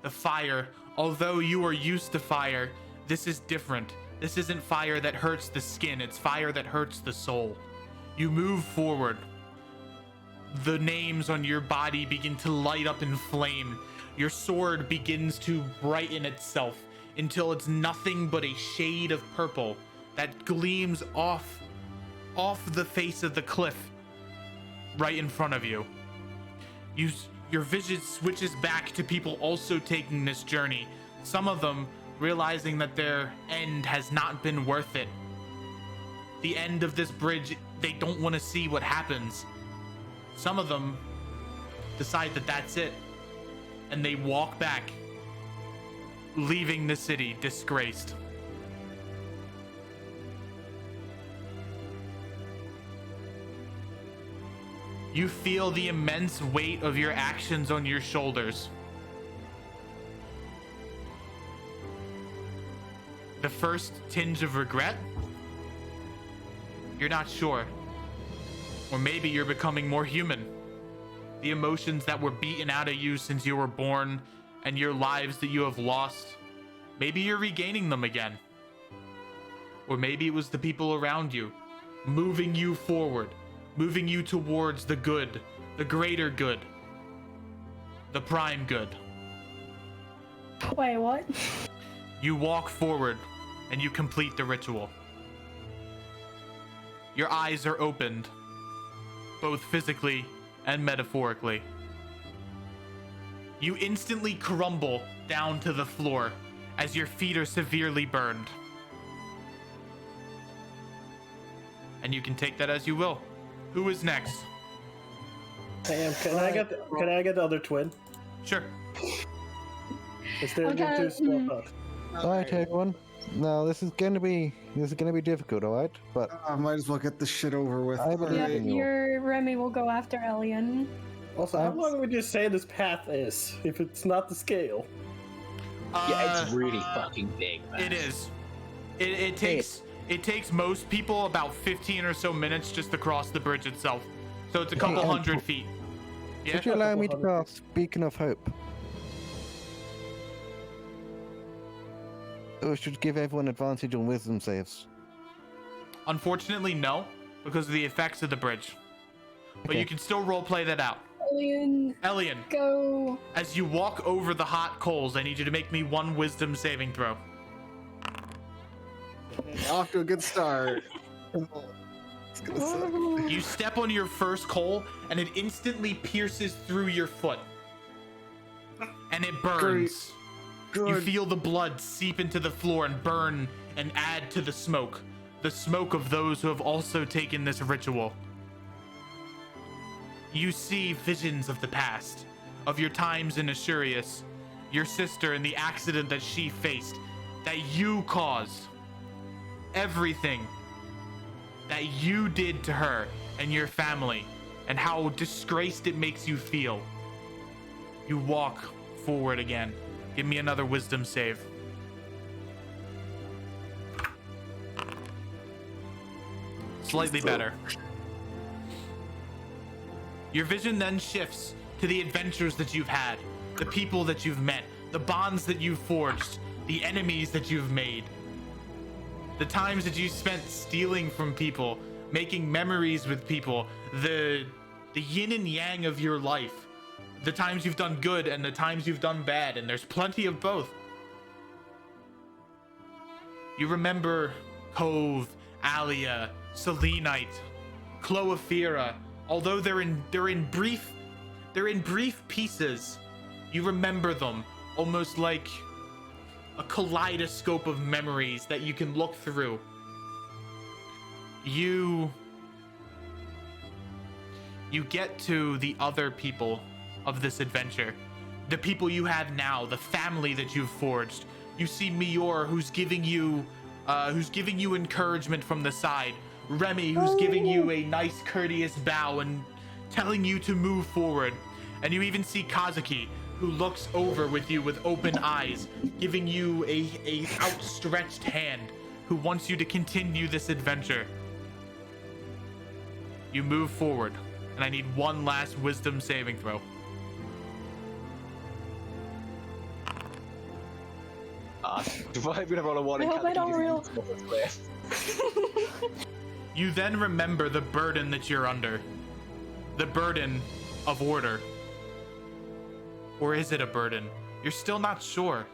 The fire, although you are used to fire, this is different. This isn't fire that hurts the skin, it's fire that hurts the soul. You move forward. The names on your body begin to light up in flame. Your sword begins to brighten itself until it's nothing but a shade of purple that gleams off the face of the cliff right in front of you. Your vision switches back to people also taking this journey. Some of them realizing that their end has not been worth it. The end of this bridge, they don't want to see what happens. Some of them decide that that's it, and they walk back, leaving the city disgraced. You feel the immense weight of your actions on your shoulders. The first tinge of regret? You're not sure. Or maybe you're becoming more human. The emotions that were beaten out of you since you were born and your lives that you have lost, maybe you're regaining them again. Or maybe it was the people around you moving you forward, moving you towards the good, the greater good, the prime good. Wait, what? You walk forward and you complete the ritual. Your eyes are opened, both physically and metaphorically. You instantly crumble down to the floor as your feet are severely burned. And you can take that as you will. Who is next? Hey, can I get the other twin? Sure. Is there Okay, two swap out? Alright, everyone. Now this is gonna be difficult, alright? But I might as well get this shit over with. I believe Yeah, in you. your Remy will go after Elian. Also, how long would you say this path is, if it's not the scale? Yeah, it's really fucking big, man. It is. It takes most people about 15 or so minutes just to cross the bridge itself. So it's a couple Hey, hundred feet. Yeah. Could you allow me to cast Beacon of Hope? Or should give everyone advantage on wisdom saves. Unfortunately, no, because of the effects of the bridge. But Okay. you can still roleplay that out. Elian, Elian, go. as you walk over the hot coals, I need you to make me one wisdom saving throw. Off to a good start. It's gonna suck. You step on your first coal, and it instantly pierces through your foot. And it burns. Good. You feel the blood seep into the floor and burn and add to the smoke of those who have also taken this ritual. You see visions of the past, of your times in Asurius, your sister and the accident that she faced, that you caused. Everything that you did to her and your family, and how disgraced it makes you feel. You walk forward again. Give me another wisdom save. Slightly better. Your vision then shifts to the adventures that you've had, the people that you've met, the bonds that you've forged, the enemies that you've made, the times that you spent stealing from people, making memories with people, the yin and yang of your life, the times you've done good and the times you've done bad, and there's plenty of both. You remember Cove, Alia, Selenite, Cloafira. Although they're in brief pieces, you remember them almost like a kaleidoscope of memories that you can look through. You get to the other people of this adventure, the people you have now, the family that you've forged. You see Mior, who's giving you encouragement from the side. Remy, who's giving you a nice courteous bow and telling you to move forward. And you even see Kazuki, who looks over with you with open eyes, giving you a outstretched hand, who wants you to continue this adventure. You move forward, and I need one last wisdom saving throw. Do I even roll a one? I hope I don't roll. You then remember the burden that you're under. The burden of order. Or is it a burden? You're still not sure.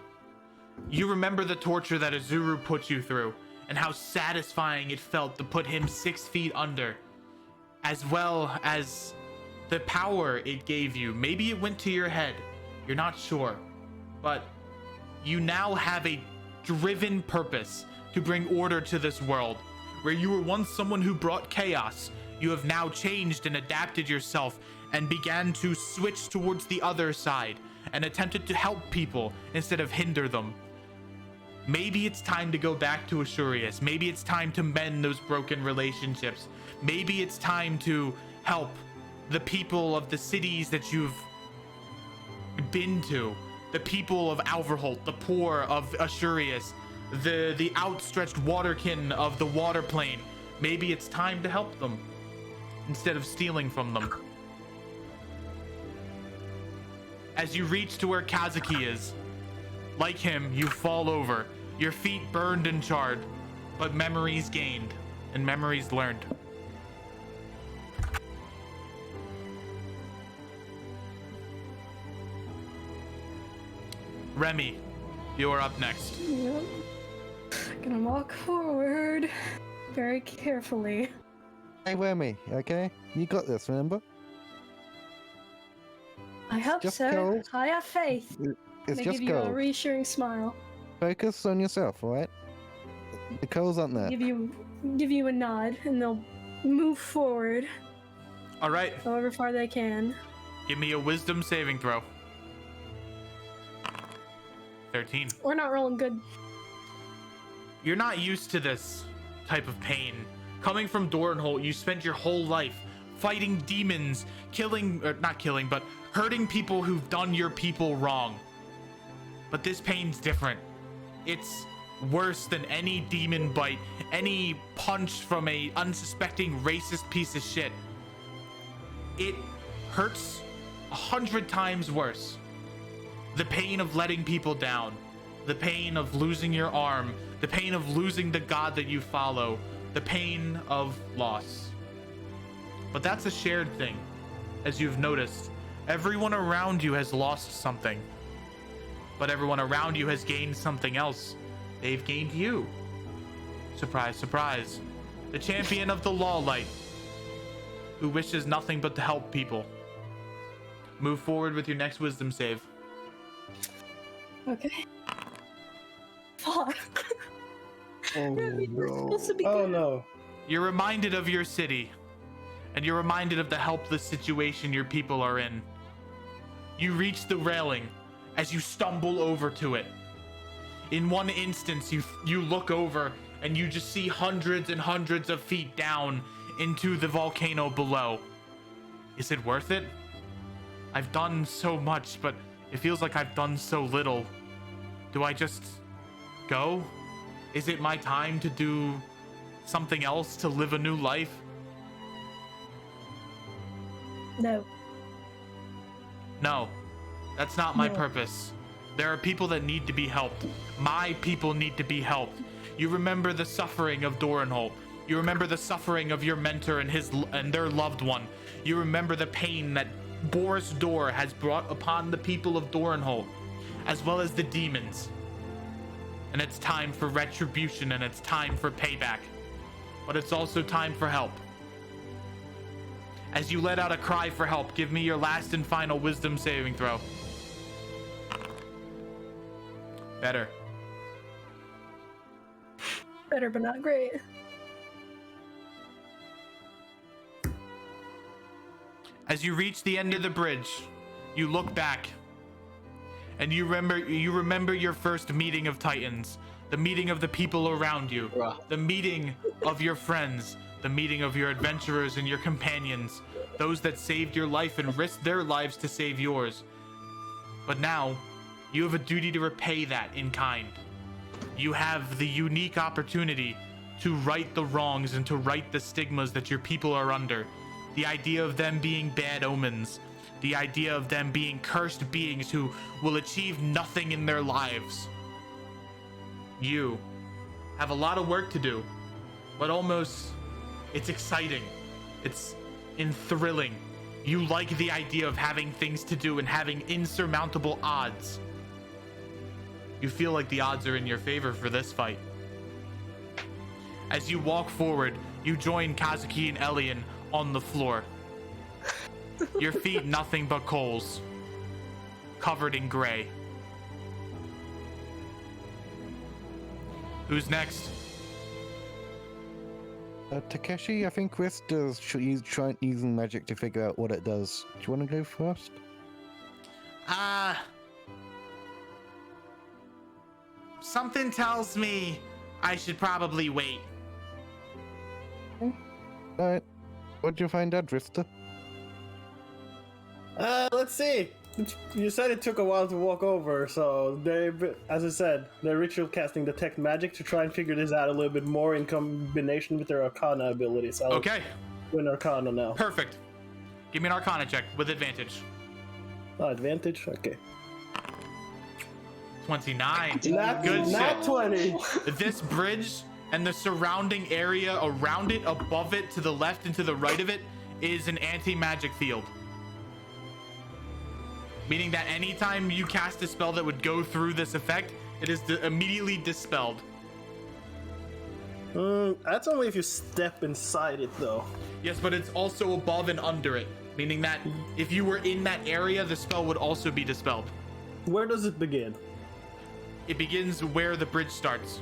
You remember the torture that Azuru put you through, and how satisfying it felt to put him 6 feet under, as well as the power it gave you. Maybe it went to your head. You're not sure. But you now have a driven purpose to bring order to this world. Where you were once someone who brought chaos, you have now changed and adapted yourself and began to switch towards the other side and attempted to help people instead of hinder them. Maybe it's time to go back to Asurius. Maybe it's time to mend those broken relationships. Maybe it's time to help the people of the cities that you've been to, the people of Alverholt, the poor of Asurius, the outstretched waterkin of the water plane. Maybe it's time to help them instead of stealing from them. As you reach to where Kazuki is, like him, you fall over, your feet burned and charred, but memories gained and memories learned. Remy, you are up next. Yep. Gonna walk forward very carefully. Hey, Remy, okay? You got this, remember? I hope Just so. go. I have faith. It's I just give you a gold. reassuring smile. Focus on yourself, alright? The coals aren't there. Give you a nod, and they'll move forward All right, however far they can. give me a wisdom saving throw. 13. We're not rolling good. You're not used to this type of pain. Coming from Dorenholt, you spent your whole life fighting demons, not killing, but hurting people who've done your people wrong. But this pain's different. It's worse than any demon bite, any punch from a unsuspecting racist piece of shit. It hurts 100 times worse. The pain of letting people down, the pain of losing your arm, the pain of losing the god that you follow, the pain of loss. But that's a shared thing. As you've noticed, everyone around you has lost something. But everyone around you has gained something else. They've gained you. Surprise, surprise. The champion of the law light, who wishes nothing but to help people. Move forward with your next wisdom save. Okay. Fuck. Oh, We're no. supposed to be Oh good. no. You're reminded of your city, and you're reminded of the helpless situation your people are in. You reach the railing as you stumble over to it. In one instance, you look over and you just see hundreds and hundreds of feet down into the volcano below. Is it worth it? I've done so much, but it feels like I've done so little. Do I just go? Is it my time to do something else, to live a new life? No. No, that's not my No. purpose. There are people that need to be helped. My people need to be helped. You remember the suffering of Dorenholt. You remember the suffering of your mentor and their loved one. You remember the pain that Boris Dor has brought upon the people of Dorenholt, as well as the demons. And it's time for retribution, and it's time for payback. But it's also time for help. As you let out a cry for help, give me your last and final wisdom saving throw. Better. Better, but not great. As you reach the end of the bridge, you look back, and you remember your first meeting of Titans, the meeting of the people around you, Bruh. the meeting of your friends, the meeting of your adventurers and your companions, those that saved your life and risked their lives to save yours. But now, you have a duty to repay that in kind. You have the unique opportunity to right the wrongs and to right the stigmas that your people are under. The idea of them being bad omens, the idea of them being cursed beings who will achieve nothing in their lives. You have a lot of work to do, but it's exciting. It's thrilling. You like the idea of having things to do and having insurmountable odds. You feel like the odds are in your favor for this fight. As you walk forward, you join Kazuki and Elian on the floor. Your feet nothing but coals, covered in gray. Who's next? Takeshi, I think Chris does using magic to figure out what it does. Do you want to go first? Something tells me I should probably wait. Alright. What'd you find out, Drifter? Let's see. You said it took a while to walk over, so as I said, they're ritual casting detect magic to try and figure this out a little bit more in combination with their Arcana abilities. Okay, Win Arcana now. perfect. Give me an Arcana check with advantage. Oh, advantage. Okay. 29. Not, Good not shit. 20. This bridge and the surrounding area around it, above it, to the left and to the right of it, is an anti-magic field. Meaning that anytime you cast a spell that would go through this effect, it is immediately dispelled. That's only if you step inside it, though. Yes, but it's also above and under it. Meaning that if you were in that area, the spell would also be dispelled. Where does it begin? It begins where the bridge starts.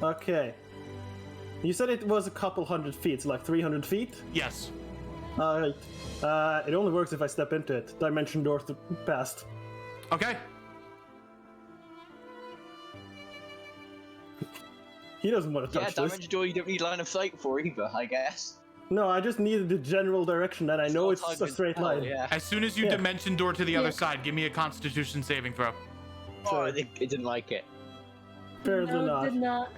Okay. You said it was a couple hundred feet, so like 300 feet? Yes. Alright. It only works if I step into it. Dimension door past. Okay. He doesn't want to Yeah, touch this. dimension door you don't need line of sight for either, I guess. No, I just needed the general direction, and I know it's not a good straight spell, line. Yeah. As soon as you Yeah. dimension door to the other Yeah. side, give me a Constitution saving throw. Oh, it didn't like it. Apparently No, did not.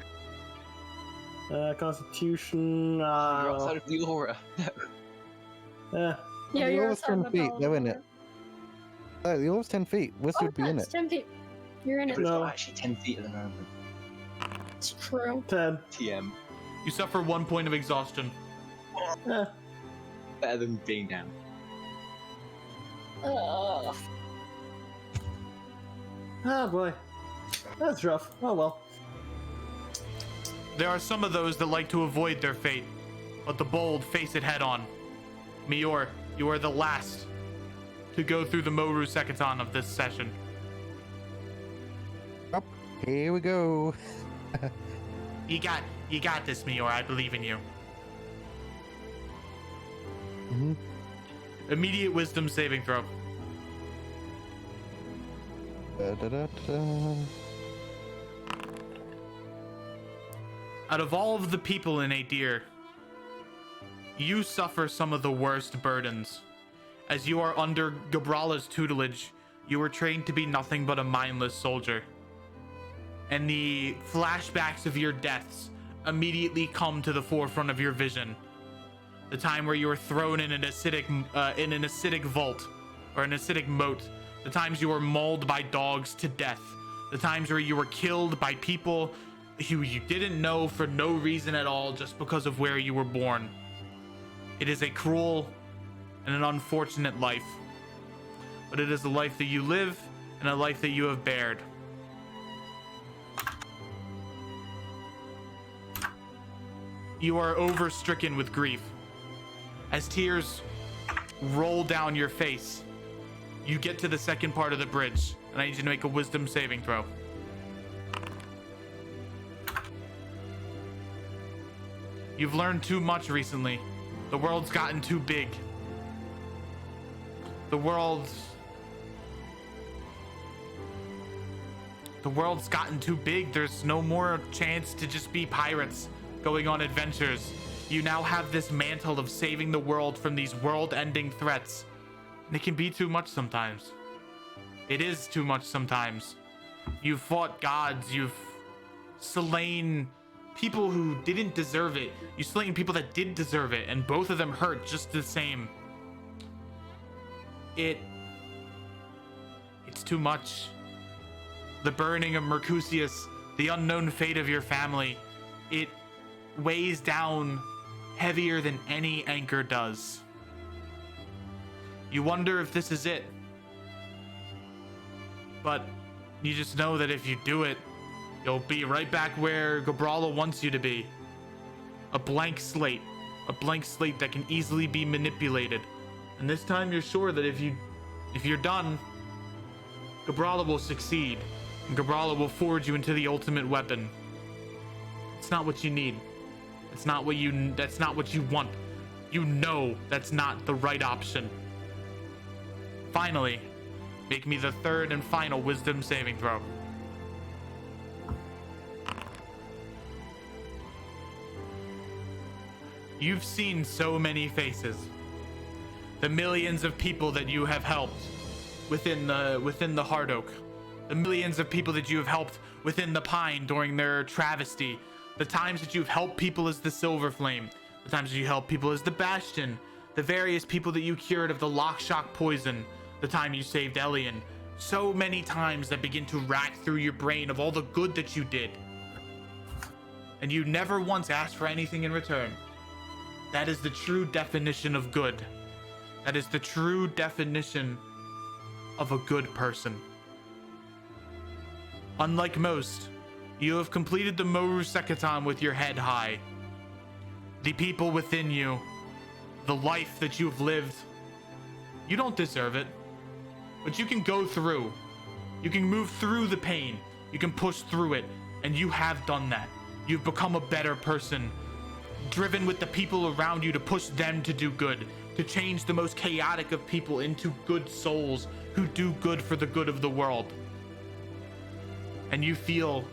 Constitution. You're outside of the aura. Yeah, The you're aura's outside 10 the feet, ball. they're in it. Oh, the aura's 10 feet. Wizard Oh, would be in that's it. 10 feet. You're in it. But it's No. not actually 10 feet at the moment. It's true. 10. TM. You suffer 1 point of exhaustion. Eh. Better than being down. Ugh. Ah, boy. That's rough. Oh well. There are some of those that like to avoid their fate, but the bold face it head on. Mior, you are the last to go through the Moru Sekaton of this session. Up. Here we go. You got this, Mior. I believe in you. Mhm. Immediate wisdom saving throw. Da-da-da-da. Out of all of the people in Adir, you suffer some of the worst burdens. As you are under Gabrala's tutelage, you were trained to be nothing but a mindless soldier. And the flashbacks of your deaths immediately come to the forefront of your vision. The time where you were thrown in an acidic vault, or an acidic moat. The times you were mauled by dogs to death. The times where you were killed by people who you didn't know for no reason at all, just because of where you were born. It is a cruel and an unfortunate life, but it is a life that you live and a life that you have bared. You are overstricken with grief. As tears roll down your face, you get to the second part of the bridge, and I need you to make a wisdom saving throw. You've learned too much recently. The world's gotten too big. The world's gotten too big. There's no more chance to just be pirates going on adventures. You now have this mantle of saving the world from these world-ending threats. And it can be too much sometimes. It is too much sometimes. You've fought gods. You've slain people who didn't deserve it. You slain people that did deserve it, and both of them hurt just the same. It's too much. The burning of Mercutius, the unknown fate of your family, it weighs down heavier than any anchor does. You wonder if this is it. But you just know that if you do it, you'll be right back where Gabrala wants you to be. A blank slate. A blank slate that can easily be manipulated. And this time you're sure that if you're done, Gabrala will succeed. And Gabrala will forge you into the ultimate weapon. It's not what you need. That's not what you want. You know that's not the right option. Finally, make me the third and final wisdom saving throw. You've seen so many faces. The millions of people that you have helped within the Hard Oak. The millions of people that you have helped within the Pine during their travesty. The times that you've helped people as the Silver Flame. The times that you helped people as the Bastion. The various people that you cured of the Lock Shock poison. the time you saved Elian. So many times that begin to rack through your brain of all the good that you did. And you never once asked for anything in return. That is the true definition of good. That is the true definition of a good person. Unlike most, you have completed the Moru Sekatan with your head high. The people within you, the life that you've lived, you don't deserve it. But you can go through. You can move through the pain. You can push through it. And you have done that. You've become a better person. Driven with the people around you to push them to do good. To change the most chaotic of people into good souls who do good for the good of the world. And you feel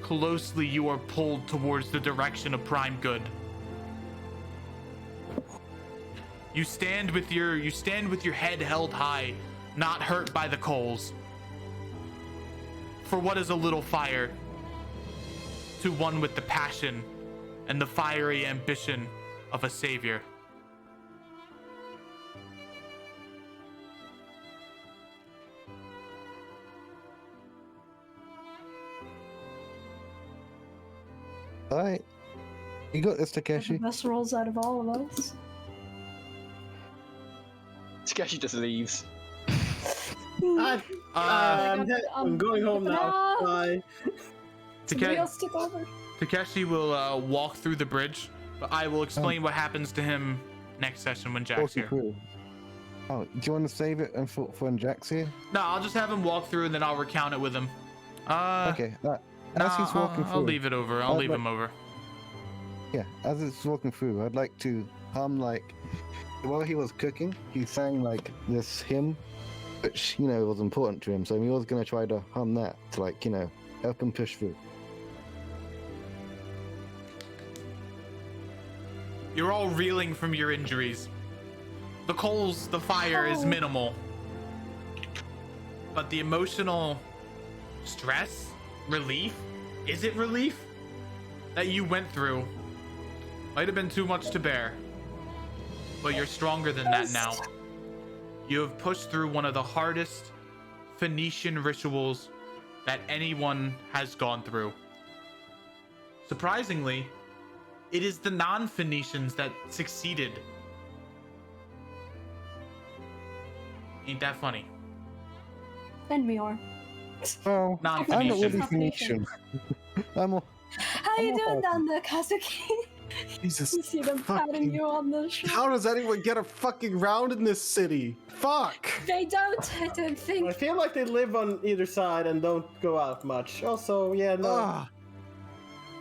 closely you are pulled towards the direction of prime good. You stand with your head held high, not hurt by the coals. For what is a little fire to one with the passion and the fiery ambition of a savior? Alright. You got this, The Takeshi. best rolls out of all of us. Takeshi just leaves. I'm going home now. No. Bye. Somebody else took over. Takeshi will walk through the bridge, but I will explain what happens to him next session when Jack's Awesome, here. cool. Oh, do you want to save it and for when Jack's here? No, I'll just have him walk through and then I'll recount it with him. Okay. No, As he's walking through, I'll leave it over. I'll I'd leave like- him over. Yeah, as it's walking through, I'd like to hum while he was cooking, he sang this hymn, which was important to him. So he was gonna try to hum that to help him push through. You're all reeling from your injuries. The coals, the fire is minimal. But the emotional stress, relief, is it relief? That you went through might have been too much to bear. But you're stronger than that now. You have pushed through one of the hardest Phoenician rituals that anyone has gone through. Surprisingly, it is the non-Phoenicians that succeeded. Ain't that funny? And me are. Well, I'm not really Non-Phoenician. Phoenician. I'm How you I'm doing all- down there, Kazuki? Jesus. You see them patting fucking- you on the shoulder. How does anyone get a fucking round in this city? Fuck! They don't, I don't I think. feel like they live on either side and don't go out much. Also, yeah, no.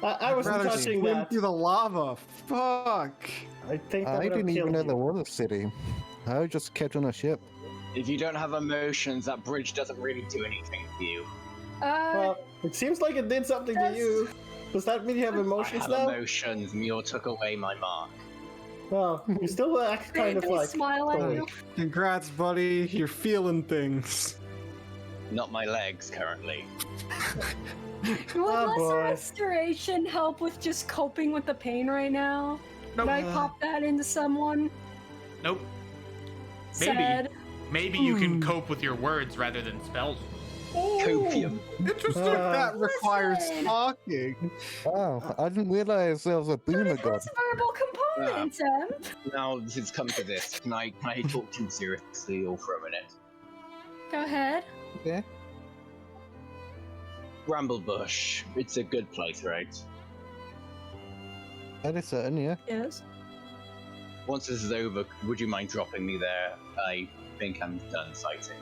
Ugh, I wasn't rather touching swim that. through the lava. Fuck! I think that I would have didn't even killed know you. there was a city. I was just kept on a ship. If you don't have emotions, that bridge doesn't really do anything for you. Well, it seems like it did something to you. Does that mean you have emotions I have now? emotions. Mjor took away my mark. Well, you still act kind of they like. smile at sorry. you. Congrats, buddy. You're feeling things. Not my legs, currently. Would Oh, lesser boy. restoration help with just coping with the pain right now? Nope. Can I pop that into someone? Nope. Maybe. Sad. Maybe you can cope with your words rather than spells. Copium. Interesting. Uh, That requires listen. talking. Wow, I didn't realize there was a But boomer it god. has a verbal component, Now this has come to this. Can I talk to you seriously all for a minute? Go ahead. Okay. Bramblebush. It's a good place, right? That is certain, yeah. Yes. Once this is over, would you mind dropping me there? I think I'm done sighting.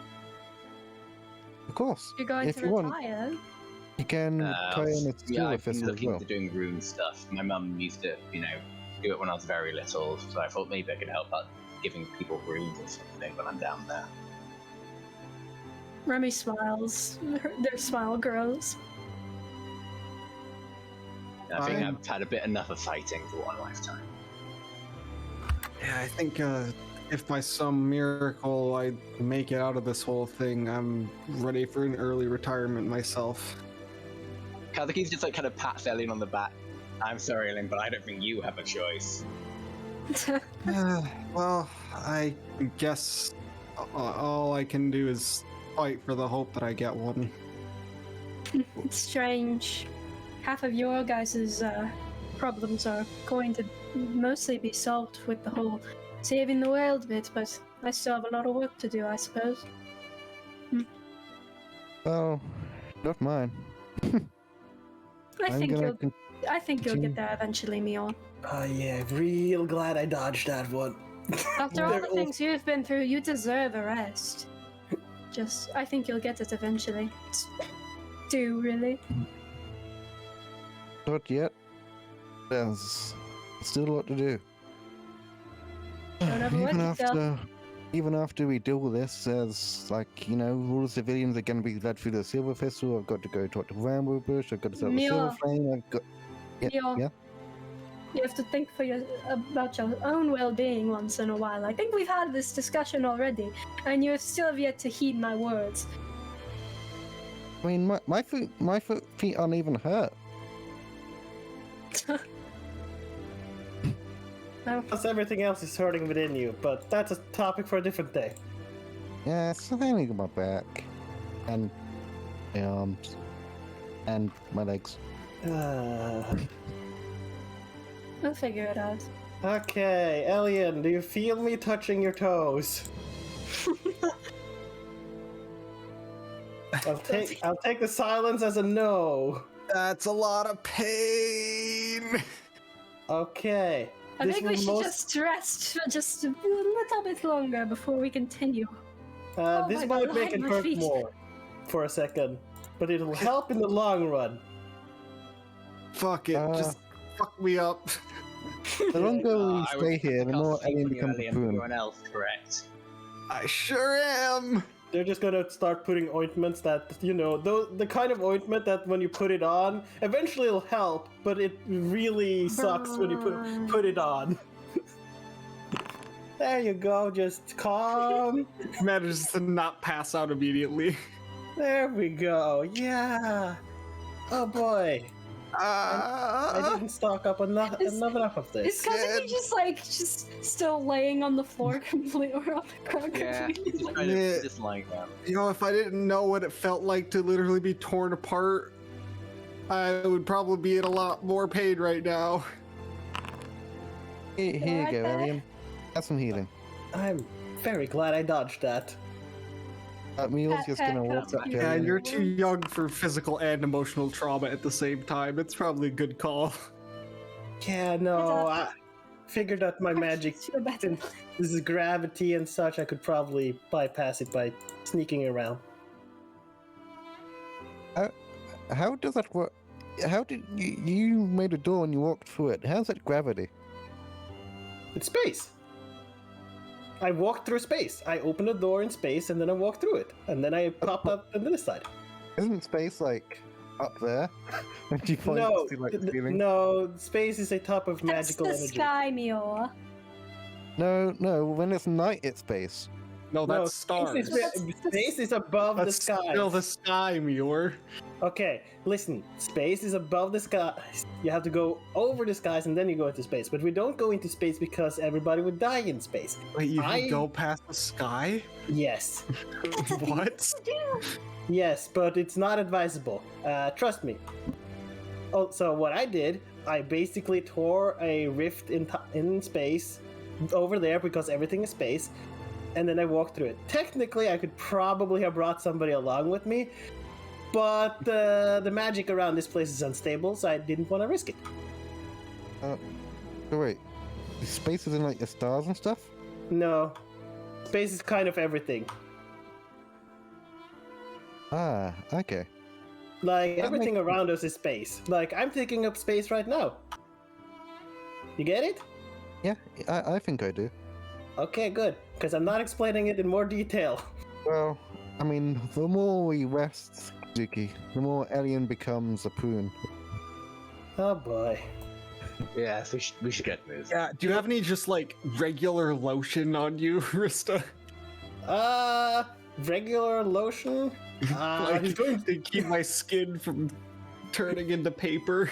Of course. You're going If to you want, retire. you can try on a Yeah, skill I've been festival as looking well. into doing rune stuff. My mum used to, do it when I was very little, so I thought maybe I could help out giving people runes or something when I'm down there. Remy smiles. Their smile grows. I think I'm- I've had a bit enough of fighting for one lifetime. Yeah, I think if by some miracle I make it out of this whole thing, I'm ready for an early retirement myself. Kazuki's just kind of pats Elin on the back. I'm sorry, Elin, but I don't think you have a choice. Well, I guess All I can do is fight for the hope that I get one. It's strange. Half of your guys' problems are going to mostly be solved with the whole saving the world bit, but I still have a lot of work to do, I suppose. Well, not mine. I I'm think gonna you'll I think you'll continue. get there eventually, Mion. Oh yeah, real glad I dodged that one. After all They're the all- things you've been through, you deserve a rest. I think you'll get it eventually. Do really? Not yet. There's still a lot to do. Don't overwork yourself. Even after we deal with this, there's like, you know, all the civilians are going to be led through the Silver Festival. I've got to go talk to Rambo Bush. I've got to set up the Silver Mia. Flame. I've got. Mia. Yeah. You have to think about your own well-being once in a while. I think we've had this discussion already, and you still have yet to heed my words. I mean, my feet aren't even hurt. No. Plus everything else is hurting within you, but that's a topic for a different day. Yeah, it's only my back, and my arms, and my legs. We'll figure it out. Okay, Elian, do you feel me touching your toes? I'll take the silence as a no. That's a lot of pain. Okay. I this think we will should just rest for just a little bit longer before we continue. Oh this my might God, make it my hurt feet. more for a second, but it'll help in the long run. Fuck it, just fuck me up. The longer we I stay here, the more Alien becomes a poon. Everyone else, correct? I sure am. They're just gonna start putting ointments that, you know, the kind of ointment that when you put it on, eventually it'll help, but it really sucks when you put it on. There you go, just calm. Manages to not pass out immediately. There we go, yeah. Oh boy, I didn't stock up enough of this. Is Kazuki just still laying on the floor completely or on the ground Yeah, he's completely? just, kind of, just lying down. You know, if I didn't know what it felt like to literally be torn apart, I would probably be in a lot more pain right now. Here you Right go, there. Alien. Have some healing. I'm very glad I dodged that. Mule's just gonna walk up to Yeah, Alien. you're too young for physical and emotional trauma at the same time. It's probably a good call. Yeah, no, I figured that my magic, Feel better. since this is gravity and such, I could probably bypass it by sneaking around. How does that work? How did you made a door and you walked through it? How's that gravity? It's space. I walked through space. I opened a door in space and then I walked through it. And then I popped up on this side. Isn't space like up there? And you point No, to like the ceiling? no, space is a type of That's magical the energy. sky, Mior. No. When it's night, it's space. No, No, that's stars. Space is above That's the sky. still the sky, Muir. Okay, listen. Space is above the skies. You have to go over the skies and then you go into space. But we don't go into space because everybody would die in space. Wait, you I- can go past the sky? Yes. What? Yes, but it's not advisable. Trust me. Oh, so what I did, I basically tore a rift in space over there because everything is space, and then I walked through it. Technically, I could probably have brought somebody along with me, but the magic around this place is unstable, so I didn't want to risk it. So wait, space is in like the stars and stuff? No, space is kind of everything. Ah, okay. Like, That everything makes- around us is space. Like, I'm taking up space right now. You get it? Yeah, I think I do. Okay, good. Because I'm not explaining it in more detail. Well, I mean, the more we rest, Zuki, the more Alien becomes a poon. Oh boy. Yeah, so we should get moved. Yeah, do you have any just like regular lotion on you, Rista? Regular lotion? Like to keep my skin from turning into paper.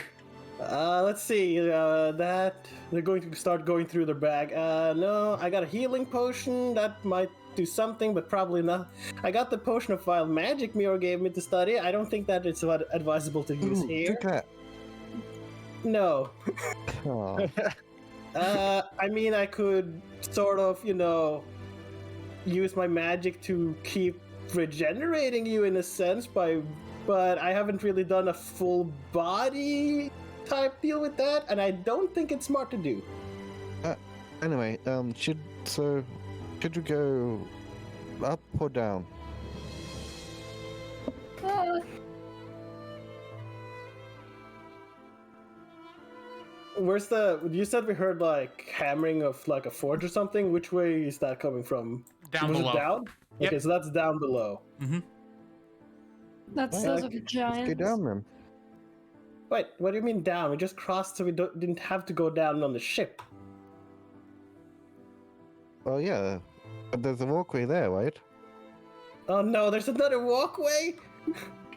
Let's see. That they're going to start going through their bag. No, I got a healing potion that might do something, but probably not. I got the potion of wild magic Miro gave me to study. I don't think that it's advisable to use Ooh, here. drink that. No. Oh, I mean, I could sort of, use my magic to keep regenerating you in a sense, but I haven't really done a full body type deal with that, and I don't think it's smart to do. anyway, should we go up or down? Where's you said we heard like hammering of like a forge or something. Which way is that coming from? Down Was below. it down? Yep. Okay, so that's down below. That's Alright, those are let's the get giants. down then. Wait, what do you mean down? We just crossed, so we didn't have to go down on the ship. Oh yeah, but there's a walkway there, right? Oh no, there's another walkway?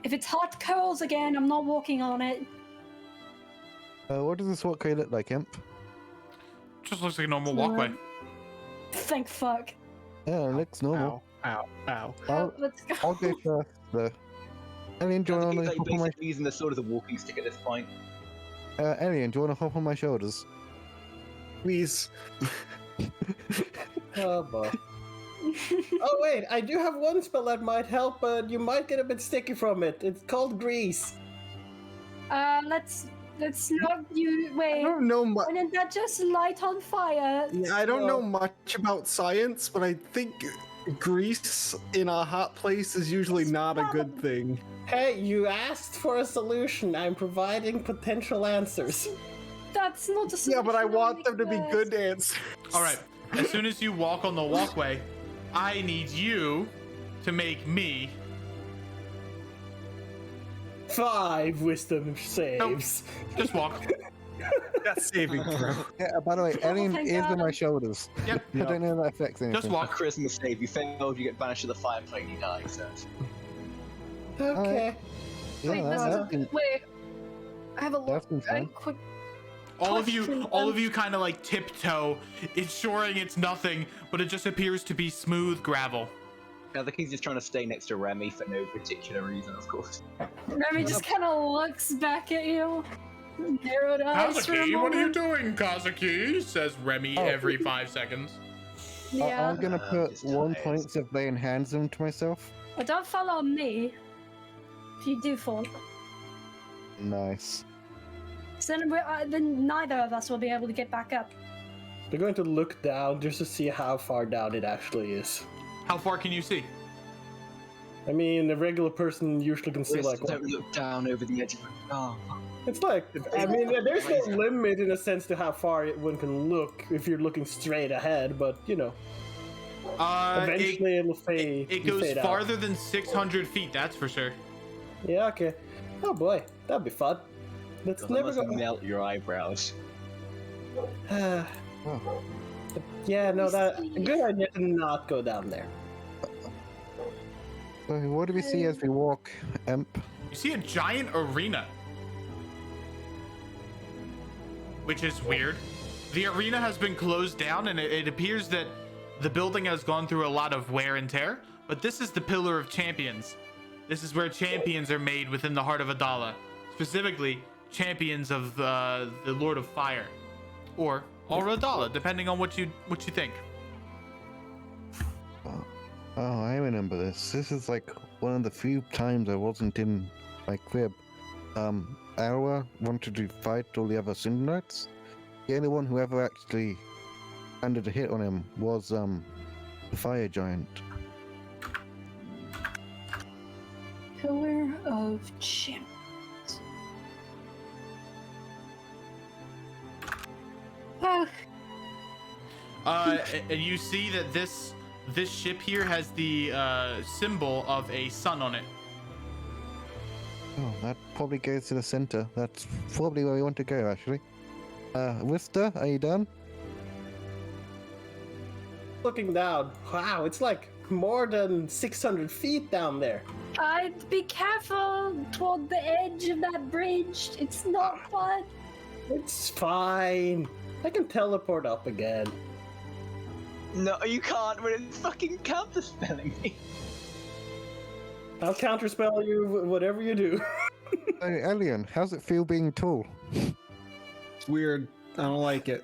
If it's hot coals again, I'm not walking on it. What does this walkway look like, Imp? Just looks like a normal walkway. Thank fuck. Yeah, it looks normal. Ow, ow. Let's go. I'll go first, though. Alien, do you want He's to like hop on my... basically using the sword of the walking stick at this point. Alien, do you want to hop on my shoulders? Please. Oh boy. Oh wait, I do have one spell that might help, but you might get a bit sticky from it. It's called grease. Let's not you I wait. don't know much. Wouldn't that just light on fire? I don't know much about science, but I think grease in a hot place is usually not a good thing. Hey, you asked for a solution. I'm providing potential answers. That's not a Yeah, but I solution want them to be exist. good answers. All right. As soon as you walk on the walkway, I need you to make me 5 wisdom saves. just walk. That's saving throw. Yeah, by the way, Alien thank is on God. my shoulders. Yep. I don't know if that affects anything. Just walk. Charisma save. You failed, you get banished to the fire plane, you die, so. Okay. Yeah, Wait, that seems wait. I have a look. fine. Quick. All Question, of you kind of like tiptoe, ensuring it's nothing, but it just appears to be smooth gravel. Now the king's just trying to stay next to Remy for no particular reason, of course. Remy just kind of looks back at you. Narrowed eyes for a Kazuki, what are you moment. doing, Kazuki? Says Remy Oh. every 5 seconds. Yeah. I'm gonna put just 1 tired. point of laying hands on to myself. But don't fall on me. If you do fall, Nice. so then neither of us will be able to get back up. They're going to look down just to see how far down it actually is. How far can you see? I mean, a regular person usually can see like. Don't look down over the edge of it. Oh, It's like, I mean, there's no limit in a sense to how far one can look if you're looking straight ahead, but eventually it'll fade. It goes fade out. farther than 600 feet, that's for sure. Yeah, okay. Oh boy, that'd be fun. Let's God, that never must go. melt your eyebrows. Oh. Yeah, no, that a good idea to not go down there. So what do we see as we walk, Imp? You see a giant arena, which is weird. The arena has been closed down, and it appears that the building has gone through a lot of wear and tear, but this is the Pillar of Champions. This is where champions are made within the heart of Adala, specifically champions of the Lord of Fire, or Adala, depending on what you think. Oh, I remember this. This is like one of the few times I wasn't in my crib. Aura wanted to fight all the other Cinder Knights. The only one who ever actually landed a hit on him was the Fire Giant. Pillar of Champions. Oh, And you see that this ship here has the symbol of a sun on it. Oh, that probably goes to the center. That's probably where we want to go, actually. Wister, are you done? Looking down, wow, it's like more than 600 feet down there. I'd be careful toward the edge of that bridge. It's not fun. It's fine. I can teleport up again. No, you can't. But it's fucking counterspelling me. I'll counterspell you whatever you do. Hey, Alien, how's it feel being tall? It's weird. I don't like it.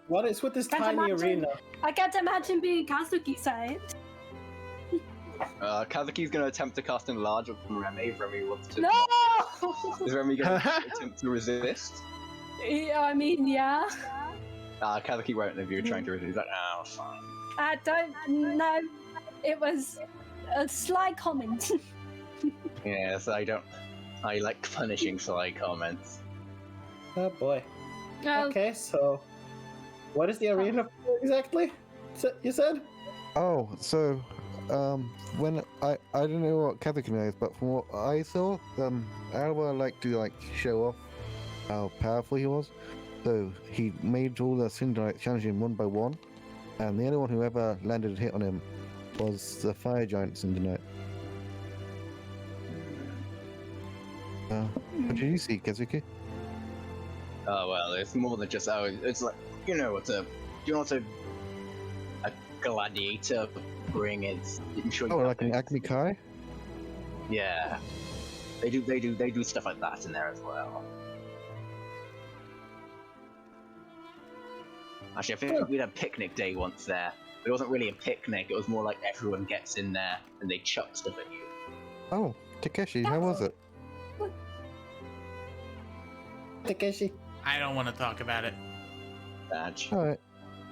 What is with this Can't tiny imagine. arena? I can't imagine being Kazuki's size. Kazuki's gonna attempt to cast Enlarge on Remy if Remy wants to. No! Is Remy gonna attempt to resist? Yeah, I mean, yeah. Kazuki won't if you're trying to resist. He's like, oh, fine. I don't know. It was a sly comment. Yes, I don't. I like punishing sly comments. Oh boy. Oh, Okay, so what is the arena for exactly? You said? Oh, so when I don't know what Kazuki knows, but from what I saw, Alba liked to show off how powerful he was. So he made all the Cinderites challenge him one by one, and the only one who ever landed a hit on him was the Fire Giant Cinderite. What did you see, Kazuki? Oh well, it's more than just. Oh, it's like you know what a. You know what a gladiator ring is. I'm sure you Oh, have like an those. Acme Kai? Yeah, they do stuff like that in there as well. Actually, I think we had a picnic day once there. But it wasn't really a picnic. It was more like everyone gets in there and they chuck stuff at you. Oh, Takeshi, how was it? Takeshi. I don't want to talk about it. Badge. Alright.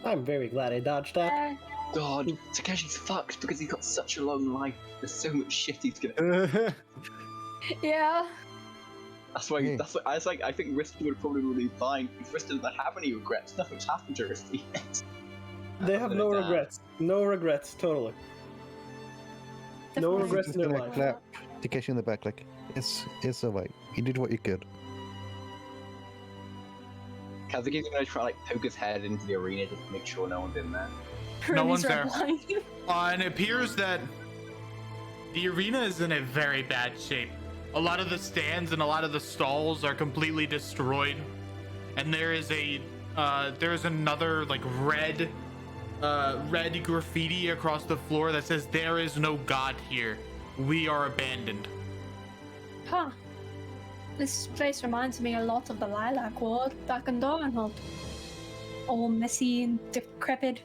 I'm very glad I dodged that. God, Takeshi's fucked because he's got such a long life. There's so much shit he's gonna. yeah. That's why. Hmm. That's why. I was like, I think Rista would probably be fine. If Rista doesn't have any regrets, nothing's happened to Rista yet. They have no regrets. No regrets, totally. No Definitely. regrets in their Gonna life. clap Takeshi in the back like, it's alright. You did what you could. Kazuki's gonna try like poke his head into the arena just to make sure no one's in there. No one's Remy's red there. wine. And it appears that the arena is in a very bad shape. A lot of the stands and a lot of the stalls are completely destroyed, and there is another like red graffiti across the floor that says, "There is no God here. We are abandoned." Huh. This place reminds me a lot of the Lilac Ward back in Doranhold. All messy and decrepit.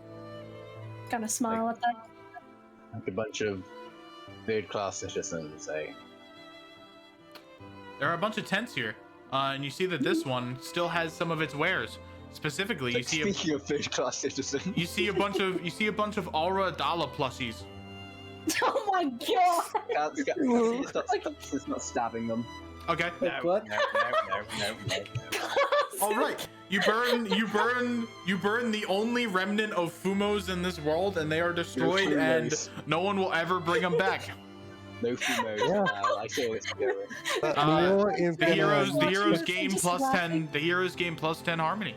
Gonna smile at that. Like a bunch of third-class citizens, eh? There are a bunch of tents here, and you see that this one still has some of its wares. Specifically, you Like, see speaking of third-class citizens, you see a bunch of Aura Dala plushies. Oh my god! it's not stabbing them. Okay. Wait, what? No. All right. You burn the only remnant of Fumos in this world, and they are destroyed, and Fumos. no one will ever bring them back. No Fumos. Yeah. I say it's going. Leo is The gonna- heroes Just gain plus laughing. 10. The heroes gain plus 10 harmony.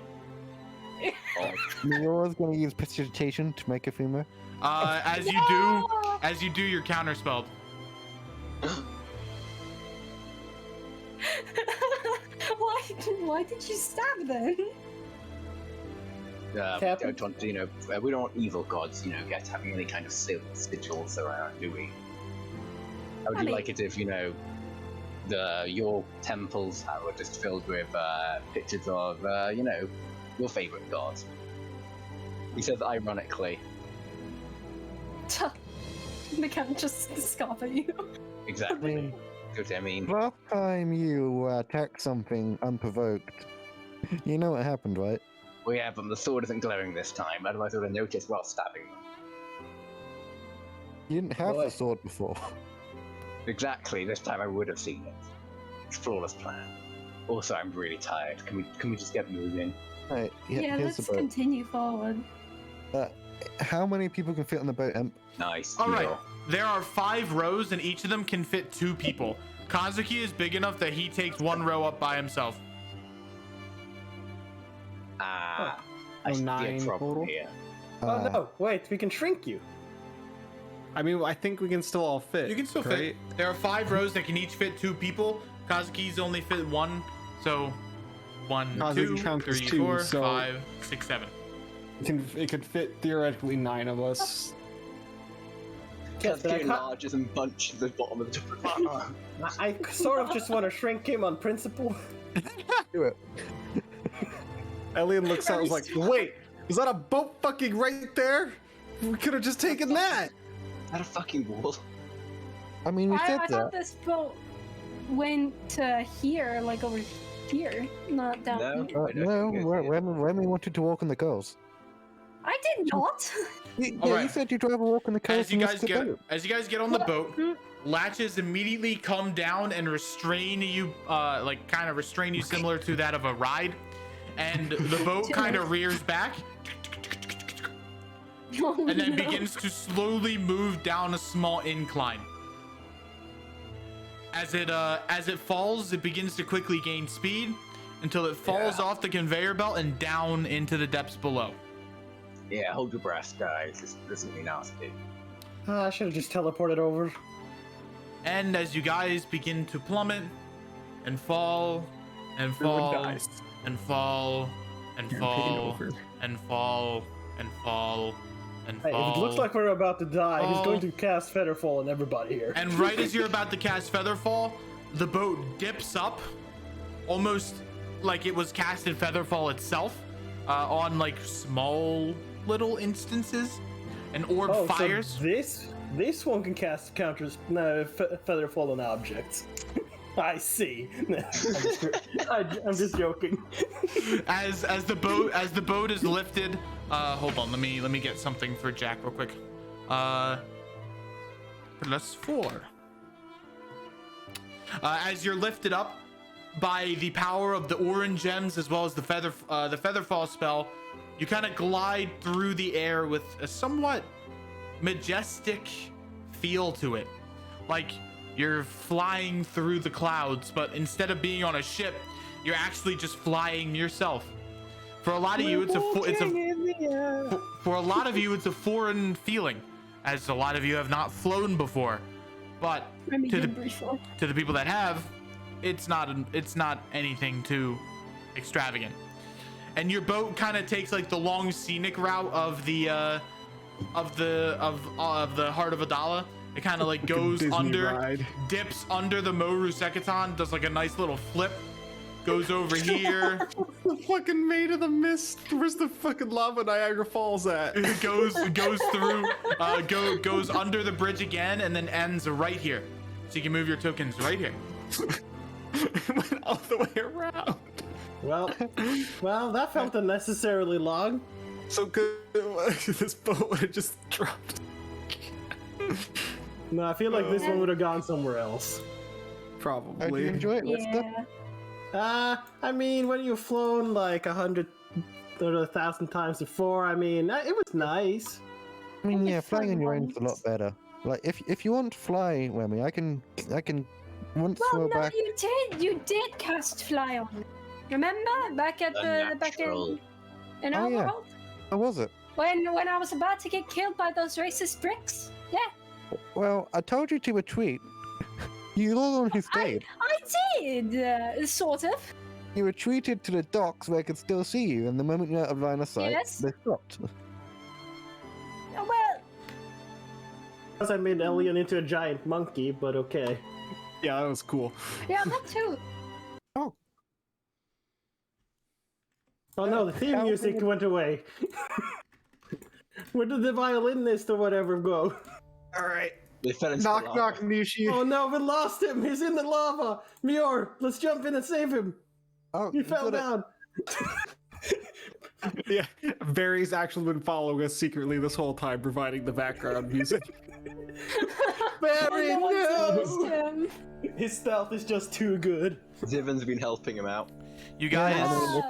Leo's gonna use precipitation to make a Fumo. As you do, you're counterspelled. Why did you stab them? Captain? Don't want, we don't want evil gods, having any kind of sigils around, do we? How would I you mean- like it if, your temples were just filled with pictures of, your favorite gods? He says ironically. They can't just scoff at you. Exactly. mean- Good, I mean, Last time you attacked something unprovoked, you know what happened, right? we have them. The sword isn't glowing this time, otherwise I would have noticed while stabbing them. You didn't have Boy. the sword before. Exactly, this time I would have seen it. It's a flawless plan. Also, I'm really tired. Can we just get moving? Right, Yeah, here's let's the boat. continue forward. How many people can fit on the boat, Emp? Nice. All right. deal. There are 5 rows, and each of them can fit 2 people. Kazuki is big enough that he takes 1 row up by himself. I Oh, see a 9 problem total? here. Oh no, wait, we can shrink you. I mean, I think we can still all fit. You can still right? fit. There are 5 rows that can each fit 2 people. Kazuki's only fit one, so 1, Kazuki 2, counts as 3, two, 4, so- 5, 6, 7. It could fit theoretically 9 of us. Yes, but I Kazuki can't- enlarges and bunches the bottom of the top. I sort of just want to shrink him on principle. Do it. Alien looks out and is like, wait, is that a boat fucking right there? We could have just taken that. Is that a fucking wall? I mean, we said I that. thought this boat went to here, like over here, not down No. here. I don't No, think when we wanted to walk on the coast. I did not. Yeah, Alright. you said you'd rather walk on the coast. As you and guys risk the boat. get on the boat, latches immediately come down and restrain you, like kind of restrain you similar to that of a ride, and the boat kind of rears back Oh, and then no. begins to slowly move down a small incline. As it falls, it begins to quickly gain speed until it falls off the conveyor belt and down into the depths below. Yeah, hold your breath, guys. This is gonna be nasty. I should have just teleported over. And as you guys begin to plummet and fall and Everyone fall dies. and fall and Campaign fall over. and fall and fall and Hey, fall. if it looks like we're about to die, he's Oh. going to cast Featherfall on everybody here. And right as you're about to cast Featherfall, the boat dips up, almost like it was casted Featherfall itself, on like small little instances. An orb Oh, fires. so this one can cast counters. No, Featherfall on objects. I see. I'm just joking. As the boat is lifted. Hold on, let me get something for Jack real quick. +4. As you're lifted up by the power of the orange gems as well as the Featherfall spell, you kind of glide through the air with a somewhat majestic feel to it, like you're flying through the clouds, but instead of being on a ship, you're actually just flying yourself. For a lot of you, for a lot of you, it's a foreign feeling, as a lot of you have not flown before. But to the people that have, it's not anything too extravagant. And your boat kind of takes like the long scenic route of the Heart of Adala. It kind of like goes Disney under, ride. dips under the Moru Sekaton, does like a nice little flip, goes over here. The fucking Maid of the Mist. Where's the fucking lava Niagara Falls at? It goes through, goes under the bridge again, and then ends right here. So you can move your tokens right here. It went all the way around. Well, that felt unnecessarily long. So good. This boat would have just dropped. No, I feel like this one would have gone somewhere else. How do Probably. you enjoy it, Lester? Yeah. I mean, when you've flown like 100 or 1,000 times before, I mean, it was nice. I mean, Only yeah, flying on your fun own is a lot ones. better. Like, if you want to fly, Whammy, I can once Well, throw no, back. you did cast fly on me. Remember back at the back Unnatural. in Oh, our yeah. world How was it? when I was about to get killed by those racist bricks. Yeah, Well, I told you to retreat. You all on who stayed. I did sort of. You retreated to the docks where I could still see you, and the moment you're out of line of sight, Yes. they stopped. Well, Because I made Elian into a giant monkey, but okay. Yeah, that was cool. yeah, that too. Oh no, the theme music went away. Where did the violinist or whatever go? All right. They fell into Knock, the lava. knock, Nishi. Oh no, we lost him! He's in the lava! Mior, let's jump in and save him! Oh, He you fell got it. down! Yeah, Barry's actually been following us secretly this whole time, providing the background music. Barry, Lost no! him. His stealth is just too good. Zivin's been helping him out. You guys,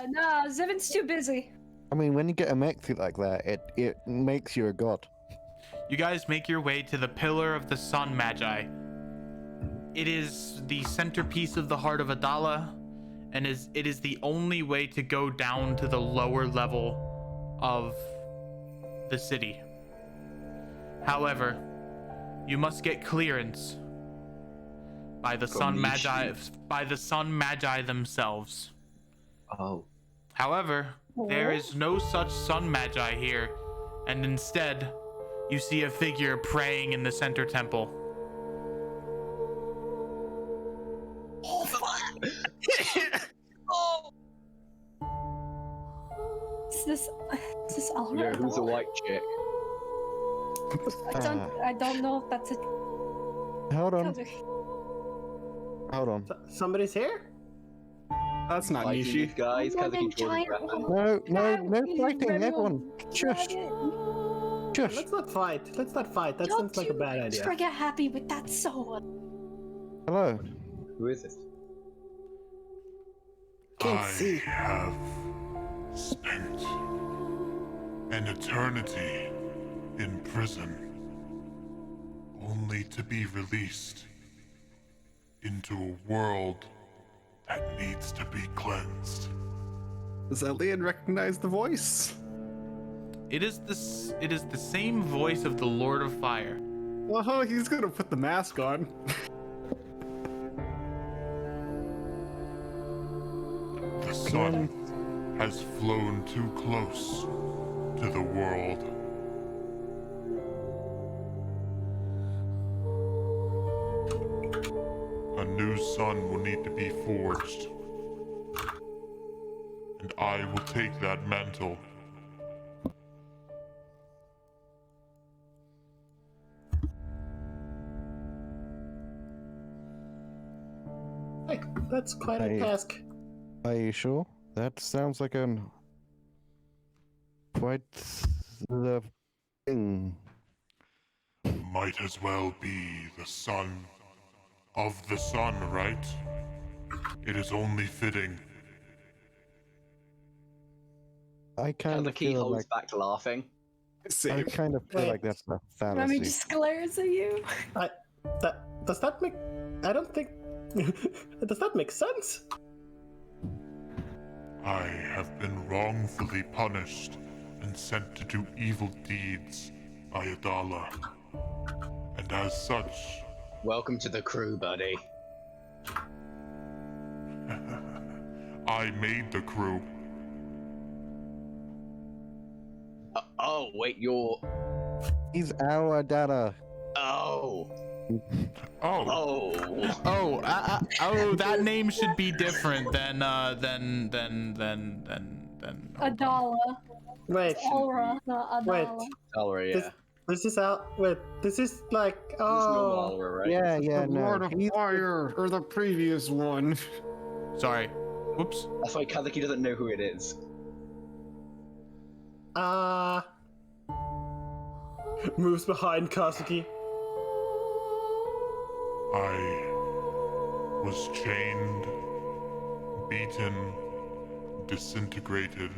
No, Zivin's too busy. I mean, when you get a mech suit like that, it makes you a god. you guys make your way to the Pillar of the Sun Magi. It is the centerpiece of the Heart of Adala, and it is the only way to go down to the lower level of the city. However, you must get clearance by the sun magi, themselves. Oh. However, there is no such sun magi here, and instead, you see a figure praying in the center temple. Is this all Yeah, right? who's a white chick? I don't know if that's a. Hold on. Hold on. Somebody's here? That's not Fighting Nishi. these guys, Oh, Kazuki no, draws his giant- weapon. No fighting, everyone. Shush. Shush. Let's not fight. Let's not fight. That sounds like a bad idea. Trigger happy with that sword. Hello. Who is this? Can't see. have spent an eternity in prison, only to be released into a world that needs to be cleansed. Does Elian recognize the voice? It is the same voice of the Lord of Fire. Oh, he's gonna put the mask on. The sun has flown too close to the world. A new sun will need to be forged. And I will take that mantle. Hey, that's quite a Hey. task. Are you sure? That sounds like quite the thing. Might as well be the son of the sun, right? It is only fitting. I kind of Kazuki feel holds like back laughing. Same. like that's a fallacy. Remy just glares at you. Does that make? I don't think. Does that make sense? I have been wrongfully punished and sent to do evil deeds by Adala. And as such, Welcome to the crew, buddy. I made the crew. Oh, wait, you're. He's our data. Oh. Oh, Oh. Oh, that name should be different than Adala. Wait, Aura, not wait. Adala. Alright, yeah. This is out. Wait, this is like. He's normal Oh. Alra, right? Yeah, the no. Lord of he's- Fire, or the previous one. sorry. Whoops. That's why Kazuki doesn't know who it is. Moves behind Kazuki. I was chained, beaten, disintegrated,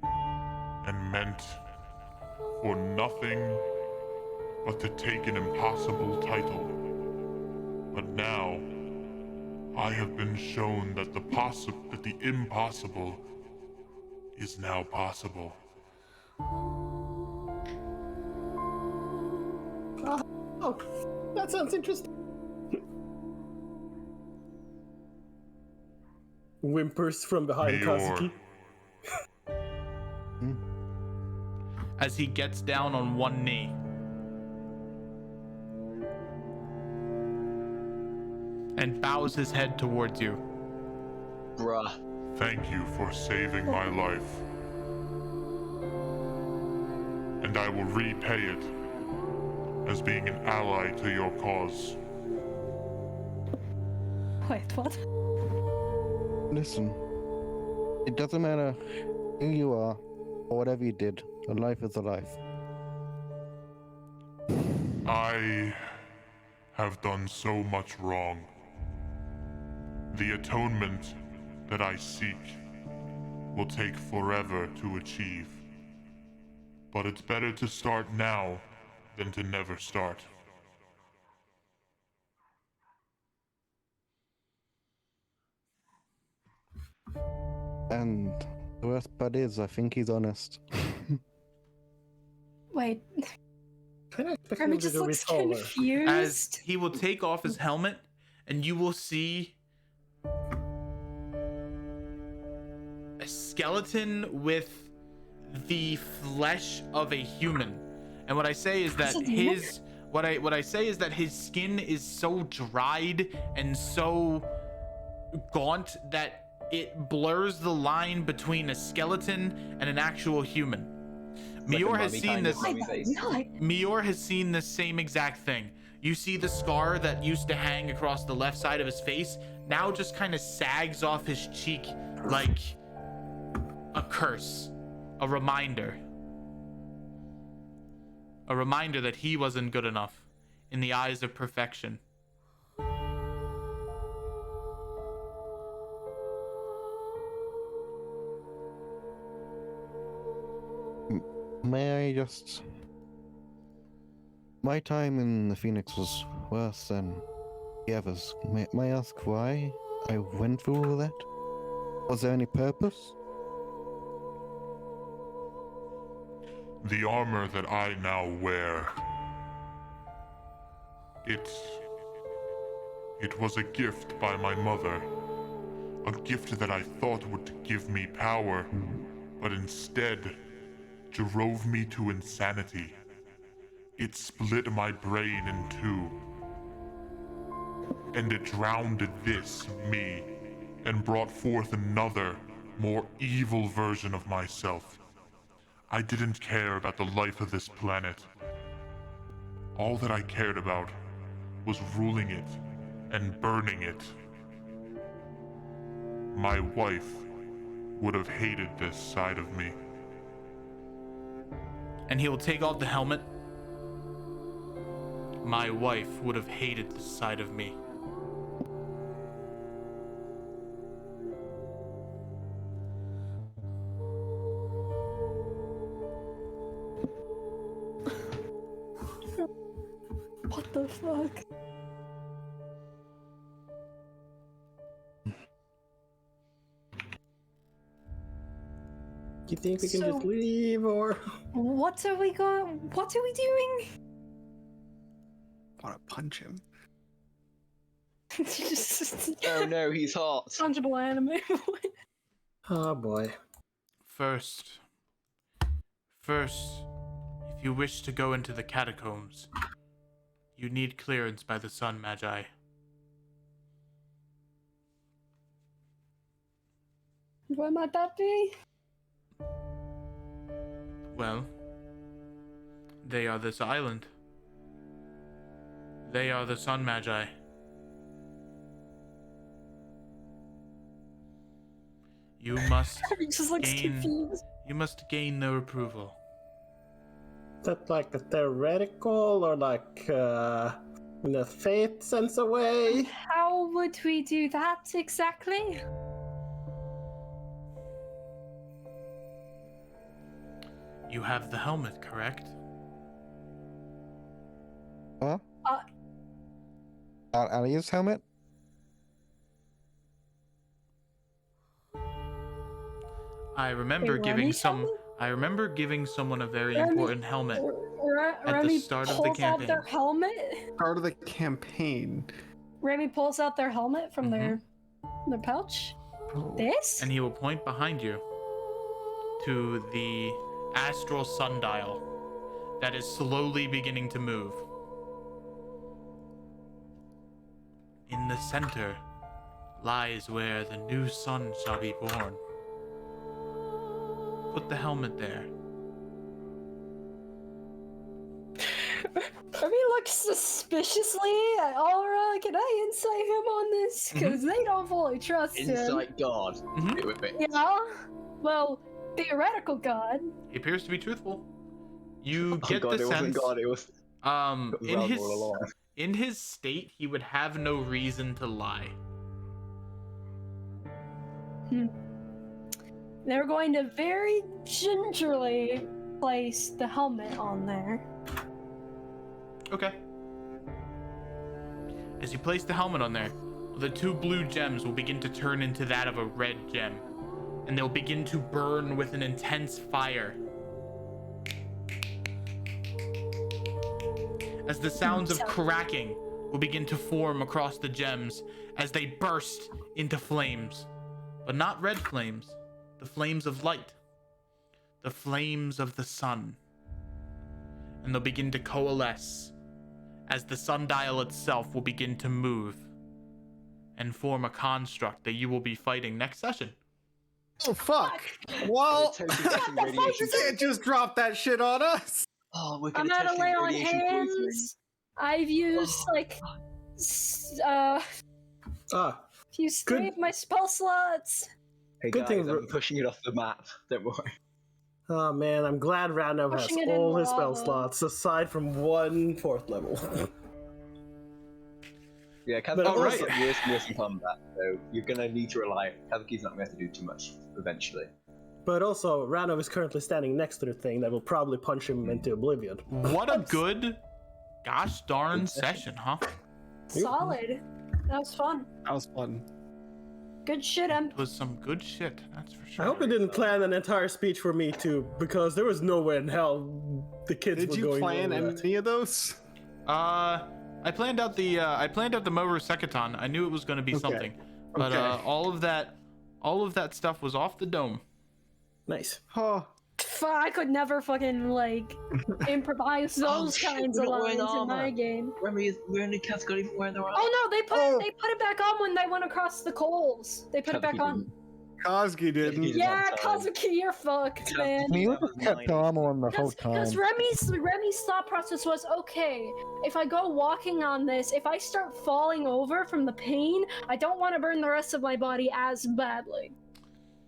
and meant for nothing but to take an impossible title. But now, I have been shown that the impossible is now possible. Oh, that sounds interesting. Whimpers from behind Meteor. Kazuki. As he gets down on one knee. And bows his head towards you. Bruh. Thank you for saving my life. And I will repay it as being an ally to your cause. Wait, what? Listen, it doesn't matter who you are or whatever you did. A life is a life. I have done so much wrong. The atonement that I seek will take forever to achieve. But it's better to start now than to never start. And the worst part is, I think he's honest. Wait, Can I expect Remy him to just do looks it taller? As confused. he will take off his helmet and you will see a skeleton with the flesh of a human. And what I say is that what I say is that his skin is so dried and so gaunt that it blurs the line between a skeleton and an actual human. Mior has seen this. Mior has seen the same exact thing. You see the scar that used to hang across the left side of his face now just kind of sags off his cheek like a curse, a reminder that he wasn't good enough in the eyes of perfection. May I just... My time in the Phoenix was worse than the others. May I ask why I went through all that? Was there any purpose? The armor that I now wear, it was a gift by my mother. A gift that I thought would give me power, but instead drove me to insanity. It split my brain in two. And it drowned this, me, and brought forth another, more evil version of myself. I didn't care about the life of this planet. All that I cared about was ruling it and burning it. My wife would have hated this side of me. And he will take off the helmet. My wife would have hated this side of me. What the fuck? You think we can So- just leave, or? What are we doing? I want to punch him. Oh no, he's hot. Tangible anime. Oh boy. First, if you wish to go into the catacombs, you need clearance by the Sun Magi. Where might that be? Well, they are this island. They are the Sun Magi. You must He just looks confused. you must gain their approval. Is that like a theoretical, or like in the fate sense away? How would we do that exactly? You have the helmet, correct? Huh? Ali's helmet? I remember Wait, giving Remy's helmet? I remember giving someone a very Remy- important helmet. At the Remy start of the pulls out their campaign. helmet. Part of the campaign. Remy pulls out their helmet from their pouch. Oh. This? And he will point behind you to the astral sundial that is slowly beginning to move. In the center lies where the new sun shall be born. Put the helmet there. Remy looks suspiciously at Aura. Can I insight him on this? Because they don't fully trust him. Insight God. Mhm. Wait, wait, wait. Yeah. Well, theoretical god. He appears to be truthful. You Oh get God, the it wasn't sense God. It was in Ralph his all along. in his state he would have no reason to lie. They're going to very gingerly place the helmet on there. Okay. As you place the helmet on there, the two blue gems will begin to turn into that of a red gem, and they'll begin to burn with an intense fire. As the sounds of cracking will begin to form across the gems as they burst into flames. But not red flames, the flames of light, the flames of the sun. And they'll begin to coalesce as the sundial itself will begin to move and form a construct that you will be fighting next session. Oh fuck! Well, Totally getting radiation you can't just drop that shit on us. Oh, we're I'm gonna out of totally lay get on radiation poisoning. hands. I've used like used Good. 3 of my spell slots. Hey Good guys, thing I'm pushing it off the map. Don't worry. Oh man, I'm glad Random has Pushing it in all his spell lava. slots aside from 1 4th level. Yeah, But Kazuki's alright. got worse and worse in combat, so you're gonna need to rely. Kazuki's not going to have to do too much eventually. But also, Random is currently standing next to the thing that will probably punch him into oblivion. What a good, gosh darn session, huh? Solid. That was fun. That was fun. Good shit, Em. It was some good shit, that's for sure. I hope you didn't plan an entire speech for me too, because there was no way in hell the kids Did were you going plan over that. any of those? I planned out the Moru Sekaton. I knew it was going to be Okay. something, but Okay. all of that stuff was off the dome. Nice. Oh, I could never fucking like improvise those shit, kinds we're of not wearing lines in my armor. game. We're in the Kazuki even wearing the armor. Oh no, they put it back on when they went across the coals. They put it back on. Kozgi didn't. He's Yeah, on time. Kazuki, you're fucked, man. You just kept armor on the whole time. Because Remy's thought process was, okay, if I go walking on this, if I start falling over from the pain, I don't want to burn the rest of my body as badly.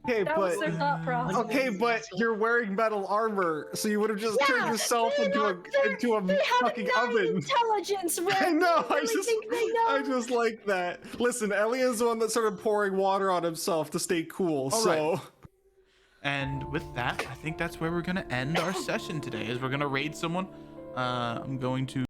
Okay, That was their thought process. okay, but you're wearing metal armor, so you would have just turned yourself they into a They have fucking 9 oven. intelligence, Remy. I know. You really think they know? I just like that. Listen, Elia's the one that started pouring water on himself to stay cool. All so, right. And with that, I think that's where we're gonna end our session today. Is we're gonna raid someone. I'm going to